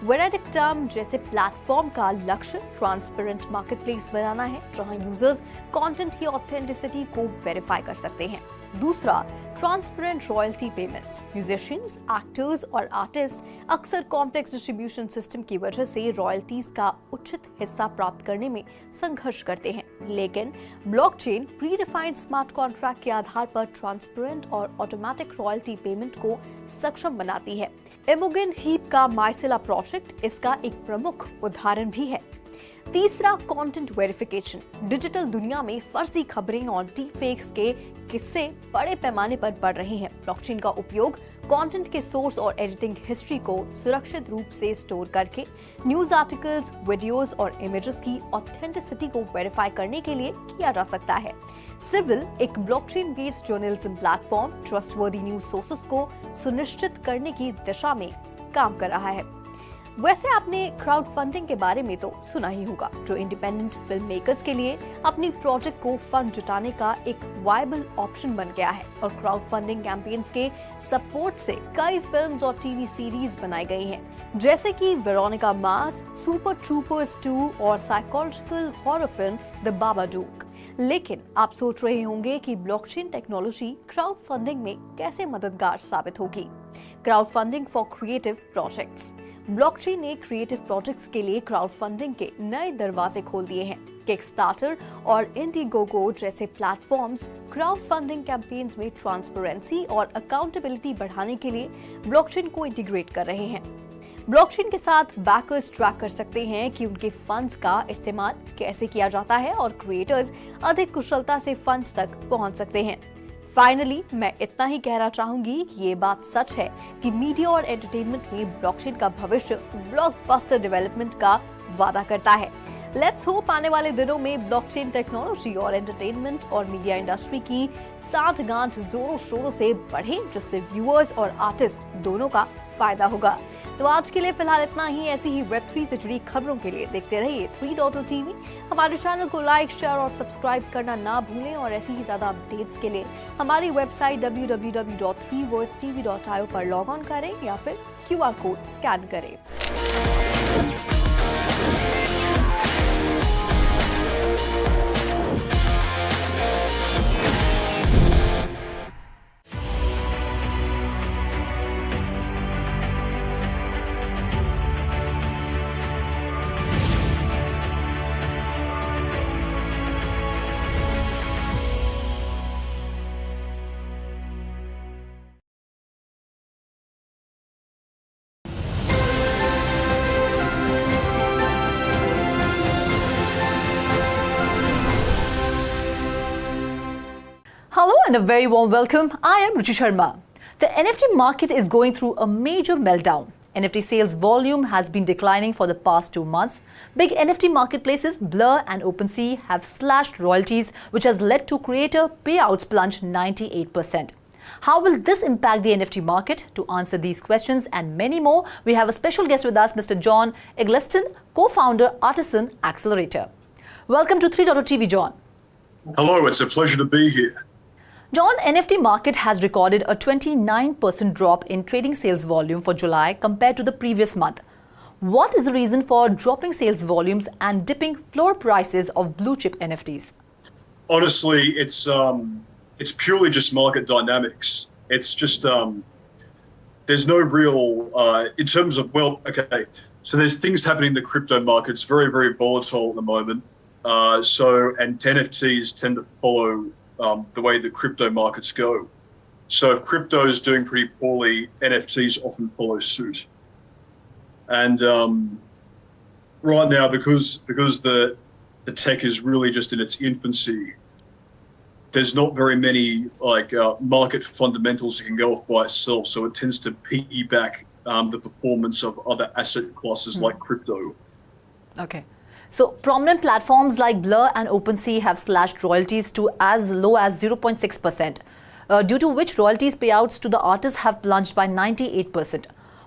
Speaker 2: वेनेटिक टर्म जैसे प्लेटफॉर्म का लक्ष्य ट्रांसपेरेंट मार्केटप्लेस बनाना है, जहां यूजर्स कंटेंट की ऑथेंटिसिटी को वेरीफाई कर सकते हैं। दूसरा, transparent royalty payments. Musicians, actors और आर्टिस्ट अक्सर कॉम्प्लेक्स डिस्ट्रीब्यूशन सिस्टम की वजह से रॉयल्टीज का उचित हिस्सा प्राप्त करने में संघर्ष करते हैं, लेकिन ब्लॉकचेन प्रीडिफाइंड स्मार्ट कॉन्ट्रैक्ट के आधार पर ट्रांसपेरेंट और ऑटोमेटिक रॉयल्टी पेमेंट को सक्षम बनाती है। इमोगन हीप का माइसेला प्रोजेक्ट इसका एक प्रमुख उदाहरण भी है। तीसरा, कंटेंट वेरिफिकेशन। डिजिटल दुनिया में फर्जी खबरें और डीफेक्स के किस्से बड़े पैमाने पर बढ़ रहे हैं। ब्लॉकचेन का उपयोग कंटेंट के सोर्स और एडिटिंग हिस्ट्री को सुरक्षित रूप से स्टोर करके न्यूज आर्टिकल्स, वीडियोस और इमेजेस की ऑथेंटिसिटी को वेरीफाई करने के लिए किया जा सकता है। सिविल एक blockchain based journalism platform trustworthy news sources को सुनिश्चित करने की दिशा में काम कर रहा है। वैसे आपने क्राउड फंडिंग के बारे में तो सुना ही होगा, जो इंडिपेंडेंट फिल्म मेकर्स के लिए अपनी प्रोजेक्ट को फंड जुटाने का एक वायबल ऑप्शन बन गया है। और क्राउड फंडिंग कैंपेन्स के सपोर्ट से कई फिल्म्स और टीवी सीरीज बनाई गई हैं, जैसे कि वेरोनिका मार्स, सुपर ट्रूपर्स 2 और साइकोलॉजिकल हॉरर फिल्म द बाबाडूक। लेकिन आप सोच रहे होंगे कि ब्लॉकचेन टेक्नोलॉजी क्राउड फंडिंग में कैसे मददगार साबित होगी। Crowd funding for creative projects. Blockchain ने क्रिएटिव प्रोजेक्ट्स के लिए क्राउड फंडिंग के नए दरवाजे खोल दिए हैं। किकस्टार्टर और इंडिगोगो जैसे प्लेटफॉर्म्स क्राउड फंडिंग कैंपेन्स में ट्रांसपेरेंसी और अकाउंटेबिलिटी बढ़ाने के लिए ब्लॉकचेन को इंटीग्रेट कर रहे हैं। ब्लॉकचेन के साथ बैकर्स ट्रैक कर सकते हैं कि उनके फंड्स का इस्तेमाल कैसे किया जाता है और क्रिएटर्स अधिक कुशलता से फंड्स तक पहुंच सकते हैं। फाइनली मैं इतना ही कहना चाहूंगी कि ये बात सच है कि मीडिया और एंटरटेनमेंट में ब्लॉकचेन का भविष्य ब्लॉकबस्टर डेवलपमेंट का वादा करता है। लेट्स होप आने वाले दिनों में ब्लॉकचेन टेक्नोलॉजी और एंटरटेनमेंट और मीडिया इंडस्ट्री की साठगांठ जोरों शोरों से बढ़े, जिससे व्यूअर्स और आर्टिस्ट दोनों का फायदा होगा। तो आज के लिए फिलहाल इतना ही। ऐसी ही वेब3 से जुड़ी खबरों के लिए देखते रहिए 3.0 टीवी। हमारे चैनल को लाइक, शेयर और सब्सक्राइब करना ना भूलें और ऐसी ही ज्यादा अपडेट्स के लिए हमारी वेबसाइट www.3versetv.io पर लॉग ऑन करें या फिर QR कोड स्कैन करें।
Speaker 1: Hello and a very warm welcome. I am Ruchi Sharma. The NFT market is going through a major meltdown. NFT sales volume has been declining for the past 2 months. Big NFT marketplaces Blur and OpenSea have slashed royalties, which has led to creator payouts plunge 98%. How will this impact the NFT market? To answer these questions and many more, we have a special guest with us, Mr. John Eggleston, co-founder Artisan Accelerator. Welcome to 3.0 TV, John.
Speaker 18: Hello, it's a pleasure to be here.
Speaker 1: John, NFT market has recorded a 29% drop in trading sales volume for July compared to the previous month. What is the reason for dropping sales volumes and dipping floor prices of blue chip NFTs?
Speaker 18: Honestly, it's purely just market dynamics. It's just there's no real in terms of okay. So there's things happening in the crypto markets, very, very volatile at the moment. And NFTs tend to follow the way the crypto markets go. So if crypto is doing pretty poorly, NFTs often follow suit. And right now, because the tech is really just in its infancy, there's not very many market fundamentals that can go off by itself. So it tends to piggyback the performance of other asset classes like crypto.
Speaker 1: Okay. So prominent platforms like Blur and OpenSea have slashed royalties to as low as 0.6%, due to which royalties payouts to the artists have plunged by 98%.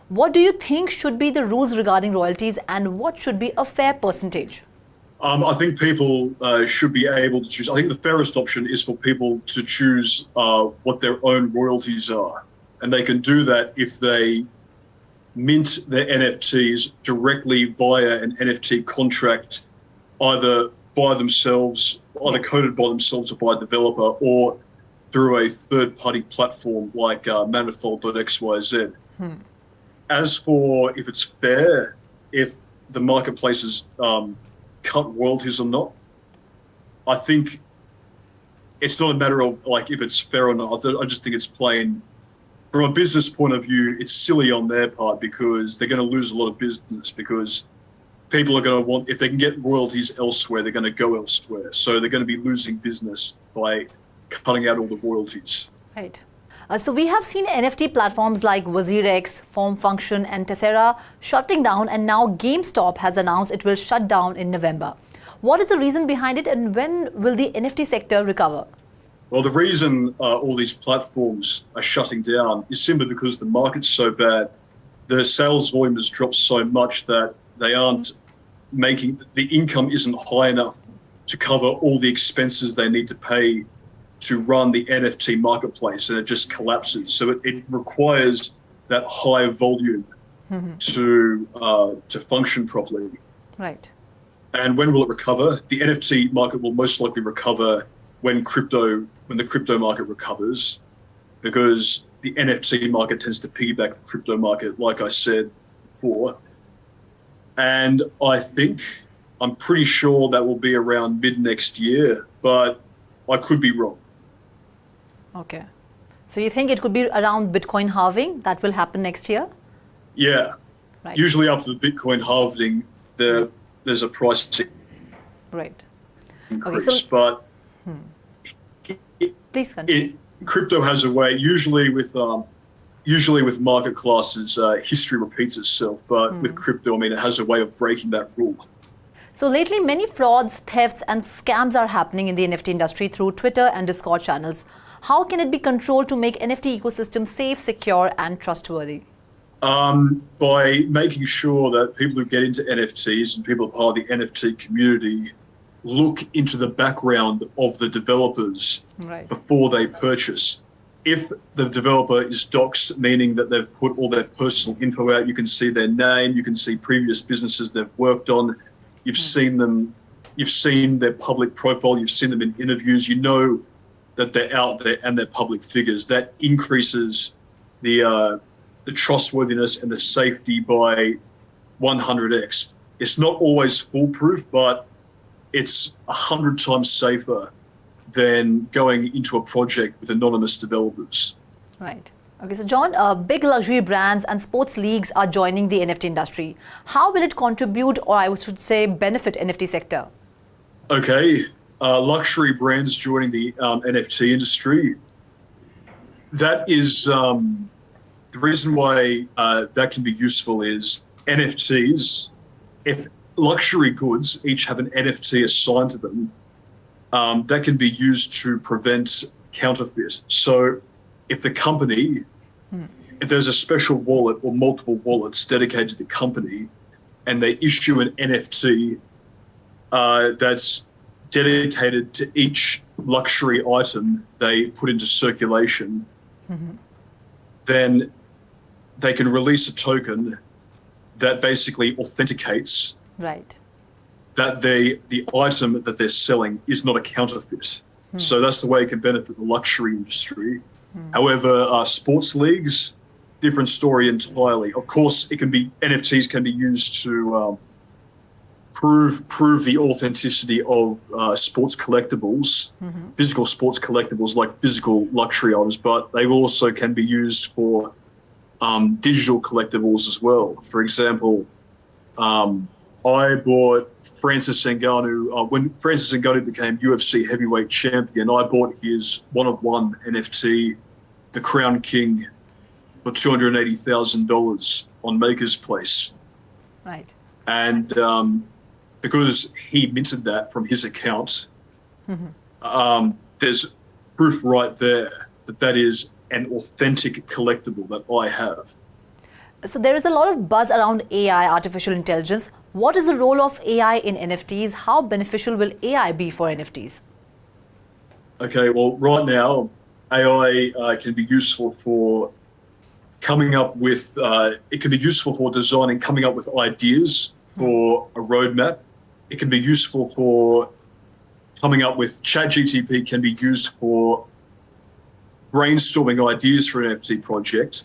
Speaker 1: What do you think should be the rules regarding royalties and what should be a fair percentage?
Speaker 18: I think people should be able to choose. I think the fairest option is for people to choose what their own royalties are. And they can do that if they mint their NFTs directly via an NFT contract, either by themselves, either coded by themselves or by a developer, or through a third-party platform like Manifold.xyz. As for if it's fair, if the marketplaces cut royalties or not, I think it's not a matter of if it's fair or not. I just think it's plain. From a business point of view, it's silly on their part because they're going to lose a lot of business because people are going to want, if they can get royalties elsewhere, they're going to go elsewhere. So they're going to be losing business by cutting out all the royalties.
Speaker 1: Right. So we have seen NFT platforms like WazirX, Form Function and Tessera shutting down, and now GameStop has announced it will shut down in November. What is the reason behind it and when will the NFT sector recover?
Speaker 18: Well, the reason all these platforms are shutting down is simply because the market's so bad. The sales volume has dropped so much that they aren't making, the income isn't high enough to cover all the expenses they need to pay to run the NFT marketplace, and it just collapses. So it requires that high volume to function properly.
Speaker 1: Right.
Speaker 18: And when will it recover? The NFT market will most likely recover when the crypto market recovers, because the NFT market tends to piggyback the crypto market, like I said before. And I'm pretty sure that will be around mid next year, but I could be wrong.
Speaker 1: Okay. So you think it could be around Bitcoin halving that will happen next year?
Speaker 18: Yeah.
Speaker 1: Right.
Speaker 18: Usually after the Bitcoin halving, there's a price
Speaker 1: right.
Speaker 18: increase,
Speaker 1: Okay, so,
Speaker 18: but
Speaker 1: please continue.
Speaker 18: Crypto has a way, usually with market classes, history repeats itself, but with crypto, it has a way of breaking that rule.
Speaker 1: So lately, many frauds, thefts and scams are happening in the NFT industry through Twitter and Discord channels. How can it be controlled to make NFT ecosystem safe, secure and trustworthy?
Speaker 18: By making sure that people who get into NFTs and people who are part of the NFT community look into the background of the developers before they purchase. If the developer is doxed, meaning that they've put all their personal info out, you can see their name, you can see previous businesses they've worked on, you've seen them, you've seen their public profile, you've seen them in interviews, you know that they're out there and they're public figures. That increases the trustworthiness and the safety by 100x. It's not always foolproof, but it's 100 times safer than going into a project with anonymous developers.
Speaker 1: Right. Okay, so John, big luxury brands and sports leagues are joining the NFT industry. How will it contribute, or I should say benefit NFT sector?
Speaker 18: Okay, luxury brands joining the NFT industry. That is the reason why that can be useful is NFTs, if luxury goods each have an NFT assigned to them, that can be used to prevent counterfeit. So if the company, if there's a special wallet or multiple wallets dedicated to the company and they issue an NFT that's dedicated to each luxury item they put into circulation, then they can release a token that basically authenticates that the item that they're selling is not a counterfeit. So that's the way it can benefit the luxury industry. However, sports leagues, different story entirely. Of course, it can be NFTs can be used to prove the authenticity of sports collectibles, physical sports collectibles like physical luxury items, but they also can be used for digital collectibles as well. For example, I bought Francis Ngannou, when Francis Ngannou became UFC heavyweight champion, I bought his one-of-one NFT, the Crown King, for $280,000 on Maker's Place.
Speaker 1: Right.
Speaker 18: And because he minted that from his account, there's proof right there that that is an authentic collectible that I have.
Speaker 1: So there is a lot of buzz around AI, artificial intelligence. What is the role of AI in NFTs? How beneficial will AI be for NFTs?
Speaker 18: Okay, well, right now, AI can be useful for coming up with, it can be useful for designing, coming up with ideas for a roadmap. It can be useful for coming up with, ChatGPT can be used for brainstorming ideas for an NFT project.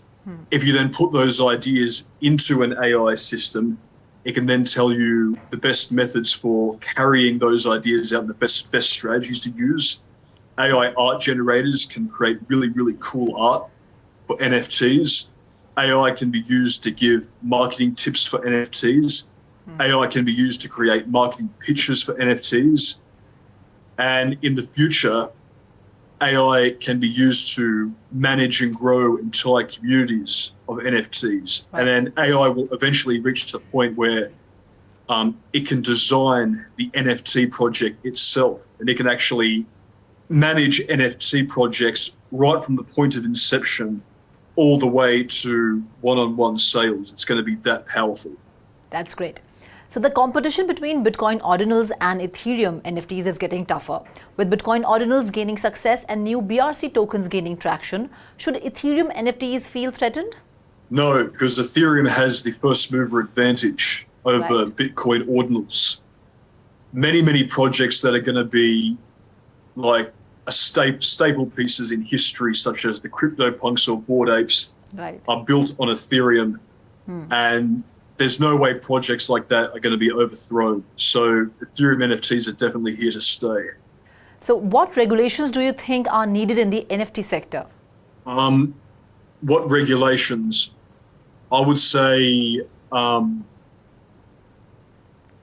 Speaker 18: If you then put those ideas into an AI system, it can then tell you the best methods for carrying those ideas out and the best strategies to use. AI art generators can create really, really cool art for NFTs. AI can be used to give marketing tips for NFTs. AI can be used to create marketing pitches for NFTs. And in the future, AI can be used to manage and grow entire communities of NFTs. And then AI will eventually reach to the point where it can design the NFT project itself, and it can actually manage NFT projects right from the point of inception all the way to one-on-one sales. It's going to be that powerful.
Speaker 1: That's great. So the competition between Bitcoin ordinals and Ethereum NFTs is getting tougher. With Bitcoin ordinals gaining success and new BRC tokens gaining traction, should Ethereum NFTs feel threatened?
Speaker 18: No, because Ethereum has the first mover advantage over Bitcoin ordinals. Many projects that are going to be like a staple pieces in history, such as the CryptoPunks or Bored Apes, are built on Ethereum. And there's no way projects like that are going to be overthrown. So Ethereum NFTs are definitely here to stay.
Speaker 1: So what regulations do you think are needed in the NFT sector?
Speaker 18: What regulations? I would say the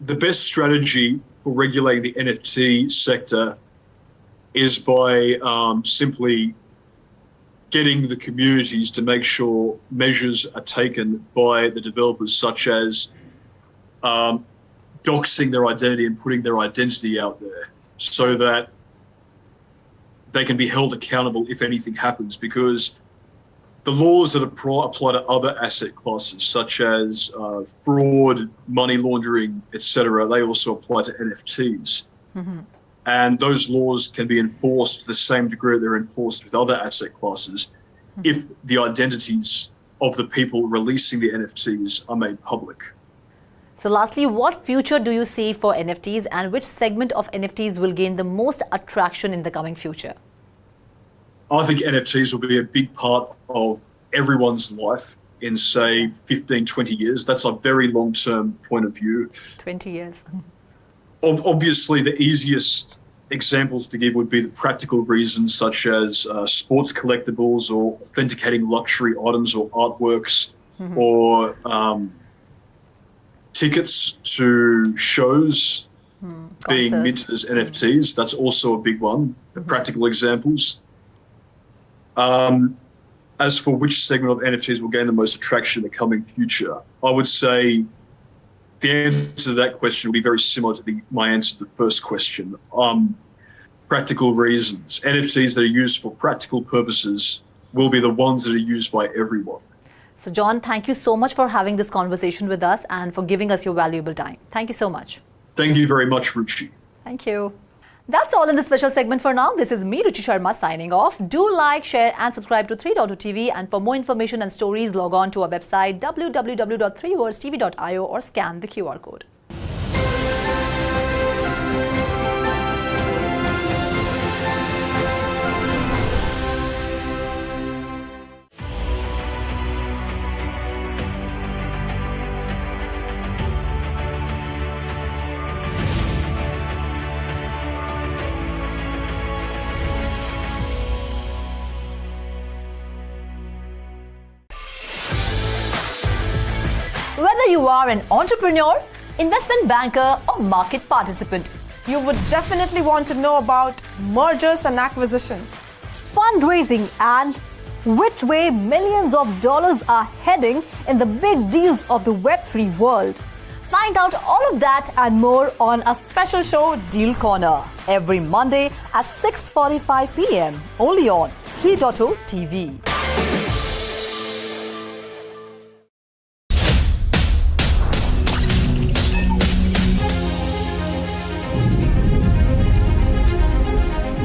Speaker 18: best strategy for regulating the NFT sector is by simply getting the communities to make sure measures are taken by the developers, such as doxing their identity and putting their identity out there so that they can be held accountable if anything happens, because the laws that apply to other asset classes, such as fraud, money laundering, etc., they also apply to NFTs. Mm-hmm. And those laws can be enforced to the same degree they're enforced with other asset classes if the identities of the people releasing the NFTs are made public.
Speaker 1: So lastly, what future do you see for NFTs, and which segment of NFTs will gain the most attraction in the coming future?
Speaker 18: I think NFTs will be a big part of everyone's life in, say, 15, 20 years. That's a very long-term point of view.
Speaker 1: 20 years.
Speaker 18: Obviously, the easiest examples to give would be the practical reasons, such as sports collectibles or authenticating luxury items or artworks, mm-hmm. or tickets to shows being minted as NFTs. That's also a big one, the practical examples. As for which segment of NFTs will gain the most attraction in the coming future, I would say the answer to that question will be very similar to my answer to the first question. Practical reasons. NFTs that are used for practical purposes will be the ones that are used by everyone.
Speaker 1: So John, thank you so much for having this conversation with us and for giving us your valuable time. Thank you so much.
Speaker 18: Thank you very much, Ruchi.
Speaker 1: Thank you. That's all in this special segment for now. This is me, Ruchi Sharma, signing off. Do like, share and subscribe to 3.2TV, and for more information and stories, log on to our website www.3worldstv.io or scan the QR code. Whether you are an entrepreneur, investment banker or market participant,
Speaker 4: you would definitely want to know about mergers and acquisitions,
Speaker 2: fundraising, and which way millions of dollars are heading in the big deals of the Web3 world.
Speaker 1: Find out all of that and more on a special show, Deal Corner, every Monday at 6:45 p.m. only on 3.2TV.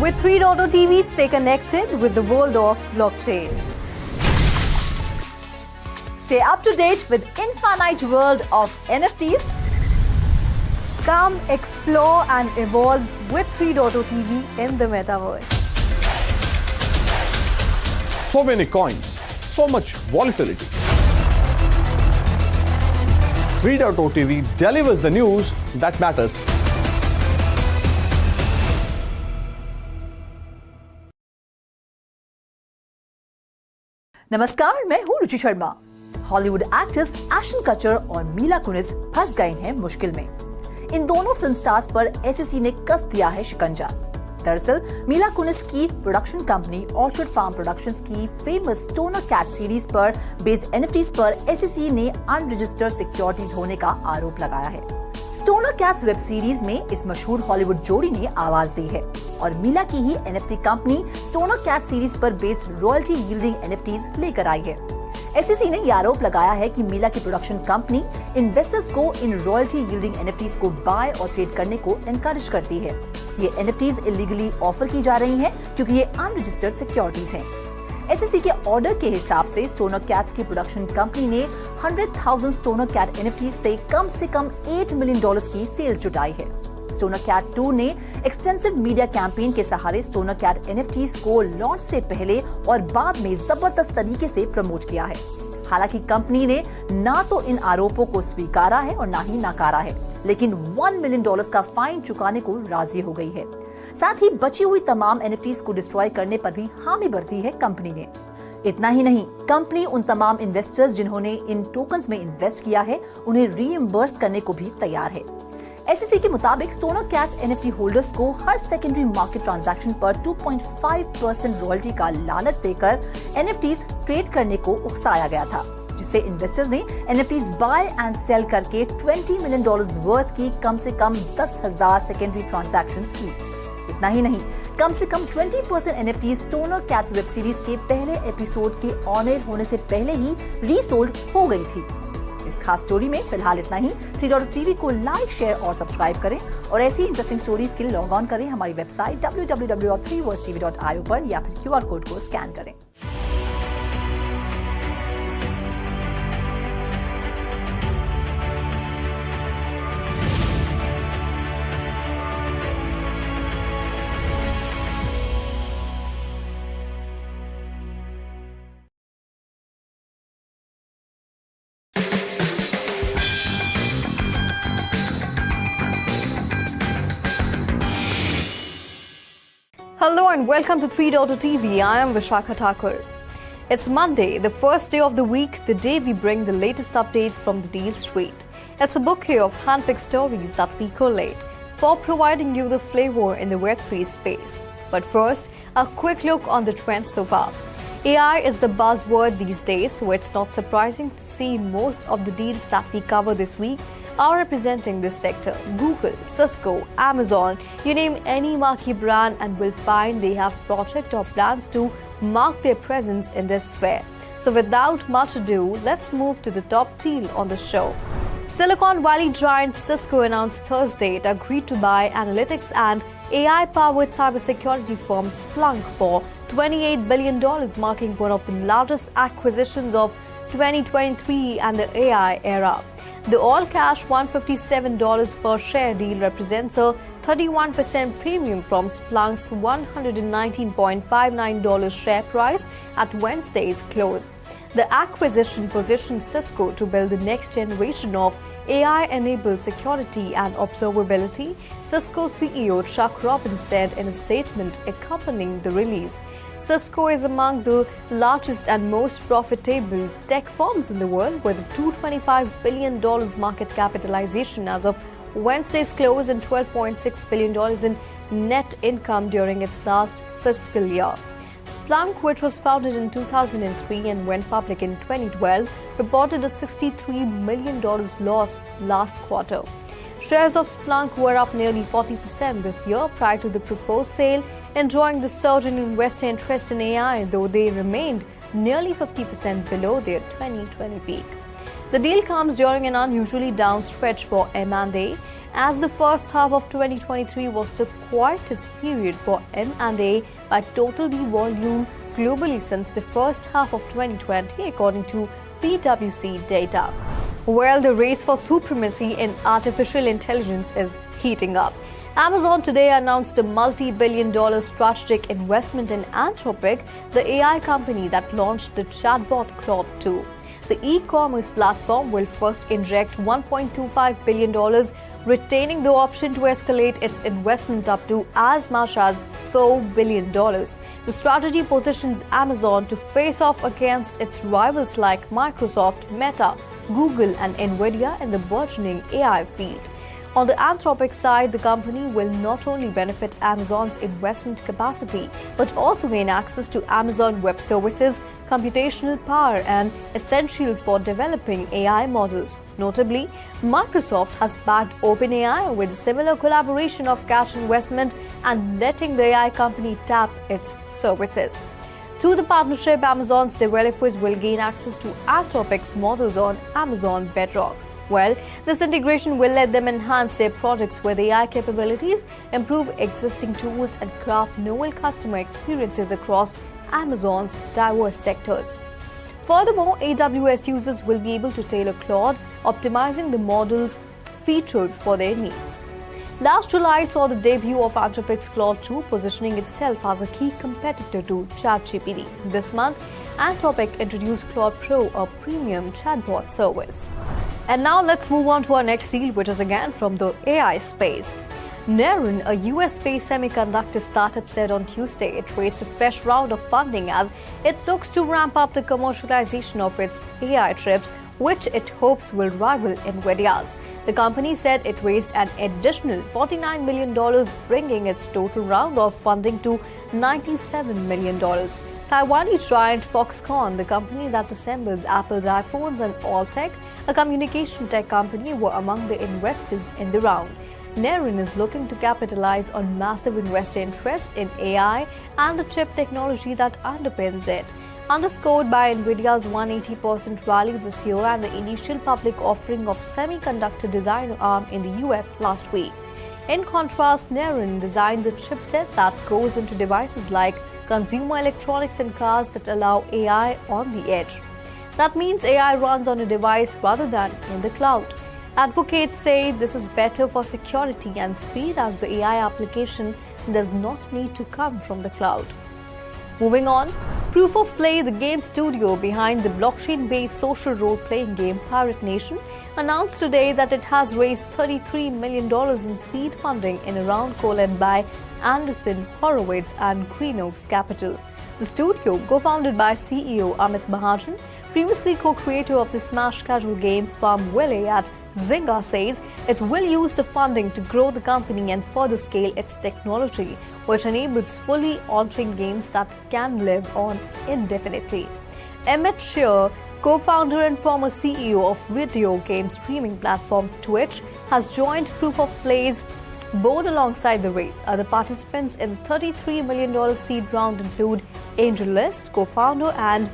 Speaker 2: With 3.2TV, stay connected with the world of blockchain.
Speaker 1: Stay up to date with infinite world of NFTs.
Speaker 2: Come explore and evolve with 3.2TV in the metaverse.
Speaker 3: So many coins, so much volatility. 3.2TV delivers the news that matters.
Speaker 1: नमस्कार, मैं हूँ रुचि Sharma. Hollywood actress Ashton कचर और मीला कुनिस फंस गए हैं मुश्किल में। इन दोनों फिल्म स्टार्स पर एसईसी ने कस दिया है शिकंजा। दरअसल मीला कुनिस की production company Orchard Farm productions की फेमस स्टोनर कैट सीरीज पर बेस्ड एनएफटीज पर एसईसी ने अनरजिस्टर्ड सिक्योरिटीज होने का आरोप लगाया है। स्टोनर कैट्स वेब सीरीज में इस मशहूर हॉलीवुड जोड़ी ने आवाज दी है और मीला की ही NFT company Stoner cat series पर बेस्ड रॉयल्टी यील्डिंग एनएफटीज लेकर आई है। एसईसी ने यह आरोप लगाया है कि मीला की प्रोडक्शन कंपनी इन्वेस्टर्स को इन रॉयल्टी यील्डिंग एनएफटीज को बाय और ट्रेड करने को एनकरेज करती है। ये एनएफटीज इलीगली ऑफर की जा रही हैं क्योंकि ये अनरजिस्टर्ड सिक्योरिटीज हैं। एसईसी के ऑर्डर के हिसाब से स्टोनर कैट्स की प्रोडक्शन कंपनी ने 100,000 स्टोनर कैट एनएफटीज से कम $8 मिलियन की सेल्स जुटाई है। स्टोनर कैट 2 ने एक्सटेंसिव मीडिया कैंपेन के सहारे स्टोनर कैट एनएफटीज को लॉन्च से पहले और बाद में जबरदस्त तरीके से प्रमोट किया है। हालांकि कंपनी ने ना तो इन आरोपों को स्वीकारा है और ना ही नकारा है, लेकिन $1 मिलियन का फाइन चुकाने को राजी हो गई है। साथ ही बची हुई तमाम एनएफटीज को डिस्ट्रॉय करने पर भी हामी भरती है कंपनी ने। इतना ही नहीं, कंपनी उन तमाम इन्वेस्टर्स जिन्होंने इन टोकन्स में इन्वेस्ट किया है उन्हें रीइंबर्स करने को भी तैयार है। एसईसी के मुताबिक स्टोनर कैट्स एनएफटी होल्डर्स को हर सेकेंडरी मार्केट ट्रांजैक्शन पर 2.5% रॉयल्टी का लालच देकर एनएफटीज ट्रेड करने को उकसाया गया था। जिससे इन्वेस्टर्स ने NFTs बाय एंड सेल करके $20 मिलियन वर्थ की कम से कम 10,000 सेकेंडरी ट्रांजैक्शंस की। इतना ही नहीं, कम से कम 20% NFTs toner cats web series के पहले एपिसोड के ऑन एयर होने से पहले ही रीसोल्ड हो गई थी। इस खास स्टोरी में फिलहाल इतना ही। 3.TV को लाइक, शेयर और सब्सक्राइब करें और ऐसी इंटरेस्टिंग स्टोरीज के लिए लॉग ऑन करें हमारी वेबसाइट www.3versetv.io पर या फिर QR कोड को स्कैन करें।
Speaker 2: Hello and welcome to 3.TV. I am Vishakha Thakur. It's Monday, the first day of the week, the day we bring the latest updates from the deal street. It's a bouquet of handpicked stories that we collate for providing you the flavor in the Web3 space. But first, a quick look on the trends so far. AI is the buzzword these days, so it's not surprising to see most of the deals that we cover this week are representing this sector. Google, Cisco, Amazon, you name any marquee brand and will find they have project or plans to mark their presence in this sphere. So without much ado, let's move to the top deal on the show. Silicon Valley giant Cisco announced Thursday it agreed to buy analytics and AI-powered cybersecurity firm Splunk for $28 billion, marking one of the largest acquisitions of 2023 and the AI era. The all-cash $157 per share deal represents a 31% premium from Splunk's $119.59 share price at Wednesday's close. The acquisition positions Cisco to build the next generation of AI-enabled security and observability, Cisco CEO Chuck Robbins said in a statement accompanying the release. Cisco is among the largest and most profitable tech firms in the world, with a $225 billion market capitalization as of Wednesday's close and $12.6 billion in net income during its last fiscal year. Splunk, which was founded in 2003 and went public in 2012, reported a $63 million loss last quarter. Shares of Splunk were up nearly 40% this year prior to the proposed sale, enjoying the surge in investor interest in AI, though they remained nearly 50% below their 2020 peak. The deal comes during an unusually down stretch for M&A, as the first half of 2023 was the quietest period for M&A by total deal volume globally since the first half of 2020, according to PwC data. Well, the race for supremacy in artificial intelligence is heating up. Amazon today announced a multi-billion-dollar strategic investment in Anthropic, the AI company that launched the chatbot Claude 2. The e-commerce platform will first inject $1.25 billion, retaining the option to escalate its investment up to as much as $4 billion. The strategy positions Amazon to face off against its rivals like Microsoft, Meta, Google, and Nvidia in the burgeoning AI field. On the Anthropic side, the company will not only benefit Amazon's investment capacity, but also gain access to Amazon Web Services, computational power, and essential for developing AI models. Notably, Microsoft has backed OpenAI with a similar collaboration of cash investment and letting the AI company tap its services. Through the partnership, Amazon's developers will gain access to Anthropic's models on Amazon Bedrock. Well, this integration will let them enhance their projects with AI capabilities, improve existing tools, and craft novel customer experiences across Amazon's diverse sectors. Furthermore, AWS users will be able to tailor Claude, optimizing the model's features for their needs. Last July saw the debut of Anthropic's Claude 2, positioning itself as a key competitor to ChatGPT. This month, Anthropic introduced Claude Pro, a premium chatbot service. And now let's move on to our next deal, which is again from the AI space. Nerin, a US-based semiconductor startup, said on Tuesday it raised a fresh round of funding as it looks to ramp up the commercialization of its AI chips, which it hopes will rival Nvidia's. The company said it raised an additional $49 million, bringing its total round of funding to $97 million. Taiwanese giant Foxconn, the company that assembles Apple's iPhones, and Alltech, a communication tech company, were among the investors in the round. Nerin is looking to capitalize on massive investor interest in AI and the chip technology that underpins it, underscored by Nvidia's 180% rally this year and the initial public offering of semiconductor design arm in the US last week. In contrast, Nerin designs a chipset that goes into devices like consumer electronics and cars that allow AI on the edge. That means AI runs on a device rather than in the cloud. Advocates say this is better for security and speed as the AI application does not need to come from the cloud. Moving on, Proof of Play, the game studio behind the blockchain-based social role-playing game Pirate Nation, announced today that it has raised $33 million in seed funding in a round co-led by Anderson, Horowitz and Green Oaks Capital. The studio, co-founded by CEO Amit Mahajan, previously co-creator of the smash casual game Farm Willy at Zynga, says it will use the funding to grow the company and further scale its technology, which enables fully on-chain games that can live on indefinitely. Emmett Shear, co-founder and former CEO of video game streaming platform Twitch, has joined Proof of Play's board alongside the race. Other participants in the $33 million seed round include AngelList, co-founder and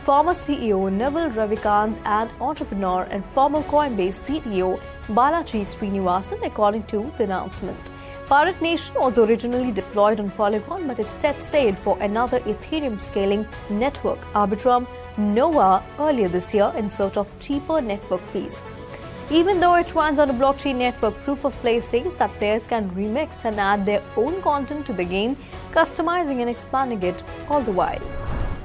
Speaker 2: former CEO Naval Ravikant and entrepreneur and former Coinbase CEO Balaji Srinivasan, according to the announcement. Pirate Nation was originally deployed on Polygon, but it set sail for another Ethereum scaling network, Arbitrum Nova, earlier this year in search of cheaper network fees. Even though it runs on a blockchain network, Proof of Play says that players can remix and add their own content to the game, customizing and expanding it all the while.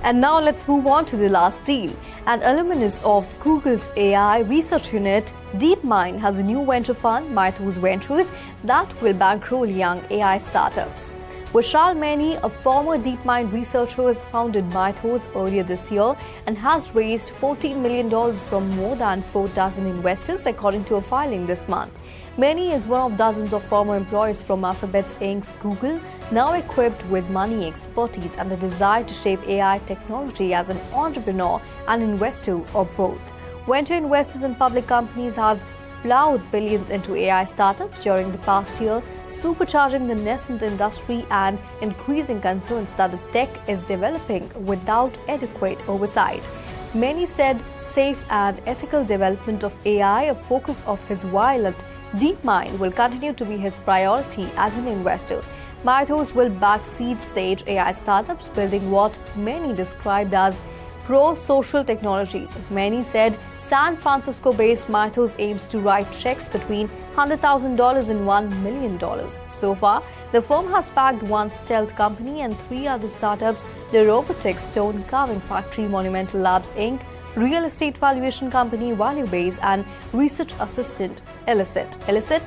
Speaker 2: And now let's move on to the last deal. An alumnus of Google's AI research unit, DeepMind, has a new venture fund, Mythos Ventures, that will bankroll young AI startups. Vishal Maini, a former DeepMind researcher, has founded Mythos earlier this year and has raised $14 million from more than 4 dozen investors, according to a filing this month. Maini is one of dozens of former employees from Alphabet Inc.'s Google, now equipped with money, expertise, and the desire to shape AI technology as an entrepreneur and investor or both. Venture investors in public companies have plowed billions into AI startups during the past year, supercharging the nascent industry and increasing concerns that the tech is developing without adequate oversight. Many said safe and ethical development of AI, a focus of his while at DeepMind, will continue to be his priority as an investor. Mythos will back seed-stage AI startups, building what many described as pro-social technologies. Many said San Francisco-based Mythos aims to write checks between $100,000 and $1 million. So far, the firm has backed one stealth company and 3 other startups: the robotics stone carving factory Monumental Labs Inc., real estate valuation company ValueBase, and research assistant Illicit.